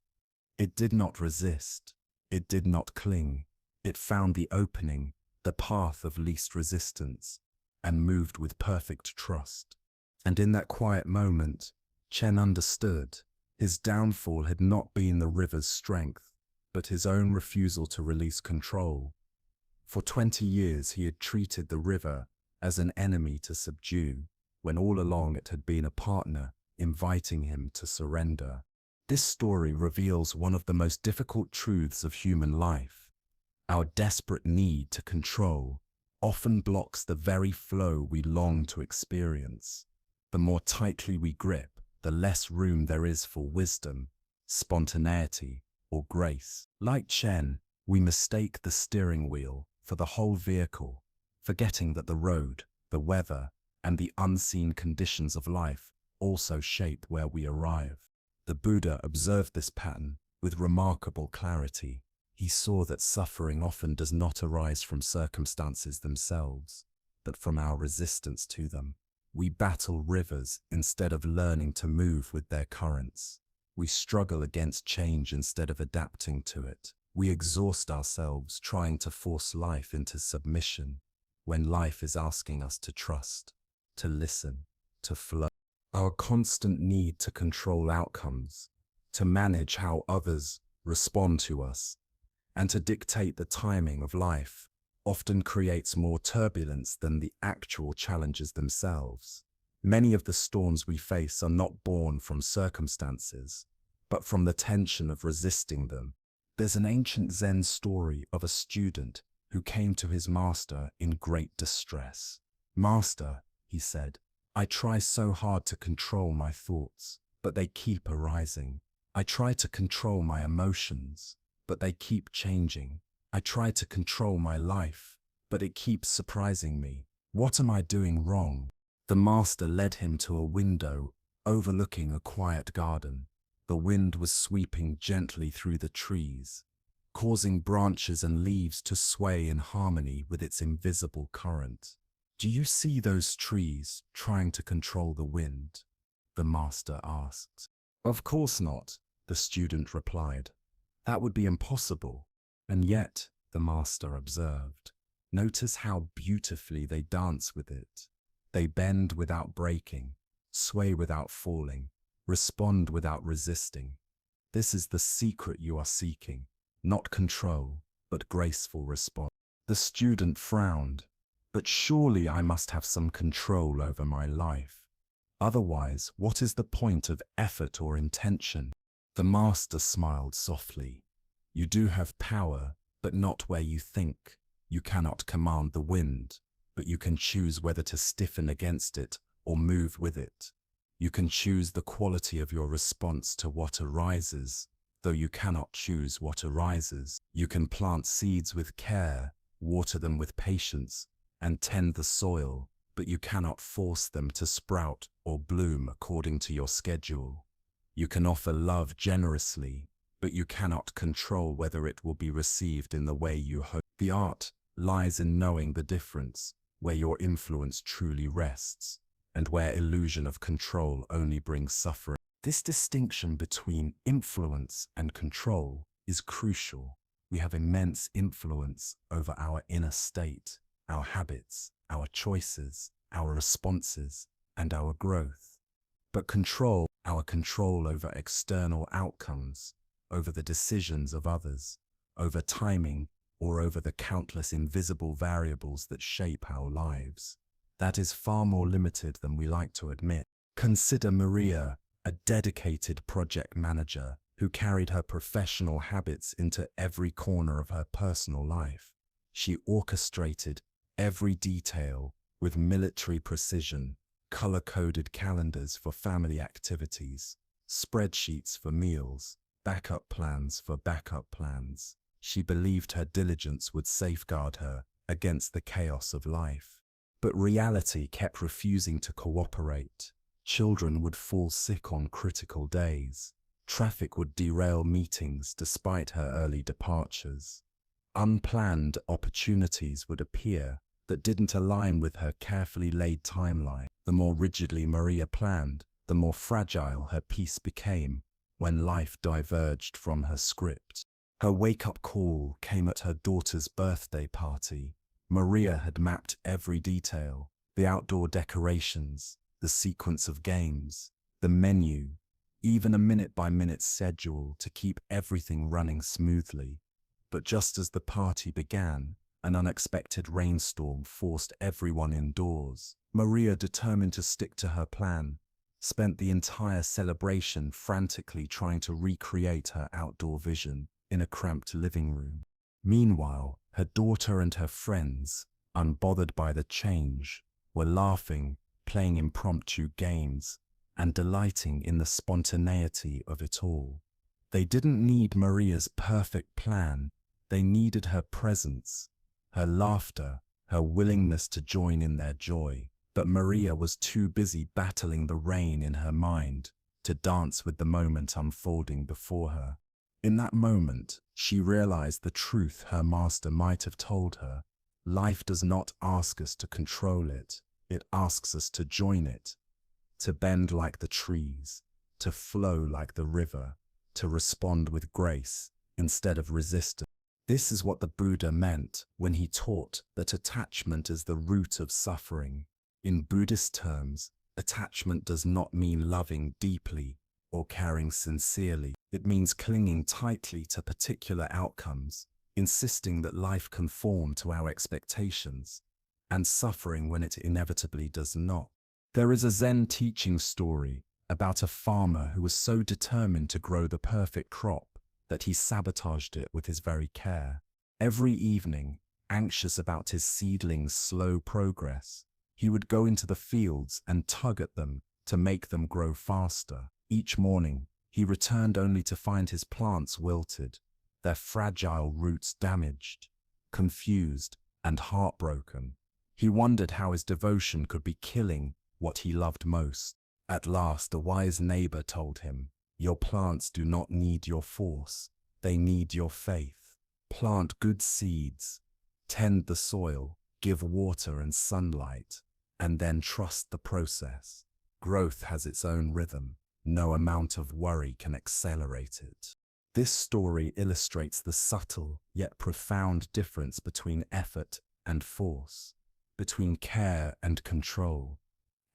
It did not resist. It did not cling. It found the opening, the path of least resistance, and moved with perfect trust. And in that quiet moment, Chen understood. His downfall had not been the river's strength. but his own refusal to release control. For 20 years he had treated the river as an enemy to subdue, when all along it had been a partner, inviting him to surrender. This story reveals one of the most difficult truths of human life. Our desperate need to control often blocks the very flow we long to experience. The more tightly we grip, the less room there is for wisdom, spontaneity, or grace. Like Chen, we mistake the steering wheel for the whole vehicle, forgetting that the road, the weather, and the unseen conditions of life also shape where we arrive. The Buddha observed this pattern with remarkable clarity. He saw that suffering often does not arise from circumstances themselves, but from our resistance to them. We battle rivers instead of learning to move with their currents. We struggle against change instead of adapting to it. We exhaust ourselves trying to force life into submission, when life is asking us to trust, to listen, to flow. Our constant need to control outcomes, to manage how others respond to us, and to dictate the timing of life often creates more turbulence than the actual challenges themselves. Many of the storms we face are not born from circumstances, but from the tension of resisting them. There's an ancient Zen story of a student who came to his master in great distress. "Master," he said, "I try so hard to control my thoughts, but they keep arising. I try to control my emotions, but they keep changing. I try to control my life, but it keeps surprising me. What am I doing wrong?" The master led him to a window overlooking a quiet garden. The wind was sweeping gently through the trees, causing branches and leaves to sway in harmony with its invisible current. "Do you see those trees trying to control the wind?" the master asked. "Of course not," the student replied. "That would be impossible." "And yet," the master observed, "notice how beautifully they dance with it. They bend without breaking, sway without falling, respond without resisting. This is the secret you are seeking, not control, but graceful response." The student frowned. "But surely I must have some control over my life. Otherwise, what is the point of effort or intention?" The master smiled softly. "You do have power, but not where you think. You cannot command the wind, but you can choose whether to stiffen against it or move with it. You can choose the quality of your response to what arises, though you cannot choose what arises. You can plant seeds with care, water them with patience, and tend the soil, but you cannot force them to sprout or bloom according to your schedule. You can offer love generously, but you cannot control whether it will be received in the way you hope. The art lies in knowing the difference, where your influence truly rests, and where illusion of control only brings suffering. This distinction between influence and control is crucial. We have immense influence over our inner state, our habits, our choices, our responses, and our growth. But our control over external outcomes, over the decisions of others, over timing, or over the countless invisible variables that shape our lives, that is far more limited than we like to admit. Consider Maria, a dedicated project manager who carried her professional habits into every corner of her personal life. She orchestrated every detail with military precision, color-coded calendars for family activities, spreadsheets for meals, backup plans for backup plans. She believed her diligence would safeguard her against the chaos of life. But reality kept refusing to cooperate. Children would fall sick on critical days. Traffic would derail meetings despite her early departures. Unplanned opportunities would appear that didn't align with her carefully laid timeline. The more rigidly Maria planned, the more fragile her peace became when life diverged from her script. Her wake-up call came at her daughter's birthday party. Maria had mapped every detail: the outdoor decorations, the sequence of games, the menu, even a minute-by-minute schedule to keep everything running smoothly. But just as the party began, an unexpected rainstorm forced everyone indoors. Maria, determined to stick to her plan, spent the entire celebration frantically trying to recreate her outdoor vision in a cramped living room. Meanwhile, her daughter and her friends, unbothered by the change, were laughing, playing impromptu games, and delighting in the spontaneity of it all. They didn't need Maria's perfect plan, they needed her presence, her laughter, her willingness to join in their joy. But Maria was too busy battling the rain in her mind to dance with the moment unfolding before her. In that moment, she realized the truth her master might have told her. Life does not ask us to control it, it asks us to join it, to bend like the trees, to flow like the river, to respond with grace instead of resistance. This is what the Buddha meant when he taught that attachment is the root of suffering. In Buddhist terms, attachment does not mean loving deeply or caring sincerely. It means clinging tightly to particular outcomes, insisting that life conform to our expectations, and suffering when it inevitably does not. There is a Zen teaching story about a farmer who was so determined to grow the perfect crop that he sabotaged it with his very care. Every evening, anxious about his seedlings' slow progress, he would go into the fields and tug at them to make them grow faster. Each morning, he returned only to find his plants wilted, their fragile roots damaged. Confused and heartbroken, he wondered how his devotion could be killing what he loved most. At last, a wise neighbor told him, "Your plants do not need your force, they need your faith. Plant good seeds, tend the soil, give water and sunlight, and then trust the process. Growth has its own rhythm. No amount of worry can accelerate it." This story illustrates the subtle yet profound difference between effort and force, between care and control.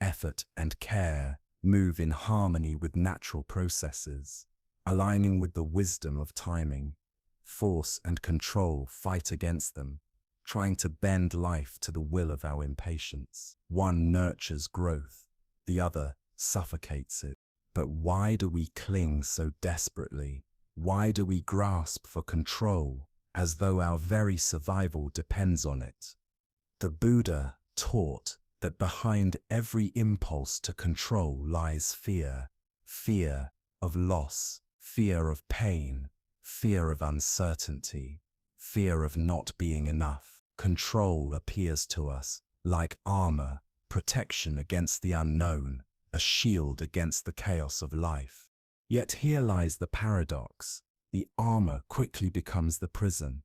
Effort and care move in harmony with natural processes, aligning with the wisdom of timing. Force and control fight against them, trying to bend life to the will of our impatience. One nurtures growth, the other suffocates it. But why do we cling so desperately? Why do we grasp for control as though our very survival depends on it? The Buddha taught that behind every impulse to control lies fear. Fear of loss, fear of pain, fear of uncertainty, fear of not being enough. Control appears to us like armor, protection against the unknown, a shield against the chaos of life. Yet here lies the paradox. The armor quickly becomes the prison.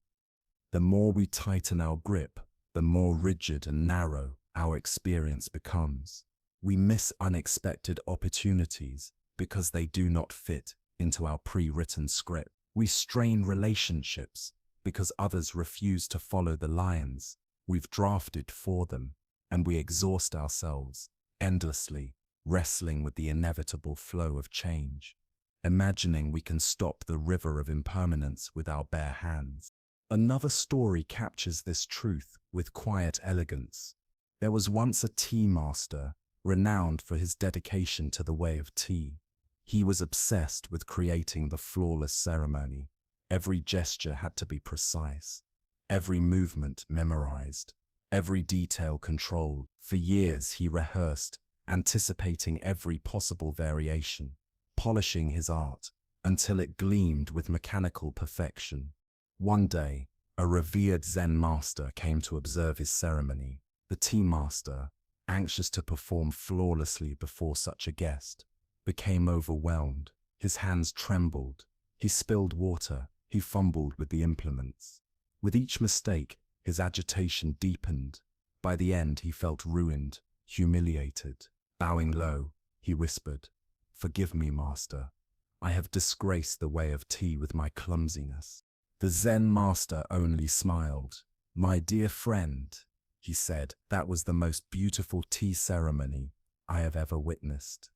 The more we tighten our grip, the more rigid and narrow our experience becomes. We miss unexpected opportunities because they do not fit into our pre-written script. We strain relationships because others refuse to follow the lines we've drafted for them, and we exhaust ourselves endlessly, wrestling with the inevitable flow of change, imagining we can stop the river of impermanence with our bare hands. Another story captures this truth with quiet elegance. There was once a tea master, renowned for his dedication to the way of tea. He was obsessed with creating the flawless ceremony. Every gesture had to be precise, every movement memorized, every detail controlled. For years he rehearsed, anticipating every possible variation, polishing his art until it gleamed with mechanical perfection. One day, a revered Zen master came to observe his ceremony. The tea master, anxious to perform flawlessly before such a guest, became overwhelmed. His hands trembled. He spilled water. He fumbled with the implements. With each mistake, his agitation deepened. By the end, he felt ruined, humiliated. Bowing low, he whispered, "Forgive me, master. I have disgraced the way of tea with my clumsiness." The Zen master only smiled. "My dear friend," he said, "that was the most beautiful tea ceremony I have ever witnessed."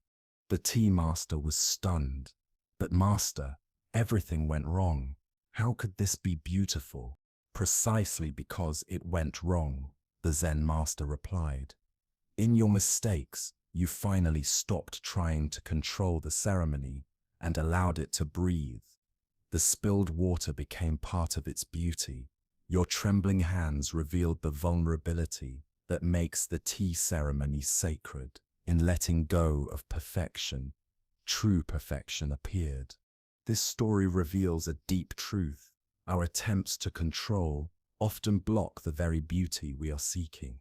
The tea master was stunned. But master, everything went wrong. How could this be beautiful? Precisely because it went wrong, the Zen master replied. In your mistakes, you finally stopped trying to control the ceremony and allowed it to breathe. The spilled water became part of its beauty. Your trembling hands revealed the vulnerability that makes the tea ceremony sacred. In letting go of perfection, true perfection appeared. This story reveals a deep truth. Our attempts to control often block the very beauty we are seeking.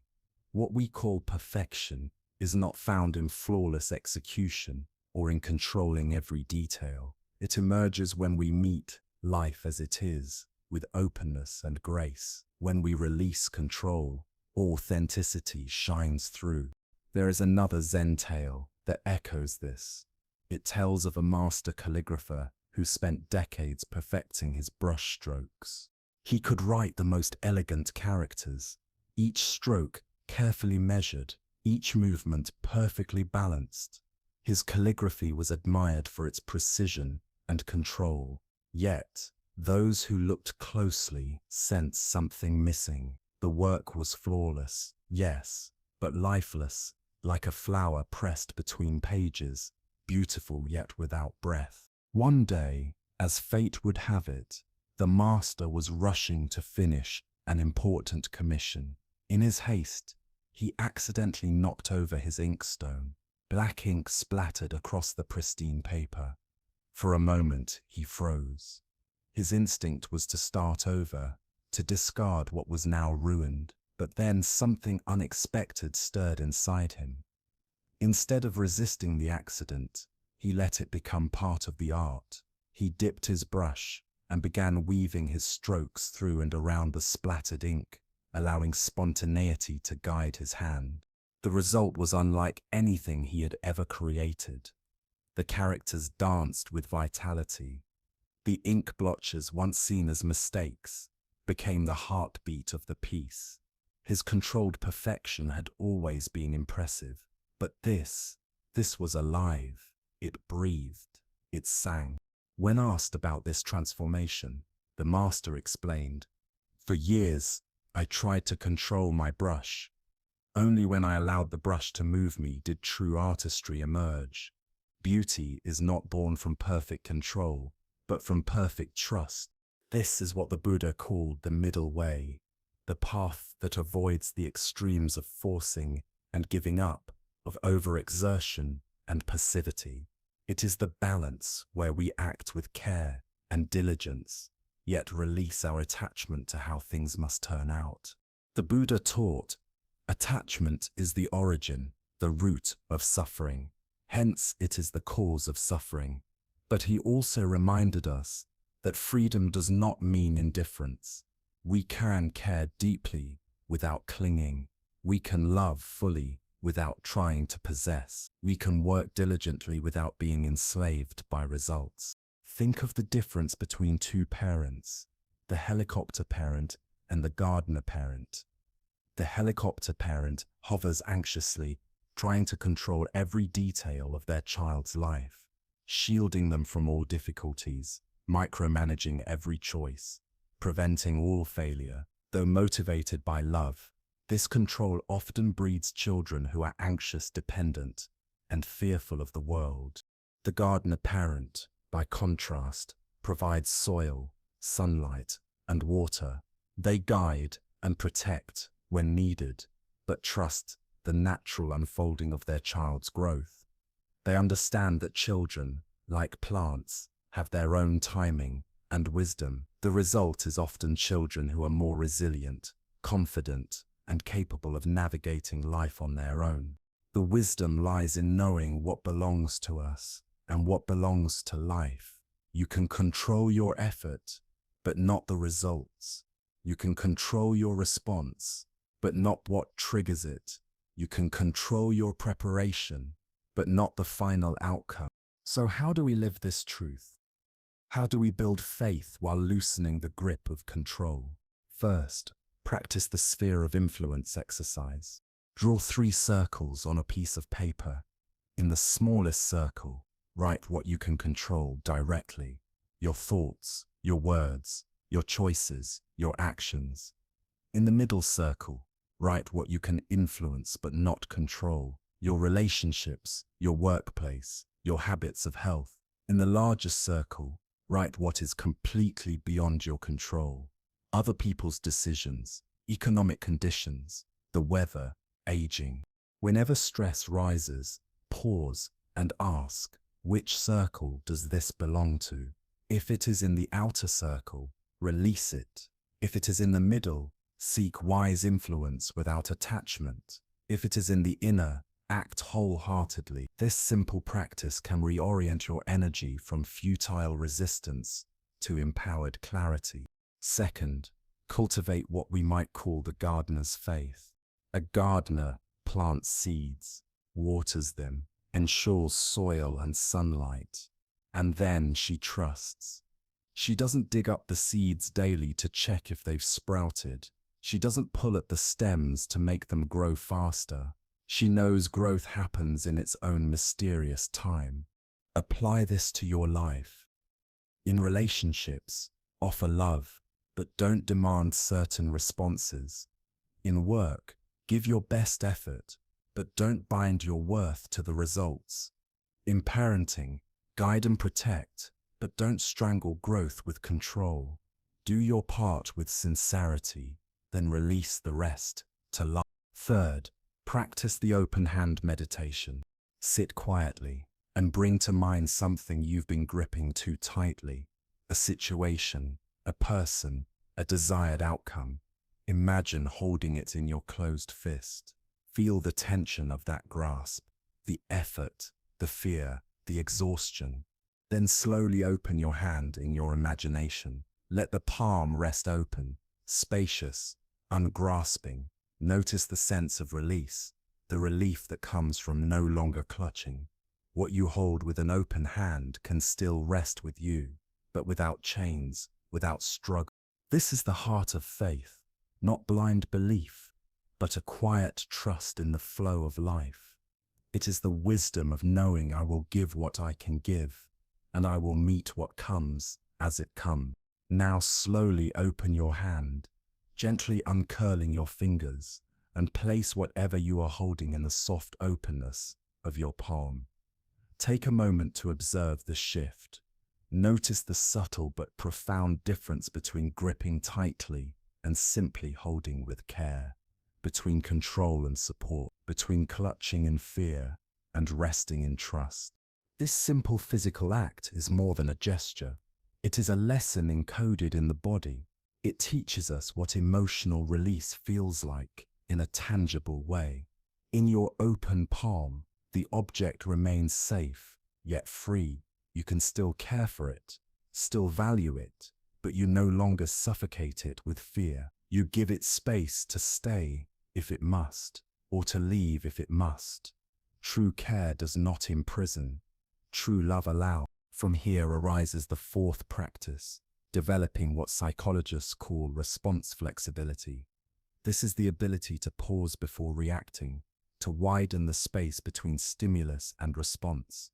What we call perfection is not found in flawless execution or in controlling every detail. It emerges when we meet life as it is, with openness and grace. When we release control, authenticity shines through. There is another Zen tale that echoes this. It tells of a master calligrapher who spent decades perfecting his brush strokes. He could write the most elegant characters, each stroke carefully measured, each movement perfectly balanced. His calligraphy was admired for its precision and control. Yet, those who looked closely sensed something missing. The work was flawless, yes, but lifeless, like a flower pressed between pages, beautiful yet without breath. One day, as fate would have it, the master was rushing to finish an important commission. In his haste, he accidentally knocked over his inkstone. Black ink splattered across the pristine paper. For a moment, he froze. His instinct was to start over, to discard what was now ruined. But then something unexpected stirred inside him. Instead of resisting the accident, he let it become part of the art. He dipped his brush and began weaving his strokes through and around the splattered ink, allowing spontaneity to guide his hand. The result was unlike anything he had ever created. The characters danced with vitality. The ink blotches, once seen as mistakes, became the heartbeat of the piece. His controlled perfection had always been impressive, but this was alive. It breathed. It sang. When asked about this transformation, the master explained, "For years, I tried to control my brush. Only when I allowed the brush to move me did true artistry emerge. Beauty is not born from perfect control, but from perfect trust." This is what the Buddha called the middle way, the path that avoids the extremes of forcing and giving up, of overexertion and passivity. It is the balance where we act with care and diligence, yet release our attachment to how things must turn out. The Buddha taught, attachment is the origin, the root of suffering. Hence, it is the cause of suffering. But he also reminded us that freedom does not mean indifference. We can care deeply without clinging. We can love fully without trying to possess. We can work diligently without being enslaved by results. Think of the difference between two parents, the helicopter parent and the gardener parent. The helicopter parent hovers anxiously, trying to control every detail of their child's life, shielding them from all difficulties, micromanaging every choice, preventing all failure. Though motivated by love, this control often breeds children who are anxious, dependent, and fearful of the world. The gardener parent, by contrast, provides soil, sunlight, and water. They guide and protect when needed, but trust the natural unfolding of their child's growth. They understand that children, like plants, have their own timing and wisdom. The result is often children who are more resilient, confident, and capable of navigating life on their own. The wisdom lies in knowing what belongs to us and what belongs to life. You can control your effort, but not the results. You can control your response, but not what triggers it. You can control your preparation, but not the final outcome. So how do we live this truth? How do we build faith while loosening the grip of control? First, practice the sphere of influence exercise. Draw 3 circles on a piece of paper. In the smallest circle, write what you can control directly: your thoughts, your words, your choices, your actions. In the middle circle, write what you can influence but not control: your relationships, your workplace, your habits of health. In the largest circle, write what is completely beyond your control: other people's decisions, economic conditions, the weather, aging. Whenever stress rises, pause and ask, which circle does this belong to? If it is in the outer circle, release it. If it is in the middle, seek wise influence without attachment. If it is in the inner, act wholeheartedly. This simple practice can reorient your energy from futile resistance to empowered clarity. Second, cultivate what we might call the gardener's faith. A gardener plants seeds, waters them, ensures soil and sunlight, and then she trusts. She doesn't dig up the seeds daily to check if they've sprouted. She doesn't pull at the stems to make them grow faster. She knows growth happens in its own mysterious time. Apply this to your life. In relationships, offer love, but don't demand certain responses. In work, give your best effort, but don't bind your worth to the results. In parenting, guide and protect, but don't strangle growth with control. Do your part with sincerity, then release the rest to love. Third, practice the open hand meditation. Sit quietly and bring to mind something you've been gripping too tightly: a situation, a person, a desired outcome. Imagine holding it in your closed fist. Feel the tension of that grasp, the effort, the fear, the exhaustion. Then slowly open your hand in your imagination. Let the palm rest open, spacious, ungrasping. Notice the sense of release, the relief that comes from no longer clutching. What you hold with an open hand can still rest with you, but without chains, without struggle. This is the heart of faith, not blind belief, but a quiet trust in the flow of life. It is the wisdom of knowing I will give what I can give, and I will meet what comes as it comes. Now slowly open your hand, gently uncurling your fingers, and place whatever you are holding in the soft openness of your palm. Take a moment to observe the shift. Notice the subtle but profound difference between gripping tightly and simply holding with care, between control and support, between clutching in fear and resting in trust. This simple physical act is more than a gesture. It is a lesson encoded in the body. It teaches us what emotional release feels like in a tangible way. In your open palm, the object remains safe, yet free. You can still care for it, still value it, but you no longer suffocate it with fear. You give it space to stay if it must, or to leave if it must. True care does not imprison. True love allows. From here arises the fourth practice, developing what psychologists call response flexibility. This is the ability to pause before reacting, to widen the space between stimulus and response.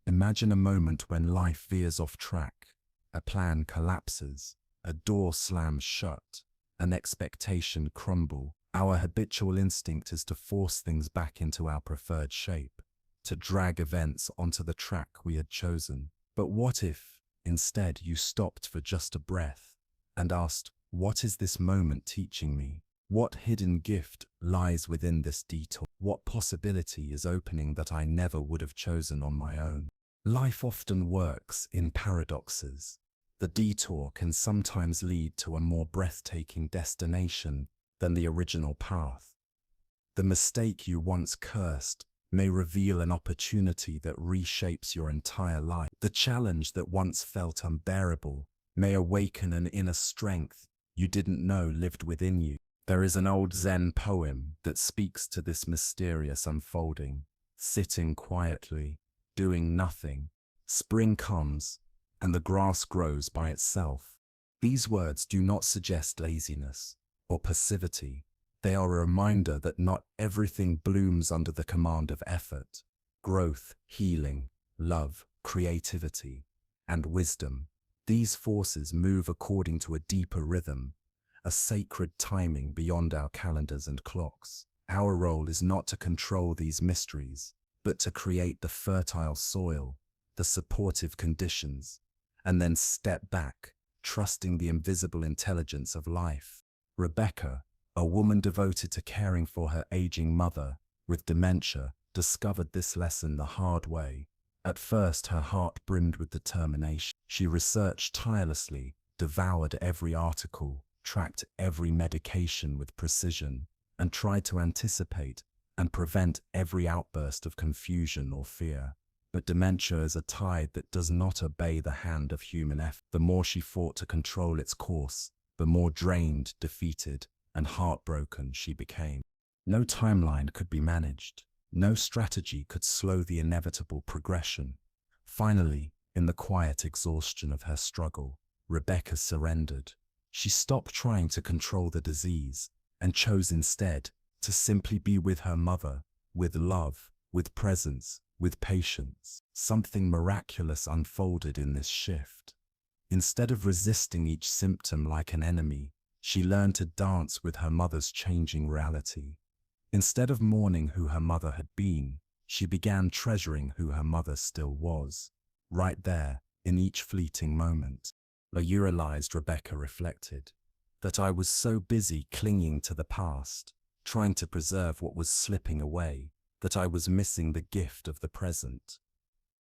Imagine a moment when life veers off track, a plan collapses, a door slams shut, an expectation crumbles. Our habitual instinct is to force things back into our preferred shape, to drag events onto the track we had chosen. But what if, instead, you stopped for just a breath and asked, what is this moment teaching me? What hidden gift lies within this detour? What possibility is opening that I never would have chosen on my own? Life often works in paradoxes. The detour can sometimes lead to a more breathtaking destination than the original path. The mistake you once cursed may reveal an opportunity that reshapes your entire life. The challenge that once felt unbearable may awaken an inner strength you didn't know lived within you. There is an old Zen poem that speaks to this mysterious unfolding. Sitting quietly, doing nothing, spring comes, and the grass grows by itself. These words do not suggest laziness or passivity. They are a reminder that not everything blooms under the command of effort. growth, healing, love, creativity, and wisdom. These forces move according to a deeper rhythm, a sacred timing beyond our calendars and clocks. Our role is not to control these mysteries, but to create the fertile soil, the supportive conditions, and then step back, trusting the invisible intelligence of life. Rebecca, a woman devoted to caring for her aging mother with dementia, discovered this lesson the hard way. At first, her heart brimmed with determination. She researched tirelessly, devoured every article, tracked every medication with precision, and tried to anticipate and prevent every outburst of confusion or fear. But dementia is a tide that does not obey the hand of human effort. The more she fought to control its course, the more drained, defeated, and heartbroken she became. No timeline could be managed. No strategy could slow the inevitable progression. Finally, in the quiet exhaustion of her struggle, Rebecca surrendered. She stopped trying to control the disease and chose instead to simply be with her mother, with love, with presence, with patience. Something miraculous unfolded in this shift. Instead of resisting each symptom like an enemy, she learned to dance with her mother's changing reality. Instead of mourning who her mother had been, she began treasuring who her mother still was, right there, in each fleeting moment. Realized, Rebecca reflected, that I was so busy clinging to the past, trying to preserve what was slipping away, that I was missing the gift of the present.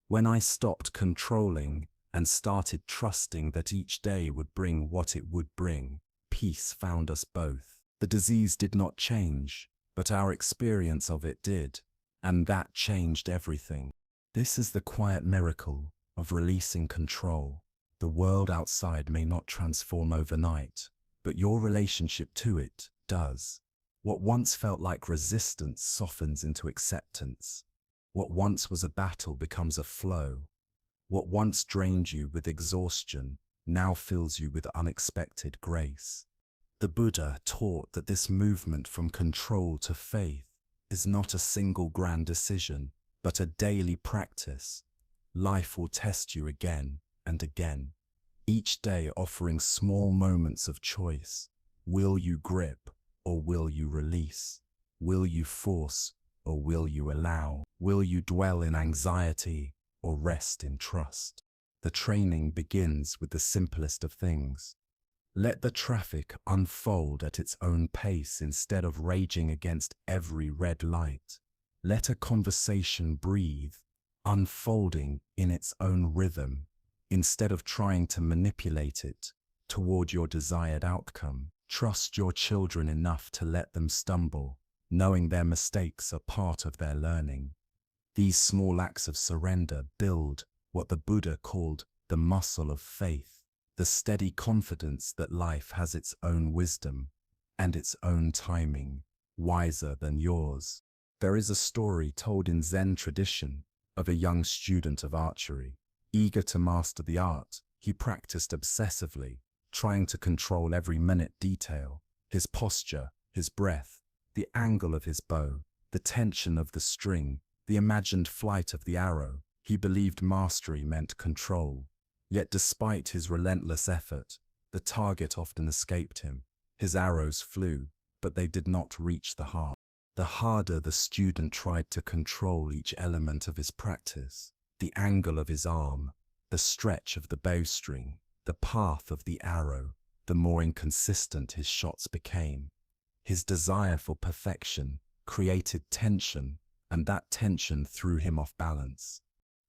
When I stopped controlling and started trusting that each day would bring what it would bring, peace found us both. The disease did not change, but our experience of it did, and that changed everything. This is the quiet miracle of releasing control. The world outside may not transform overnight, but your relationship to it does. What once felt like resistance softens into acceptance. What once was a battle becomes a flow. What once drained you with exhaustion now fills you with unexpected grace. The Buddha taught that this movement from control to faith is not a single grand decision, but a daily practice. Life will test you again and again, each day offering small moments of choice. Will you grip or will you release? Will you force or will you allow? Will you dwell in anxiety or rest in trust? The training begins with the simplest of things. Let the traffic unfold at its own pace instead of raging against every red light. Let a conversation breathe, unfolding in its own rhythm, instead of trying to manipulate it toward your desired outcome. Trust your children enough to let them stumble, knowing their mistakes are part of their learning. These small acts of surrender build what the Buddha called the muscle of faith. The steady confidence that life has its own wisdom and its own timing, wiser than yours. There is a story told in Zen tradition of a young student of archery. Eager to master the art, he practiced obsessively, trying to control every minute detail, his posture, his breath, the angle of his bow, the tension of the string, the imagined flight of the arrow. He believed mastery meant control. Yet despite his relentless effort, the target often escaped him. His arrows flew, but they did not reach the heart. The harder the student tried to control each element of his practice, the angle of his arm, the stretch of the bowstring, the path of the arrow, the more inconsistent his shots became. His desire for perfection created tension, and that tension threw him off balance.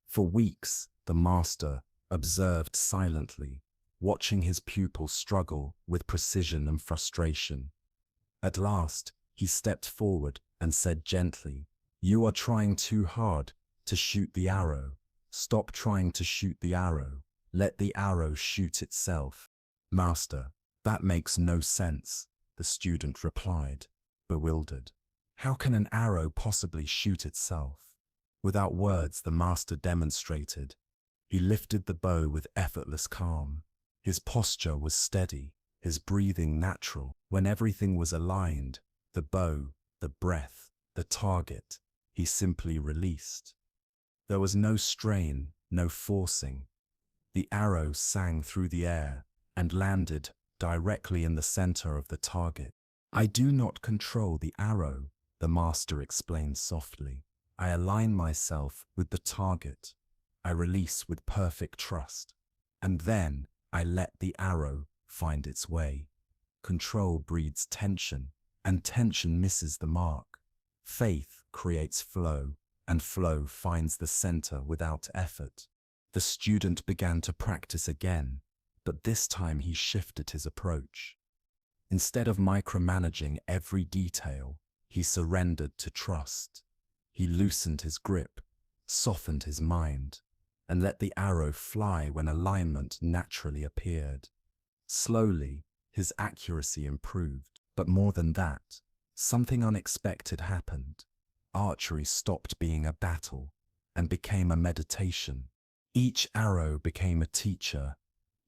For weeks, the master observed silently, watching his pupil struggle with precision and frustration. At last, he stepped forward and said gently, "You are trying too hard to shoot the arrow. Stop trying to shoot the arrow. Let the arrow shoot itself." "Master, that makes no sense," the student replied, bewildered. "How can an arrow possibly shoot itself?" Without words, the master demonstrated. He lifted the bow with effortless calm. His posture was steady, his breathing natural. When everything was aligned, the bow, the breath, the target, he simply released. There was no strain, no forcing. The arrow sang through the air and landed directly in the center of the target. I do not control the arrow, the master explained softly. I align myself with the target. I release with perfect trust. And then I let the arrow find its way. Control breeds tension, and tension misses the mark. Faith creates flow, and flow finds the center without effort. The student began to practice again, but this time he shifted his approach. Instead of micromanaging every detail, he surrendered to trust. He loosened his grip, softened his mind, and let the arrow fly when alignment naturally appeared. Slowly, his accuracy improved, but more than that, something unexpected happened. Archery stopped being a battle and became a meditation. Each arrow became a teacher,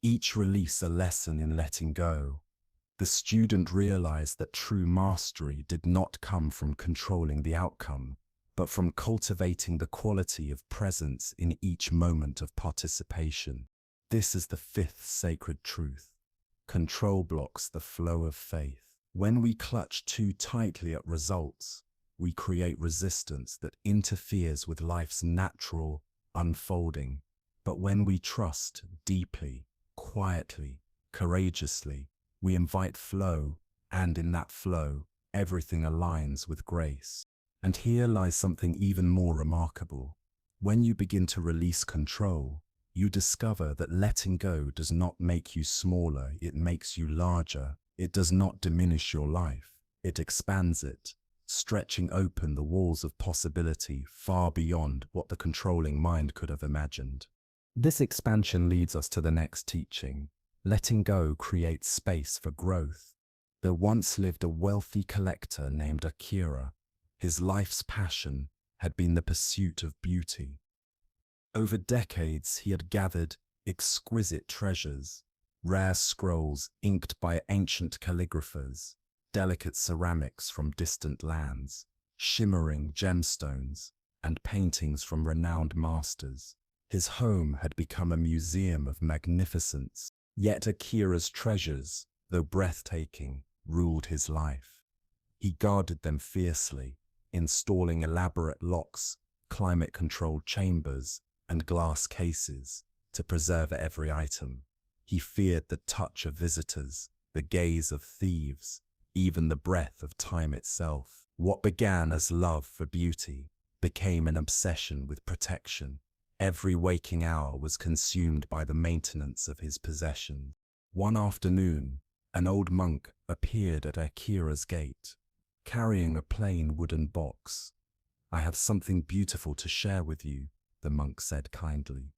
each release a lesson in letting go. The student realized that true mastery did not come from controlling the outcome, but from cultivating the quality of presence in each moment of participation. This is the fifth sacred truth. Control blocks the flow of faith. When we clutch too tightly at results, we create resistance that interferes with life's natural unfolding. But when we trust deeply, quietly, courageously, we invite flow, and in that flow, everything aligns with grace. And here lies something even more remarkable. When you begin to release control, you discover that letting go does not make you smaller, it makes you larger. It does not diminish your life, it expands it, stretching open the walls of possibility far beyond what the controlling mind could have imagined. This expansion leads us to the next teaching. Letting go creates space for growth. There once lived a wealthy collector named Akira. His life's passion had been the pursuit of beauty. Over decades, he had gathered exquisite treasures, rare scrolls inked by ancient calligraphers, delicate ceramics from distant lands, shimmering gemstones, and paintings from renowned masters. His home had become a museum of magnificence. Yet Akira's treasures, though breathtaking, ruled his life. He guarded them fiercely, installing elaborate locks, climate-controlled chambers, and glass cases to preserve every item. He feared the touch of visitors, the gaze of thieves, even the breath of time itself. What began as love for beauty became an obsession with protection. Every waking hour was consumed by the maintenance of his possessions. One afternoon, an old monk appeared at Akira's gate, carrying a plain wooden box. "I have something beautiful to share with you," the monk said kindly.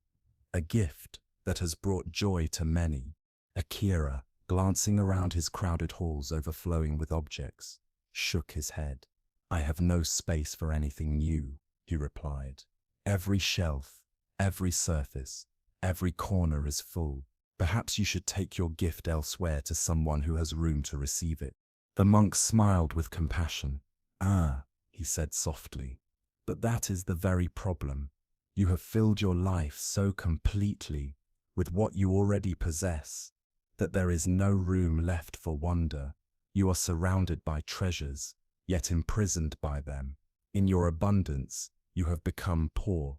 "A gift that has brought joy to many." Akira, glancing around his crowded halls overflowing with objects, shook his head. "I have no space for anything new," he replied. "Every shelf, every surface, every corner is full. Perhaps you should take your gift elsewhere to someone who has room to receive it." The monk smiled with compassion. "Ah," he said softly, "but that is the very problem. You have filled your life so completely with what you already possess that there is no room left for wonder. You are surrounded by treasures, yet imprisoned by them. In your abundance, you have become poor.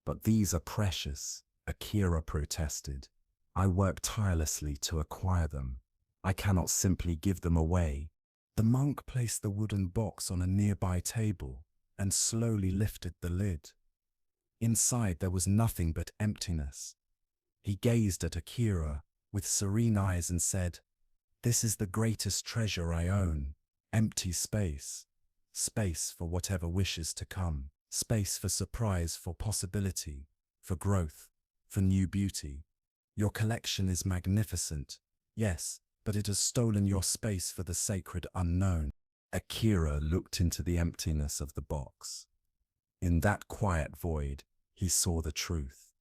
"But these are precious," Akira protested. "I work tirelessly to acquire them. I cannot simply give them away." The monk placed the wooden box on a nearby table and slowly lifted the lid. Inside there was nothing but emptiness. He gazed at Akira with serene eyes and said, "This is the greatest treasure I own. Empty space. Space for whatever wishes to come. Space for surprise, for possibility, for growth, for new beauty. Your collection is magnificent, yes, but it has stolen your space for the sacred unknown." Akira looked into the emptiness of the box. In that quiet void, he saw the truth.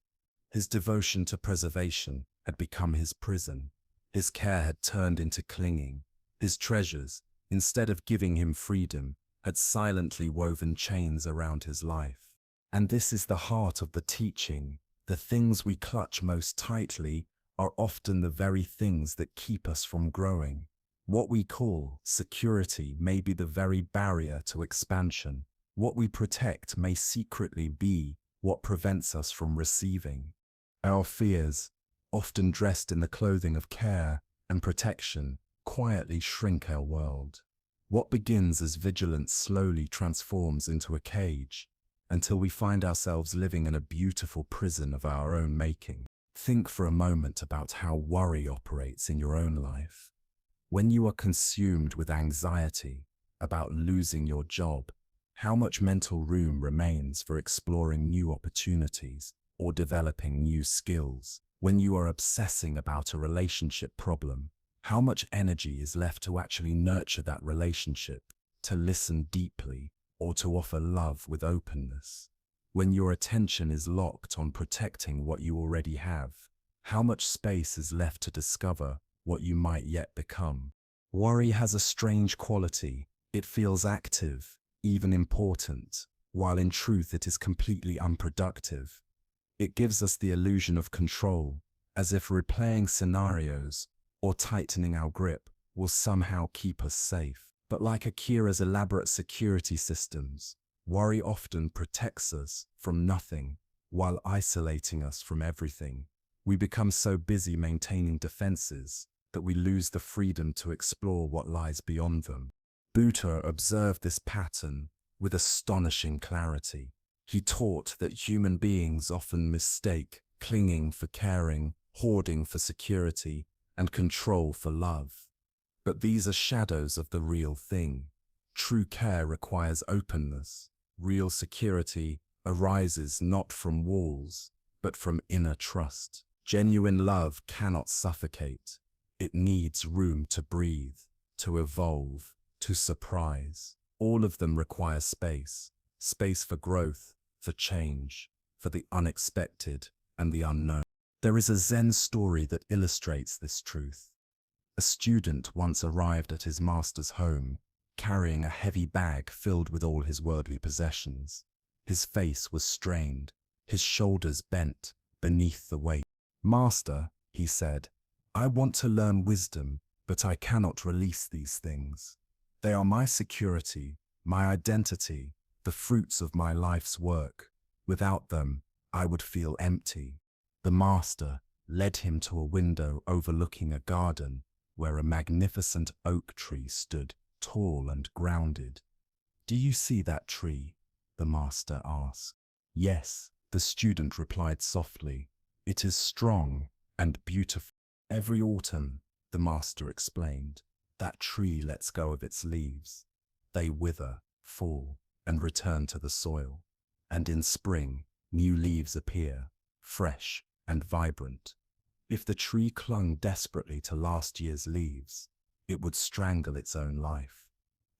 His devotion to preservation had become his prison. His care had turned into clinging. His treasures, instead of giving him freedom, had silently woven chains around his life. And this is the heart of the teaching. The things we clutch most tightly are often the very things that keep us from growing. What we call security may be the very barrier to expansion. What we protect may secretly be what prevents us from receiving. Our fears, often dressed in the clothing of care and protection, quietly shrink our world. What begins as vigilance slowly transforms into a cage, until we find ourselves living in a beautiful prison of our own making. Think for a moment about how worry operates in your own life. When you are consumed with anxiety about losing your job, how much mental room remains for exploring new opportunities or developing new skills? When you are obsessing about a relationship problem, how much energy is left to actually nurture that relationship, to listen deeply, or to offer love with openness? When your attention is locked on protecting what you already have, how much space is left to discover what you might yet become? Worry has a strange quality. It feels active, even important, while in truth it is completely unproductive. It gives us the illusion of control, as if replaying scenarios or tightening our grip will somehow keep us safe. But like Akira's elaborate security systems, worry often protects us from nothing while isolating us from everything. We become so busy maintaining defenses that we lose the freedom to explore what lies beyond them. Buddha observed this pattern with astonishing clarity. He taught that human beings often mistake clinging for caring, hoarding for security, and control for love. But these are shadows of the real thing. True care requires openness. Real security arises not from walls, but from inner trust. Genuine love cannot suffocate. It needs room to breathe, to evolve, to surprise. All of them require space. Space for growth, for change, for the unexpected and the unknown. There is a Zen story that illustrates this truth. A student once arrived at his master's home, carrying a heavy bag filled with all his worldly possessions. His face was strained, his shoulders bent beneath the weight. "Master," he said, "I want to learn wisdom, but I cannot release these things. They are my security, my identity, the fruits of my life's work. Without them, I would feel empty." The master led him to a window overlooking a garden where a magnificent oak tree stood, tall and grounded. "Do you see that tree?" the master asked. "Yes," the student replied softly. "It is strong and beautiful. Every autumn," the master explained, "that tree lets go of its leaves. They wither, fall, and return to the soil. And in spring, new leaves appear, fresh and vibrant. If the tree clung desperately to last year's leaves, it would strangle its own life.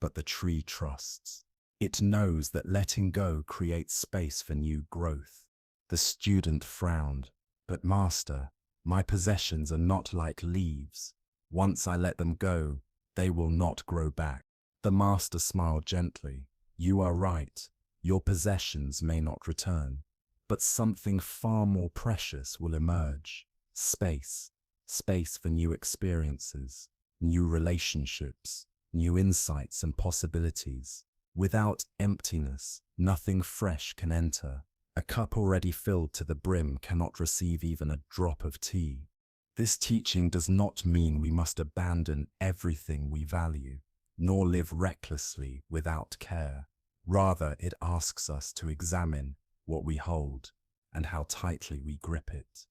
But the tree trusts. It knows that letting go creates space for new growth." The student frowned. "But master, my possessions are not like leaves. Once I let them go, they will not grow back." The master smiled gently. "You are right. Your possessions may not return, but something far more precious will emerge. Space. Space for new experiences, new relationships, new insights and possibilities. Without emptiness, nothing fresh can enter. A cup already filled to the brim cannot receive even a drop of tea." This teaching does not mean we must abandon everything we value, nor live recklessly without care. Rather, it asks us to examine what we hold and how tightly we grip it.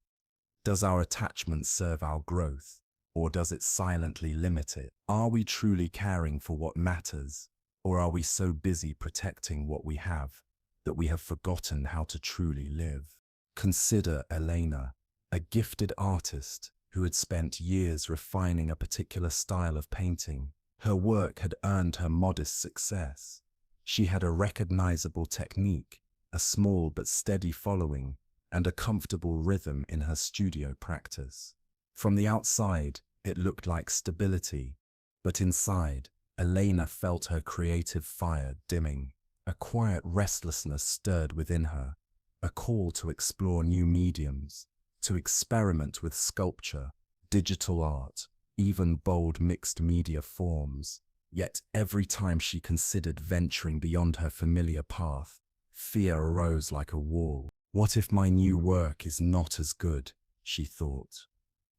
Does our attachment serve our growth, or does it silently limit it? Are we truly caring for what matters, or are we so busy protecting what we have that we have forgotten how to truly live? Consider Elena, a gifted artist who had spent years refining a particular style of painting. Her work had earned her modest success. She had a recognizable technique, a small but steady following, and a comfortable rhythm in her studio practice. From the outside, it looked like stability, but inside, Elena felt her creative fire dimming. A quiet restlessness stirred within her, a call to explore new mediums, to experiment with sculpture, digital art, even bold mixed media forms. Yet every time she considered venturing beyond her familiar path, fear arose like a wall. What if my new work is not as good, she thought.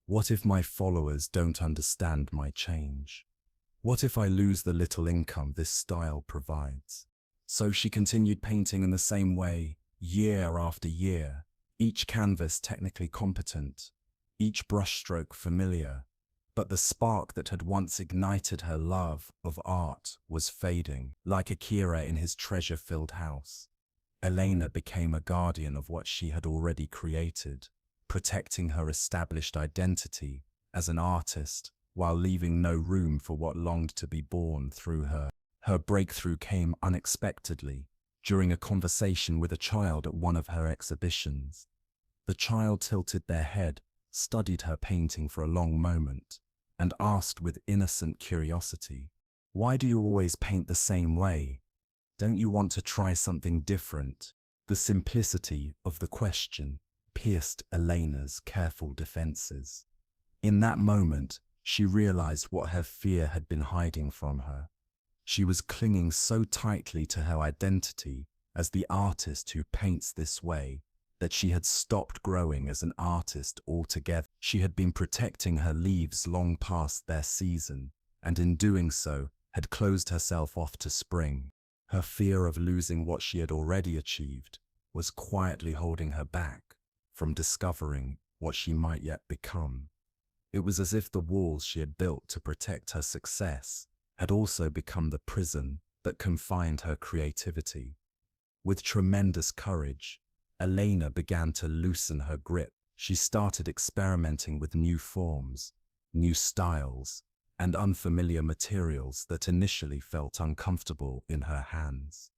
What if my followers don't understand my change? What if I lose the little income this style provides? So she continued painting in the same way, year after year, each canvas technically competent, each brushstroke familiar. But the spark that had once ignited her love of art was fading, like Akira in his treasure-filled house. Elena became a guardian of what she had already created, protecting her established identity as an artist while leaving no room for what longed to be born through her. Her breakthrough came unexpectedly during a conversation with a child at one of her exhibitions. The child tilted their head, studied her painting for a long moment, and asked with innocent curiosity, "Why do you always paint the same way? Don't you want to try something different?" The simplicity of the question pierced Elena's careful defenses. In that moment, she realized what her fear had been hiding from her. She was clinging so tightly to her identity as the artist who paints this way that she had stopped growing as an artist altogether. She had been protecting her leaves long past their season, and in doing so, had closed herself off to spring. Her fear of losing what she had already achieved was quietly holding her back from discovering what she might yet become. It was as if the walls she had built to protect her success had also become the prison that confined her creativity. With tremendous courage, Elena began to loosen her grip. She started experimenting with new forms, new styles, and unfamiliar materials that initially felt uncomfortable in her hands.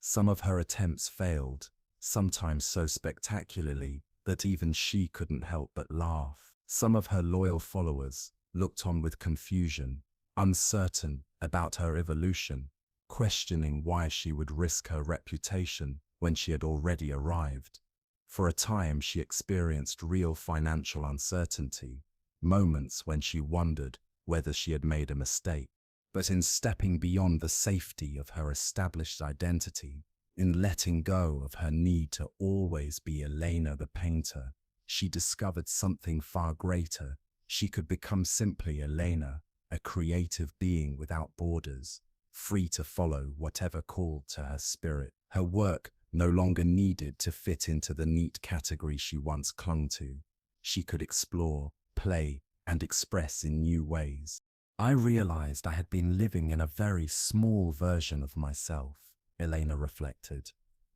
Some of her attempts failed, sometimes so spectacularly that even she couldn't help but laugh. Some of her loyal followers looked on with confusion, uncertain about her evolution, questioning why she would risk her reputation when she had already arrived. For a time, she experienced real financial uncertainty, moments when she wondered whether she had made a mistake. But in stepping beyond the safety of her established identity, in letting go of her need to always be Elena the painter, she discovered something far greater. She could become simply Elena, a creative being without borders, free to follow whatever called to her spirit. Her work no longer needed to fit into the neat category she once clung to. She could explore, play, and express in new ways. I realized I had been living in a very small version of myself, Elena reflected.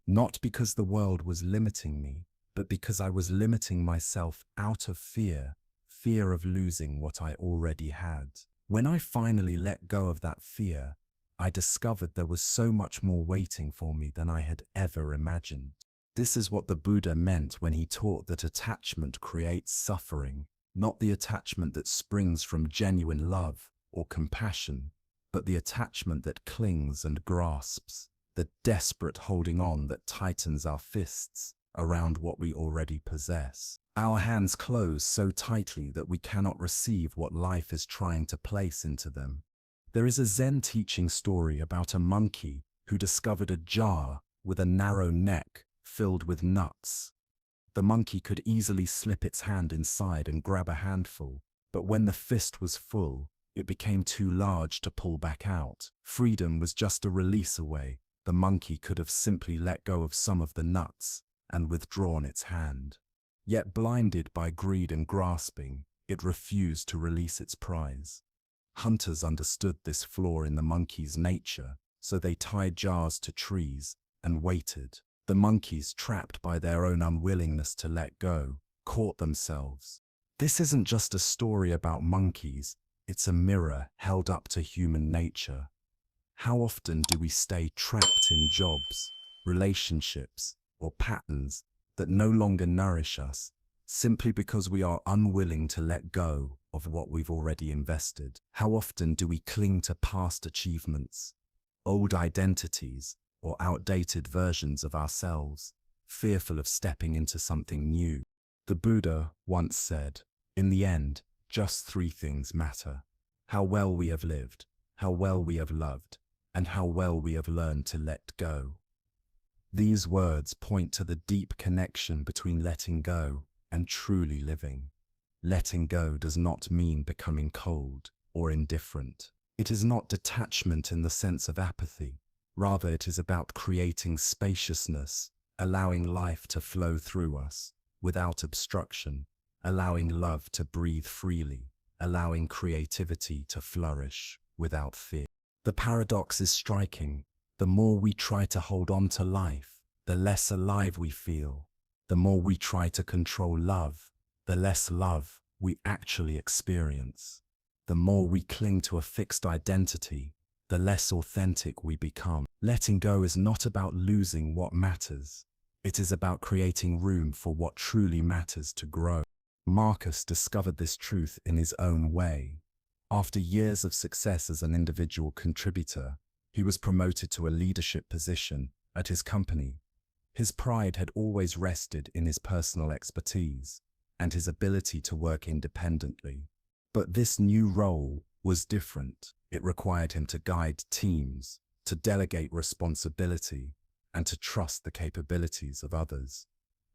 Not because the world was limiting me, but because I was limiting myself out of fear of losing what I already had. When I finally let go of that fear, I discovered there was so much more waiting for me than I had ever imagined. This is what the Buddha meant when he taught that attachment creates suffering, not the attachment that springs from genuine love or compassion, but the attachment that clings and grasps, the desperate holding on that tightens our fists around what we already possess. Our hands close so tightly that we cannot receive what life is trying to place into them. There is a Zen teaching story about a monkey who discovered a jar with a narrow neck filled with nuts. The monkey could easily slip its hand inside and grab a handful, but when the fist was full, it became too large to pull back out. Freedom was just a release away. The monkey could have simply let go of some of the nuts and withdrawn its hand. Yet blinded by greed and grasping, it refused to release its prize. Hunters understood this flaw in the monkey's nature, so they tied jars to trees and waited. The monkeys, trapped by their own unwillingness to let go, caught themselves. This isn't just a story about monkeys, it's a mirror held up to human nature. How often do we stay trapped in jobs, relationships, or patterns that no longer nourish us, simply because we are unwilling to let go of what we've already invested? How often do we cling to past achievements, old identities, or outdated versions of ourselves, fearful of stepping into something new. The Buddha once said, "In the end, just three things matter: how well we have lived, how well we have loved, and how well we have learned to let go." These words point to the deep connection between letting go and truly living. Letting go does not mean becoming cold or indifferent. It is not detachment in the sense of apathy. Rather, it is about creating spaciousness, allowing life to flow through us without obstruction, allowing love to breathe freely, allowing creativity to flourish without fear. The paradox is striking. The more we try to hold on to life, the less alive we feel. The more we try to control love, the less love we actually experience. The more we cling to a fixed identity, the less authentic we become. Letting go is not about losing what matters. It is about creating room for what truly matters to grow. Marcus discovered this truth in his own way. After years of success as an individual contributor, he was promoted to a leadership position at his company. His pride had always rested in his personal expertise and his ability to work independently. But this new role was different. It required him to guide teams, to delegate responsibility, and to trust the capabilities of others.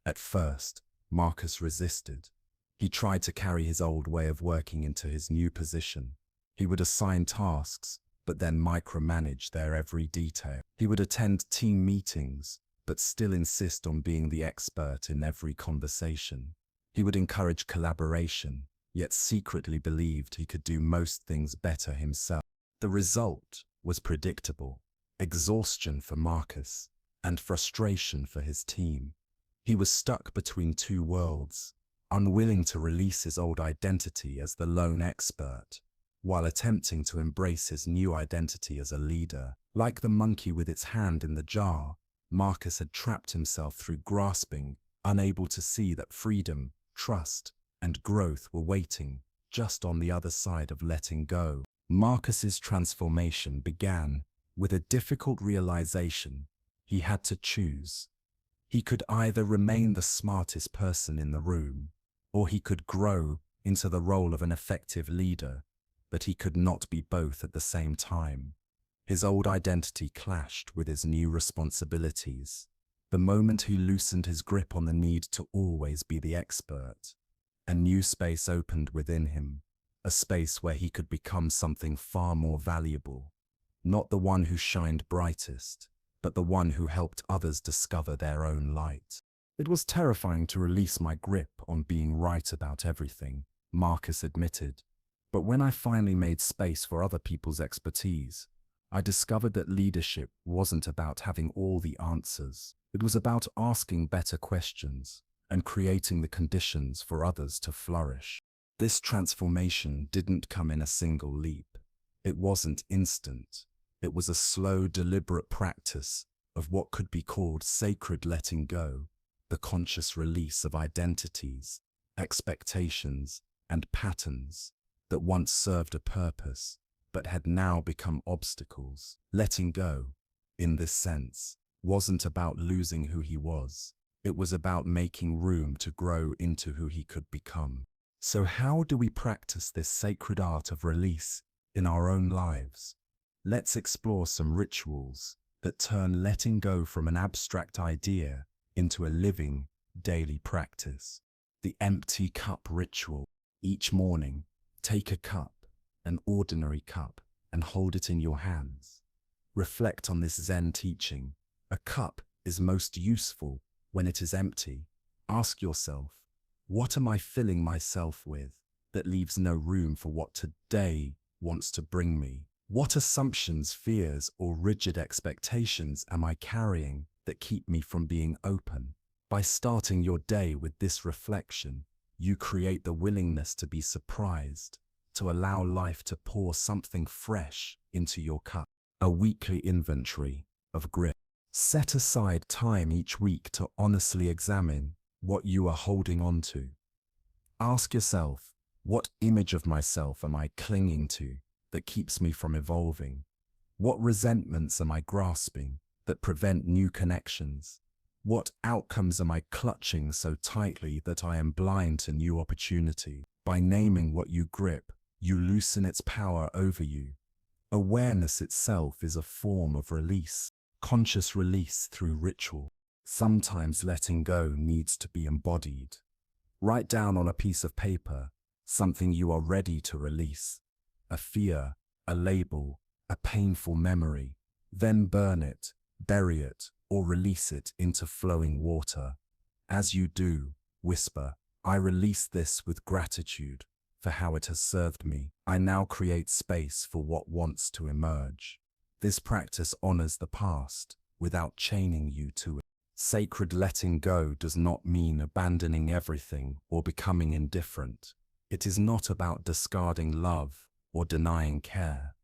At first, Marcus resisted. He tried to carry his old way of working into his new position. He would assign tasks, but then micromanage their every detail. He would attend team meetings, but still insist on being the expert in every conversation. He would encourage collaboration, yet secretly believed he could do most things better himself. The result was predictable: exhaustion for Marcus and frustration for his team. He was stuck between two worlds, unwilling to release his old identity as the lone expert, while attempting to embrace his new identity as a leader. Like the monkey with its hand in the jar, Marcus had trapped himself through grasping, unable to see that freedom, trust, and growth were waiting just on the other side of letting go. Marcus's transformation began with a difficult realization. He had to choose. He could either remain the smartest person in the room, or he could grow into the role of an effective leader, but he could not be both at the same time. His old identity clashed with his new responsibilities. The moment he loosened his grip on the need to always be the expert, a new space opened within him, a space where he could become something far more valuable, not the one who shined brightest, but the one who helped others discover their own light. It was terrifying to release my grip on being right about everything, Marcus admitted. But when I finally made space for other people's expertise, I discovered that leadership wasn't about having all the answers. It was about asking better questions and creating the conditions for others to flourish. This transformation didn't come in a single leap. It wasn't instant. It was a slow, deliberate practice of what could be called sacred letting go, the conscious release of identities, expectations, and patterns that once served a purpose, but had now become obstacles. Letting go, in this sense, wasn't about losing who he was. It was about making room to grow into who he could become. So how do we practice this sacred art of release in our own lives? Let's explore some rituals that turn letting go from an abstract idea into a living, daily practice. The empty cup ritual. Each morning, take a cup, an ordinary cup, and hold it in your hands. Reflect on this Zen teaching. A cup is most useful when it is empty. Ask yourself, what am I filling myself with that leaves no room for what today wants to bring me? What assumptions, fears, or rigid expectations am I carrying that keep me from being open? By starting your day with this reflection, you create the willingness to be surprised, to allow life to pour something fresh into your cup. A weekly inventory of grip. Set aside time each week to honestly examine what you are holding on to. Ask yourself, what image of myself am I clinging to that keeps me from evolving? What resentments am I grasping that prevent new connections? What outcomes am I clutching so tightly that I am blind to new opportunity? By naming what you grip, you loosen its power over you. Awareness itself is a form of release, conscious release through ritual. Sometimes letting go needs to be embodied. Write down on a piece of paper something you are ready to release. A fear, a label, a painful memory. Then burn it, bury it, or release it into flowing water. As you do, whisper, I release this with gratitude for how it has served me. I now create space for what wants to emerge. This practice honors the past without chaining you to it. Sacred letting go does not mean abandoning everything or becoming indifferent. It is not about discarding love or denying care.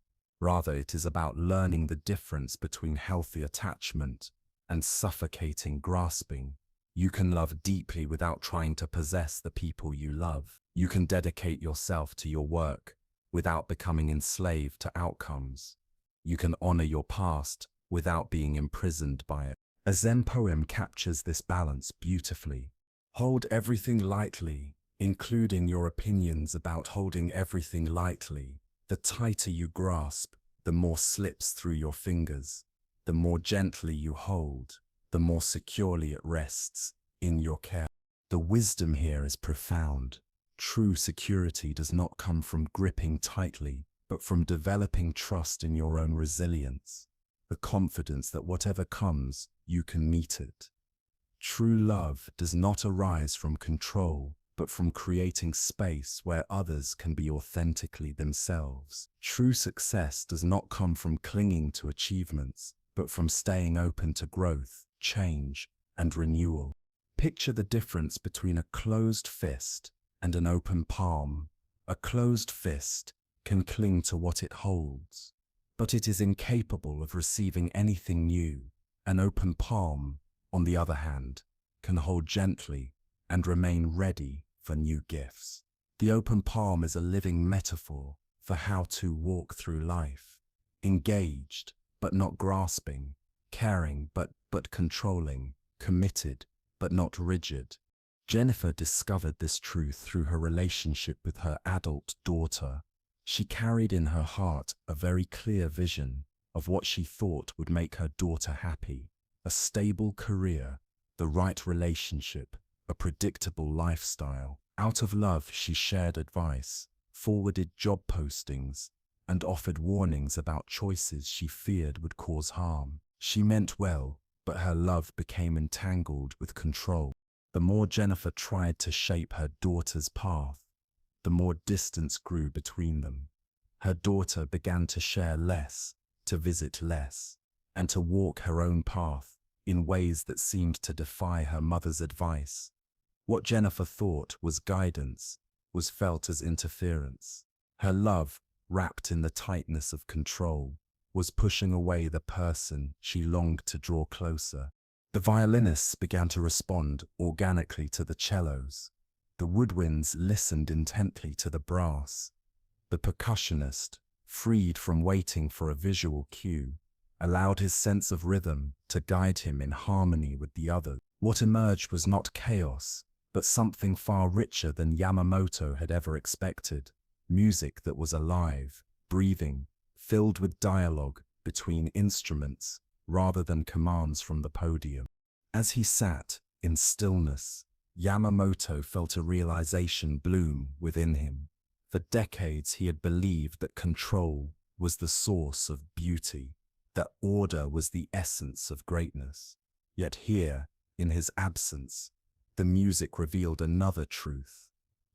Rather, it is about learning the difference between healthy attachment and suffocating grasping. You can love deeply without trying to possess the people you love. You can dedicate yourself to your work without becoming enslaved to outcomes. You can honor your past without being imprisoned by it. A Zen poem captures this balance beautifully. Hold everything lightly, including your opinions about holding everything lightly. The tighter you grasp, the more slips through your fingers. The more gently you hold, the more securely it rests in your care. The wisdom here is profound. True security does not come from gripping tightly, but from developing trust in your own resilience. The confidence that whatever comes, you can meet it. True love does not arise from control, but from creating space where others can be authentically themselves. True success does not come from clinging to achievements, but from staying open to growth, change, and renewal. Picture the difference between a closed fist and an open palm. A closed fist can cling to what it holds, but it is incapable of receiving anything new. An open palm, on the other hand, can hold gently and remain ready for new gifts. The open palm is a living metaphor for how to walk through life, engaged but not grasping, caring but controlling, committed but not rigid. Jennifer discovered this truth through her relationship with her adult daughter. She carried in her heart a very clear vision of what she thought would make her daughter happy: a stable career, the right relationship, a predictable lifestyle. Out of love, she shared advice, forwarded job postings, and offered warnings about choices she feared would cause harm. She meant well, but her love became entangled with control. The more Jennifer tried to shape her daughter's path, the more distance grew between them. Her daughter began to share less, to visit less, and to walk her own path in ways that seemed to defy her mother's advice. What Jennifer thought was guidance was felt as interference. Her love, wrapped in the tightness of control, was pushing away the person she longed to draw closer. The violinists began to respond organically to the cellos. The woodwinds listened intently to the brass. The percussionist, freed from waiting for a visual cue, allowed his sense of rhythm to guide him in harmony with the others. What emerged was not chaos, but something far richer than Yamamoto had ever expected. Music that was alive, breathing, filled with dialogue between instruments rather than commands from the podium. As he sat in stillness, Yamamoto felt a realization bloom within him. For decades he had believed that control was the source of beauty, that order was the essence of greatness. Yet here, in his absence, the music revealed another truth.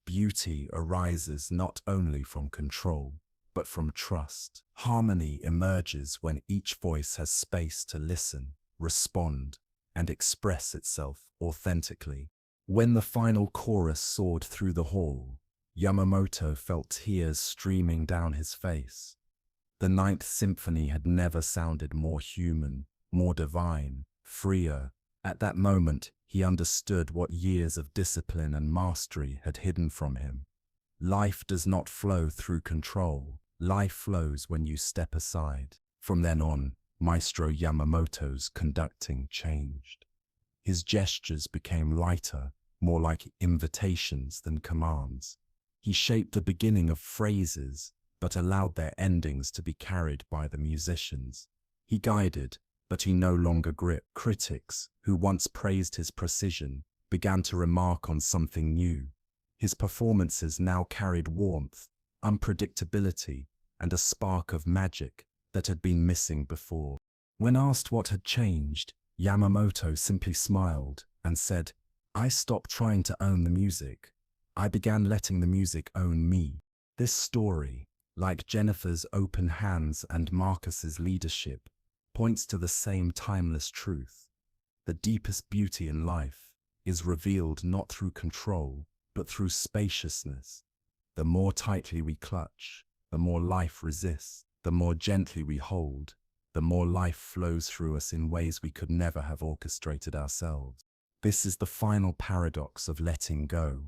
Beauty arises not only from control, but from trust. Harmony emerges when each voice has space to listen, respond, and express itself authentically. When the final chorus soared through the hall, Yamamoto felt tears streaming down his face. The Ninth Symphony had never sounded more human, more divine, freer. At that moment, he understood what years of discipline and mastery had hidden from him. Life does not flow through control. Life flows when you step aside. From then on, Maestro Yamamoto's conducting changed. His gestures became lighter, more like invitations than commands. He shaped the beginning of phrases, but allowed their endings to be carried by the musicians. He guided, but he no longer gripped. Critics, who once praised his precision, began to remark on something new. His performances now carried warmth, unpredictability, and a spark of magic that had been missing before. When asked what had changed, Yamamoto simply smiled and said, "I stopped trying to own the music. I began letting the music own me." This story, like Jennifer's open hands and Marcus's leadership, points to the same timeless truth. The deepest beauty in life is revealed not through control, but through spaciousness. The more tightly we clutch, the more life resists. The more gently we hold, the more life flows through us in ways we could never have orchestrated ourselves. This is the final paradox of letting go.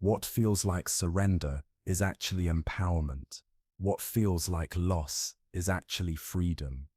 What feels like surrender is actually empowerment. What feels like loss is actually freedom.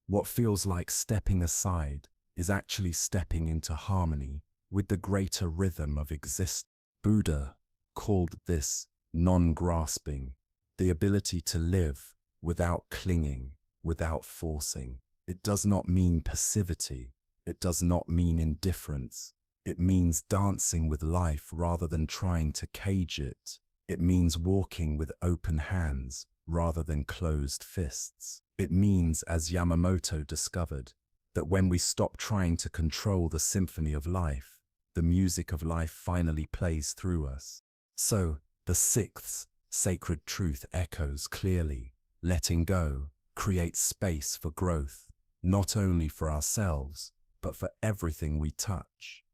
What feels like stepping aside is actually stepping into harmony with the greater rhythm of existence. Buddha called this non-grasping, the ability to live without clinging, without forcing. It does not mean passivity. It does not mean indifference. It means dancing with life rather than trying to cage it. It means walking with open hands rather than closed fists. It means, as Yamamoto discovered, that when we stop trying to control the symphony of life, the music of life finally plays through us. So, the sixth sacred truth echoes clearly. Letting go creates space for growth, not only for ourselves, but for everything we touch.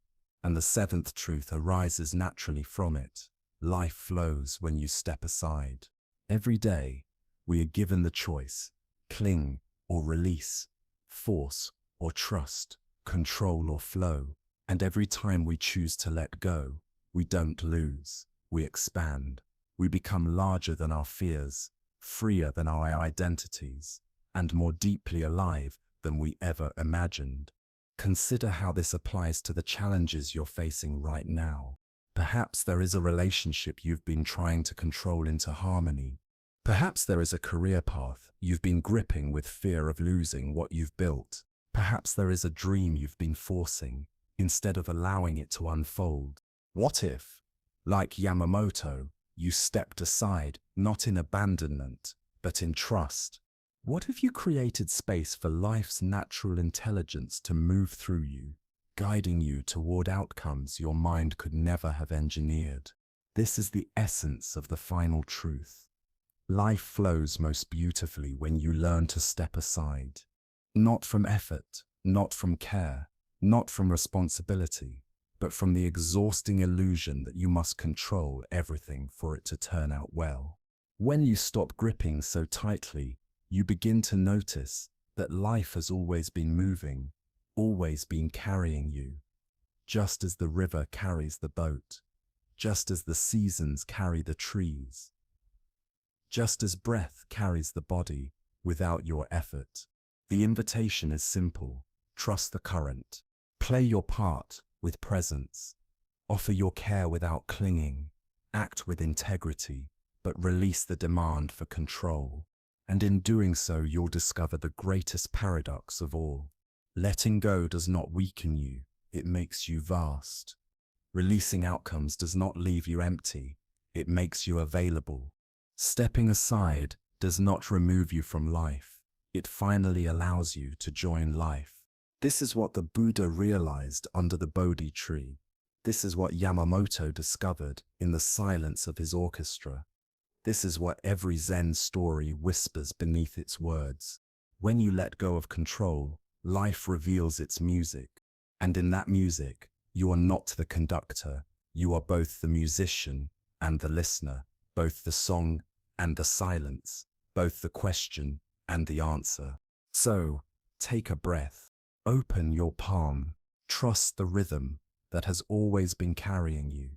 And the seventh truth arises naturally from it. Life flows when you step aside. Every day, we are given the choice: cling or release, force or trust, control or flow. And every time we choose to let go, we don't lose, we expand. We become larger than our fears, freer than our identities, and more deeply alive than we ever imagined. Consider how this applies to the challenges you're facing right now. Perhaps there is a relationship you've been trying to control into harmony. Perhaps there is a career path you've been gripping with fear of losing what you've built. Perhaps there is a dream you've been forcing instead of allowing it to unfold. What if, like Yamamoto, you stepped aside, not in abandonment, but in trust? What if you created space for life's natural intelligence to move through you, guiding you toward outcomes your mind could never have engineered? This is the essence of the final truth. Life flows most beautifully when you learn to step aside. Not from effort, not from care, not from responsibility, but from the exhausting illusion that you must control everything for it to turn out well. When you stop gripping so tightly, you begin to notice that life has always been moving, always been carrying you, just as the river carries the boat, just as the seasons carry the trees, just as breath carries the body without your effort. The invitation is simple: trust the current, play your part with presence, offer your care without clinging, act with integrity, but release the demand for control. And in doing so, you'll discover the greatest paradox of all. Letting go does not weaken you, it makes you vast. Releasing outcomes does not leave you empty, it makes you available. Stepping aside does not remove you from life, it finally allows you to join life. This is what the Buddha realized under the Bodhi tree. This is what Yamamoto discovered in the silence of his orchestra. This is what every Zen story whispers beneath its words. When you let go of control, life reveals its music. And in that music, you are not the conductor. You are both the musician and the listener, both the song and the silence, both the question and the answer. So, take a breath. Open your palm, trust the rhythm that has always been carrying you,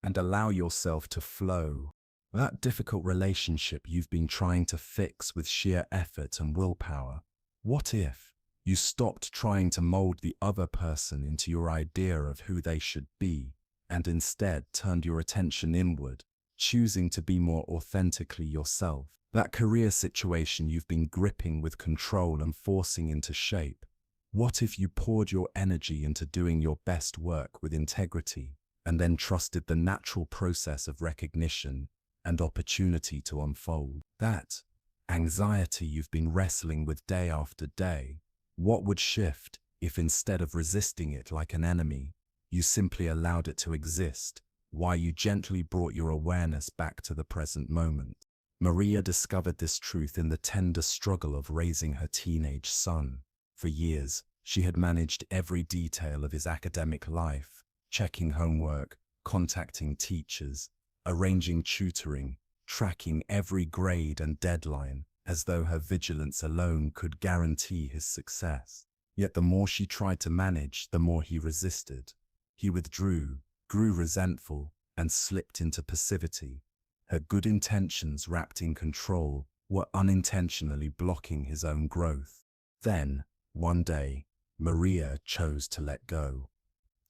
and allow yourself to flow. That difficult relationship you've been trying to fix with sheer effort and willpower, what if, You stopped trying to mold the other person into your idea of who they should be, and instead turned your attention inward, choosing to be more authentically yourself. That career situation you've been gripping with control and forcing into shape, what if you poured your energy into doing your best work with integrity, and then trusted the natural process of recognition and opportunity to unfold? That anxiety you've been wrestling with day after day, what would shift if instead of resisting it like an enemy, you simply allowed it to exist, while you gently brought your awareness back to the present moment? Maria discovered this truth in the tender struggle of raising her teenage son. For years, she had managed every detail of his academic life, checking homework, contacting teachers, arranging tutoring, tracking every grade and deadline, as though her vigilance alone could guarantee his success. Yet the more she tried to manage, the more he resisted. He withdrew, grew resentful, and slipped into passivity. Her good intentions, wrapped in control, were unintentionally blocking his own growth. Then, one day, Maria chose to let go.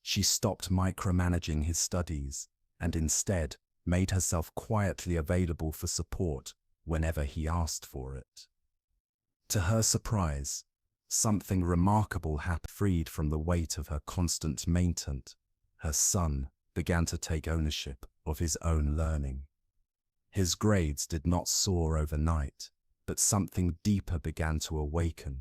She stopped micromanaging his studies, and instead made herself quietly available for support whenever he asked for it. To her surprise, something remarkable happened. Freed from the weight of her constant maintenance, her son began to take ownership of his own learning. His grades did not soar overnight, but something deeper began to awaken.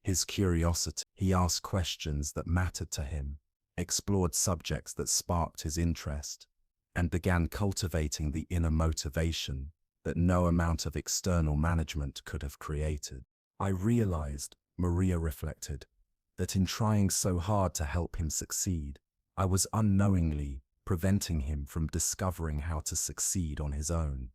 His curiosity. He asked questions that mattered to him, explored subjects that sparked his interest, and began cultivating the inner motivation that no amount of external management could have created. I realized, Maria reflected, that in trying so hard to help him succeed, I was unknowingly preventing him from discovering how to succeed on his own.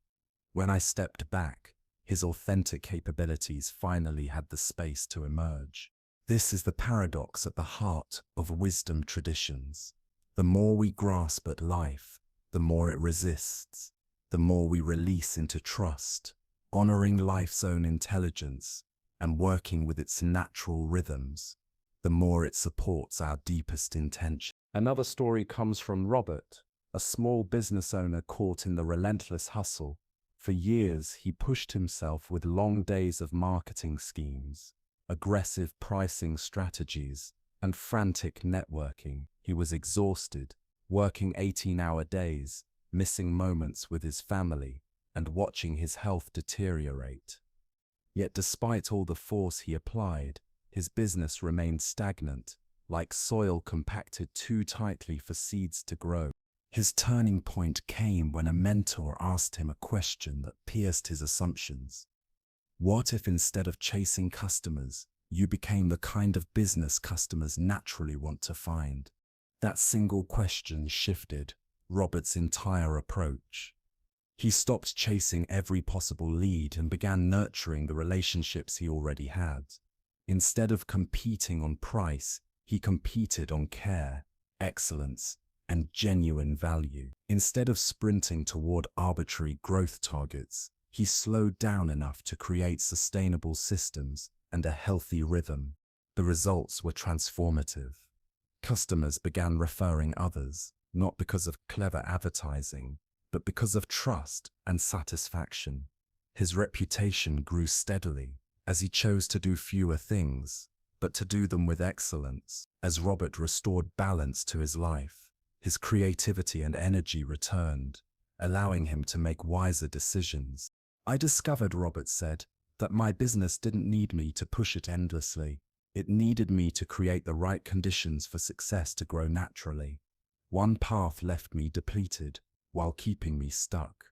When I stepped back, his authentic capabilities finally had the space to emerge. This is the paradox at the heart of wisdom traditions. The more we grasp at life, the more it resists. The more we release into trust, honoring life's own intelligence and working with its natural rhythms, the more it supports our deepest intention. Another story comes from Robert, a small business owner caught in the relentless hustle. For years, he pushed himself with long days of marketing schemes, aggressive pricing strategies, and frantic networking. He was exhausted, working 18-hour days, missing moments with his family, and watching his health deteriorate. Yet despite all the force he applied, his business remained stagnant, like soil compacted too tightly for seeds to grow. His turning point came when a mentor asked him a question that pierced his assumptions. What if instead of chasing customers, you became the kind of business customers naturally want to find? That single question shifted Robert's entire approach. He stopped chasing every possible lead and began nurturing the relationships he already had. Instead of competing on price, he competed on care, excellence, and genuine value. Instead of sprinting toward arbitrary growth targets, he slowed down enough to create sustainable systems and a healthy rhythm. The results were transformative. Customers began referring others, not because of clever advertising, but because of trust and satisfaction. His reputation grew steadily as he chose to do fewer things, but to do them with excellence. As Robert restored balance to his life, his creativity and energy returned, allowing him to make wiser decisions. I discovered, Robert said, that my business didn't need me to push it endlessly. It needed me to create the right conditions for success to grow naturally. One path left me depleted while keeping me stuck.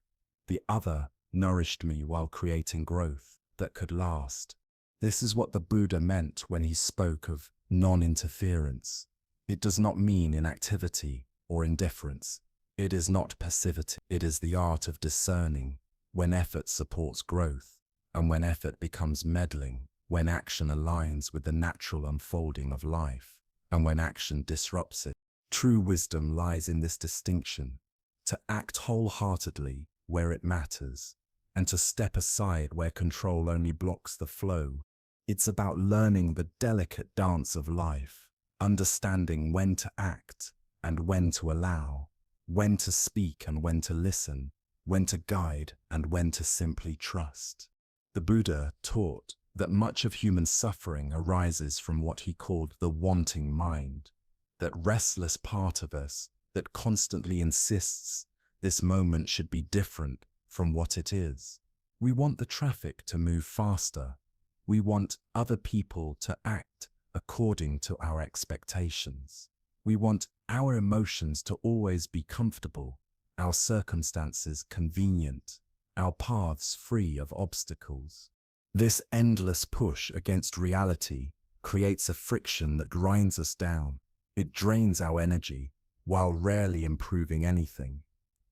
The other nourished me while creating growth that could last. This is what the Buddha meant when he spoke of non-interference. It does not mean inactivity or indifference. It is not passivity. It is the art of discerning when effort supports growth and when effort becomes meddling, when action aligns with the natural unfolding of life and when action disrupts it. True wisdom lies in this distinction: to act wholeheartedly where it matters, and to step aside where control only blocks the flow. It's about learning the delicate dance of life, understanding when to act and when to allow, when to speak and when to listen, when to guide and when to simply trust. The Buddha taught that much of human suffering arises from what he called the wanting mind, that restless part of us that constantly insists this moment should be different from what it is. We want the traffic to move faster. We want other people to act according to our expectations. We want our emotions to always be comfortable, our circumstances convenient, our paths free of obstacles. This endless push against reality creates a friction that grinds us down. It drains our energy while rarely improving anything.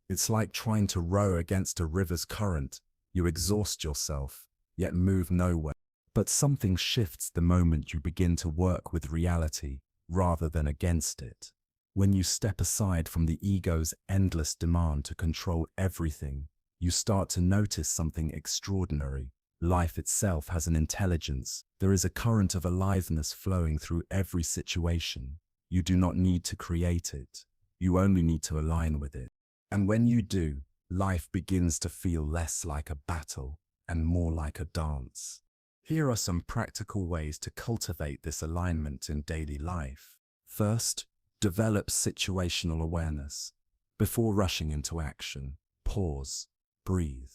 It's like trying to row against a river's current. You exhaust yourself, yet move nowhere. But something shifts the moment you begin to work with reality rather than against it. When you step aside from the ego's endless demand to control everything, you start to notice something extraordinary. Life itself has an intelligence. There is a current of aliveness flowing through every situation. You do not need to create it. You only need to align with it. And when you do, life begins to feel less like a battle and more like a dance. Here are some practical ways to cultivate this alignment in daily life. First, develop situational awareness. Before rushing into action, pause, breathe.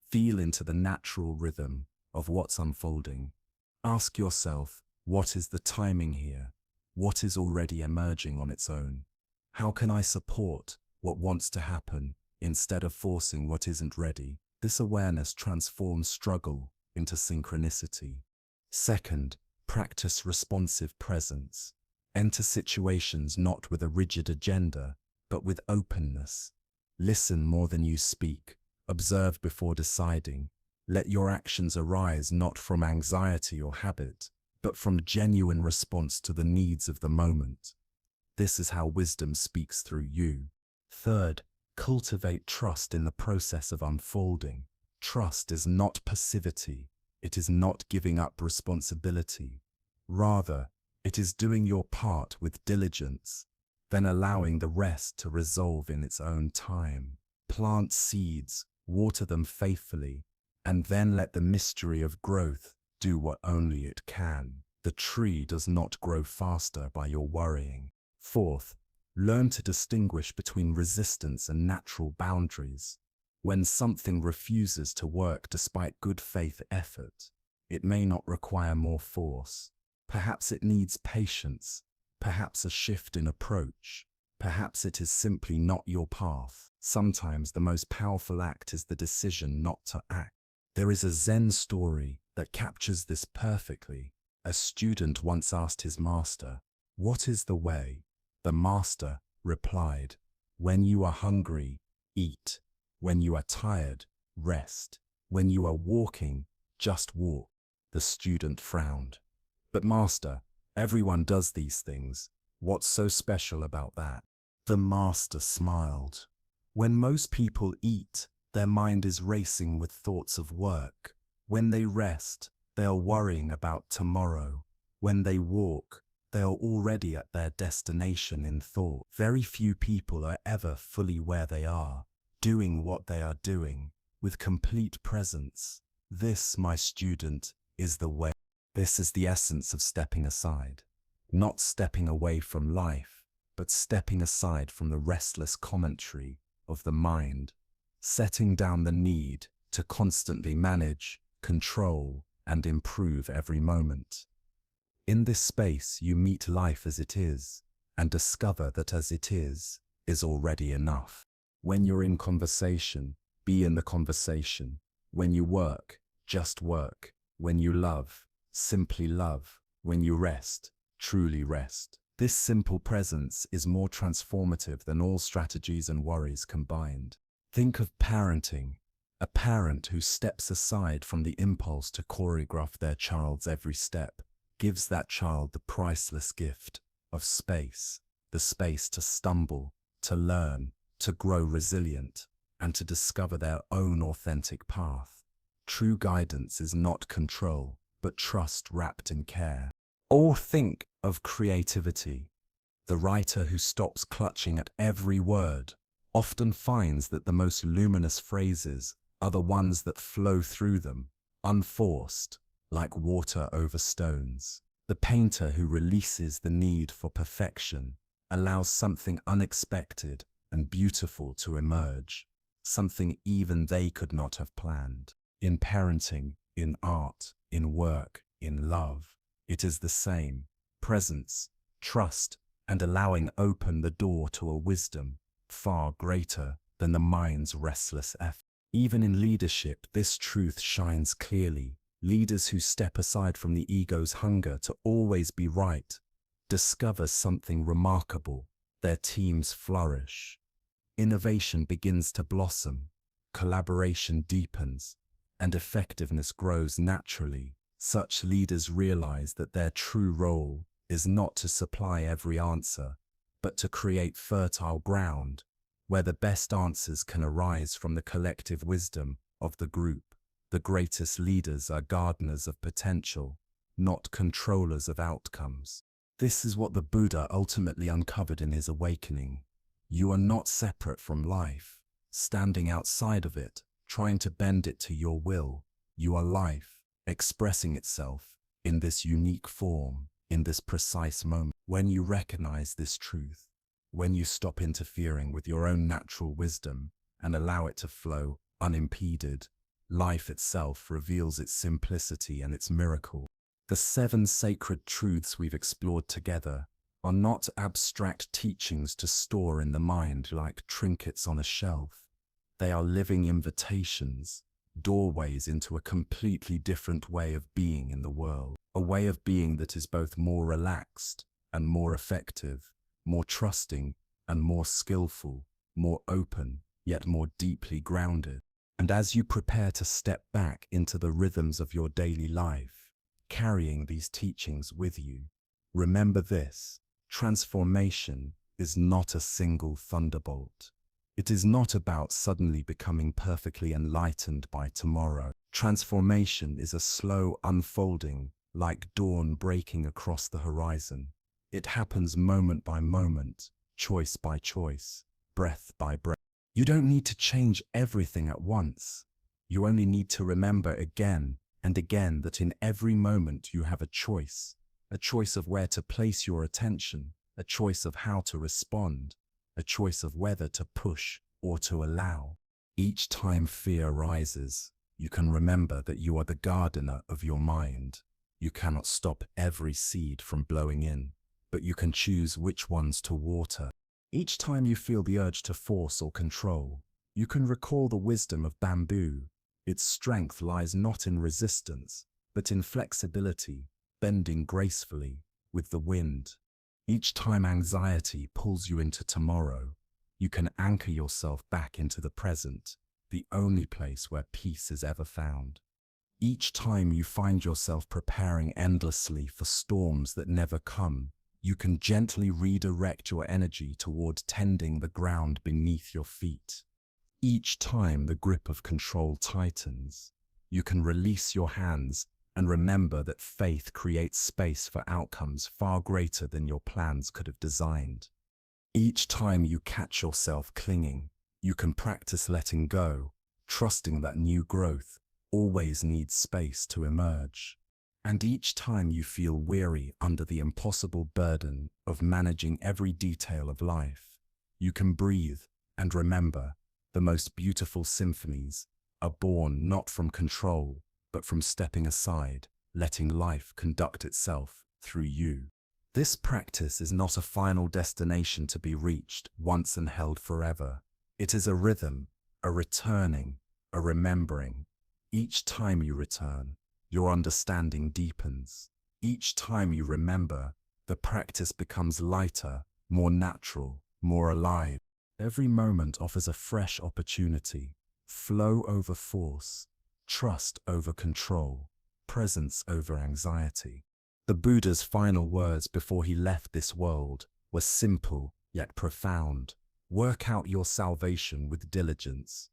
Feel into the natural rhythm of what's unfolding. Ask yourself, what is the timing here? What is already emerging on its own? How can I support what wants to happen instead of forcing what isn't ready? This awareness transforms struggle into synchronicity. Second, practice responsive presence. Enter situations not with a rigid agenda, but with openness. Listen more than you speak. Observe before deciding. Let your actions arise not from anxiety or habit, but from genuine response to the needs of the moment. This is how wisdom speaks through you. Third, cultivate trust in the process of unfolding. Trust is not passivity. It is not giving up responsibility. Rather, it is doing your part with diligence, then allowing the rest to resolve in its own time. Plant seeds, water them faithfully, and then let the mystery of growth do what only it can. The tree does not grow faster by your worrying. Fourth, learn to distinguish between resistance and natural boundaries. When something refuses to work despite good faith effort, it may not require more force. Perhaps it needs patience, perhaps a shift in approach, perhaps it is simply not your path. Sometimes the most powerful act is the decision not to act. There is a Zen story that captures this perfectly. A student once asked his master, "What is the way?" The master replied, "When you are hungry, eat. When you are tired, rest. When you are walking, just walk." The student frowned. "But master, everyone does these things. What's so special about that?" The master smiled. "When most people eat, their mind is racing with thoughts of work. When they rest, they are worrying about tomorrow. When they walk, they are already at their destination in thought. Very few people are ever fully where they are, doing what they are doing, with complete presence. This, my student, is the way. This is the essence of stepping aside. Not stepping away from life, but stepping aside from the restless commentary of the mind, setting down the need to constantly manage, control, and improve every moment. In this space, you meet life as it is, and discover that as it is already enough. When you're in conversation, be in the conversation. When you work, just work. When you love, simply love. When you rest, truly rest. This simple presence is more transformative than all strategies and worries combined. Think of parenting. A parent who steps aside from the impulse to choreograph their child's every step gives that child the priceless gift of space, the space to stumble, to learn, to grow resilient, and to discover their own authentic path. True guidance is not control, but trust wrapped in care. Or think of creativity. The writer who stops clutching at every word often finds that the most luminous phrases are the ones that flow through them, unforced, like water over stones. The painter who releases the need for perfection allows something unexpected and beautiful to emerge, something even they could not have planned. In parenting, in art, in work, in love, it is the same. Presence, trust, and allowing open the door to a wisdom far greater than the mind's restless effort. Even in leadership, this truth shines clearly. Leaders who step aside from the ego's hunger to always be right discover something remarkable. Their teams flourish. Innovation begins to blossom. Collaboration deepens, and effectiveness grows naturally. Such leaders realize that their true role is not to supply every answer, but to create fertile ground where the best answers can arise from the collective wisdom of the group. The greatest leaders are gardeners of potential, not controllers of outcomes. This is what the Buddha ultimately uncovered in his awakening. You are not separate from life, standing outside of it, trying to bend it to your will. You are life, expressing itself in this unique form, in this precise moment. When you recognize this truth, when you stop interfering with your own natural wisdom and allow it to flow unimpeded, life itself reveals its simplicity and its miracle. The 7 sacred truths we've explored together are not abstract teachings to store in the mind like trinkets on a shelf. They are living invitations, doorways into a completely different way of being in the world. A way of being that is both more relaxed and more effective, more trusting and more skillful, more open, yet more deeply grounded. And as you prepare to step back into the rhythms of your daily life, carrying these teachings with you, remember this: transformation is not a single thunderbolt. It is not about suddenly becoming perfectly enlightened by tomorrow. Transformation is a slow unfolding, like dawn breaking across the horizon. It happens moment by moment, choice by choice, breath by breath. You don't need to change everything at once. You only need to remember again and again that in every moment you have a choice of where to place your attention, a choice of how to respond, a choice of whether to push or to allow. Each time fear rises, you can remember that you are the gardener of your mind. You cannot stop every seed from blowing in, but you can choose which ones to water. Each time you feel the urge to force or control, you can recall the wisdom of bamboo. Its strength lies not in resistance, but in flexibility, bending gracefully with the wind. Each time anxiety pulls you into tomorrow, you can anchor yourself back into the present, the only place where peace is ever found. Each time you find yourself preparing endlessly for storms that never come, you can gently redirect your energy toward tending the ground beneath your feet. Each time the grip of control tightens, you can release your hands and remember that faith creates space for outcomes far greater than your plans could have designed. Each time you catch yourself clinging, you can practice letting go, trusting that new growth always needs space to emerge. And each time you feel weary under the impossible burden of managing every detail of life, you can breathe and remember the most beautiful symphonies are born not from control, but from stepping aside, letting life conduct itself through you. This practice is not a final destination to be reached once and held forever. It is a rhythm, a returning, a remembering. Each time you return, your understanding deepens. Each time you remember, the practice becomes lighter, more natural, more alive. Every moment offers a fresh opportunity. Flow over force, trust over control, presence over anxiety. The Buddha's final words before he left this world were simple yet profound. Work out your salvation with diligence.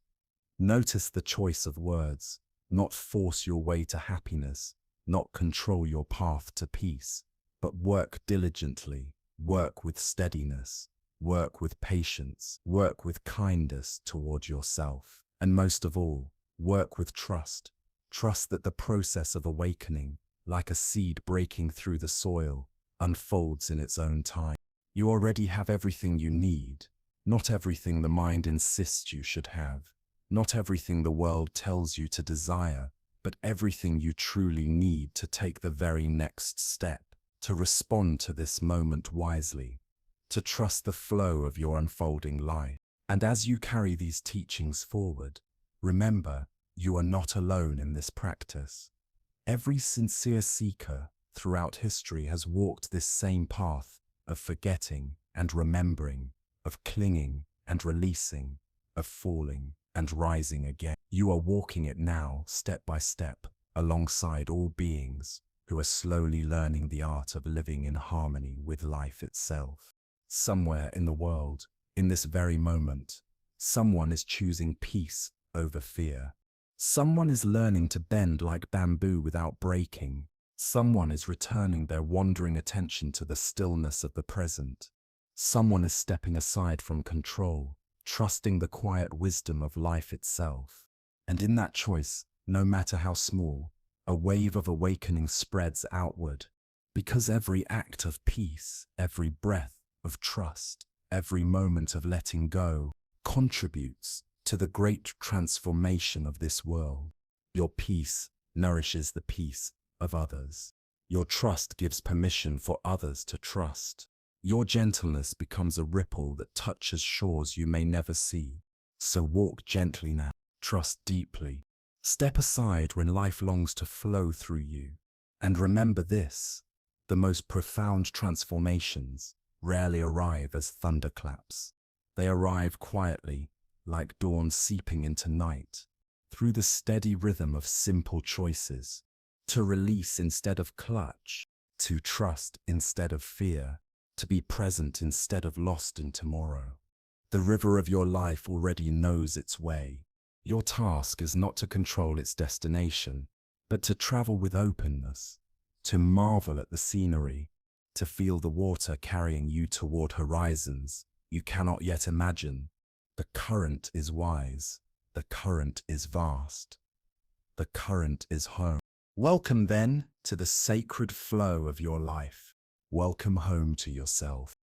Notice the choice of words. Not force your way to happiness, not control your path to peace, but work diligently, work with steadiness, work with patience, work with kindness toward yourself, and most of all, work with trust. Trust that the process of awakening, like a seed breaking through the soil, unfolds in its own time. You already have everything you need, not everything the mind insists you should have, not everything the world tells you to desire, but everything you truly need to take the very next step, to respond to this moment wisely, to trust the flow of your unfolding life. And as you carry these teachings forward, remember, you are not alone in this practice. Every sincere seeker throughout history has walked this same path of forgetting and remembering, of clinging and releasing, of falling and rising again. You are walking it now, step by step, alongside all beings who are slowly learning the art of living in harmony with life itself. Somewhere in the world, in this very moment, someone is choosing peace over fear. Someone is learning to bend like bamboo without breaking. Someone is returning their wandering attention to the stillness of the present. Someone is stepping aside from control, trusting the quiet wisdom of life itself. And in that choice, no matter how small, a wave of awakening spreads outward, because every act of peace, every breath of trust, every moment of letting go contributes to the great transformation of this world. Your peace nourishes the peace of others. Your trust gives permission for others to trust. Your gentleness becomes a ripple that touches shores you may never see. So walk gently now, trust deeply. Step aside when life longs to flow through you. And remember this, the most profound transformations rarely arrive as thunderclaps. They arrive quietly, like dawn seeping into night, through the steady rhythm of simple choices, to release instead of clutch, to trust instead of fear, to be present instead of lost in tomorrow. The river of your life already knows its way. Your task is not to control its destination, but to travel with openness, to marvel at the scenery, to feel the water carrying you toward horizons you cannot yet imagine. The current is wise. The current is vast. The current is home. Welcome then to the sacred flow of your life. Welcome home to yourself.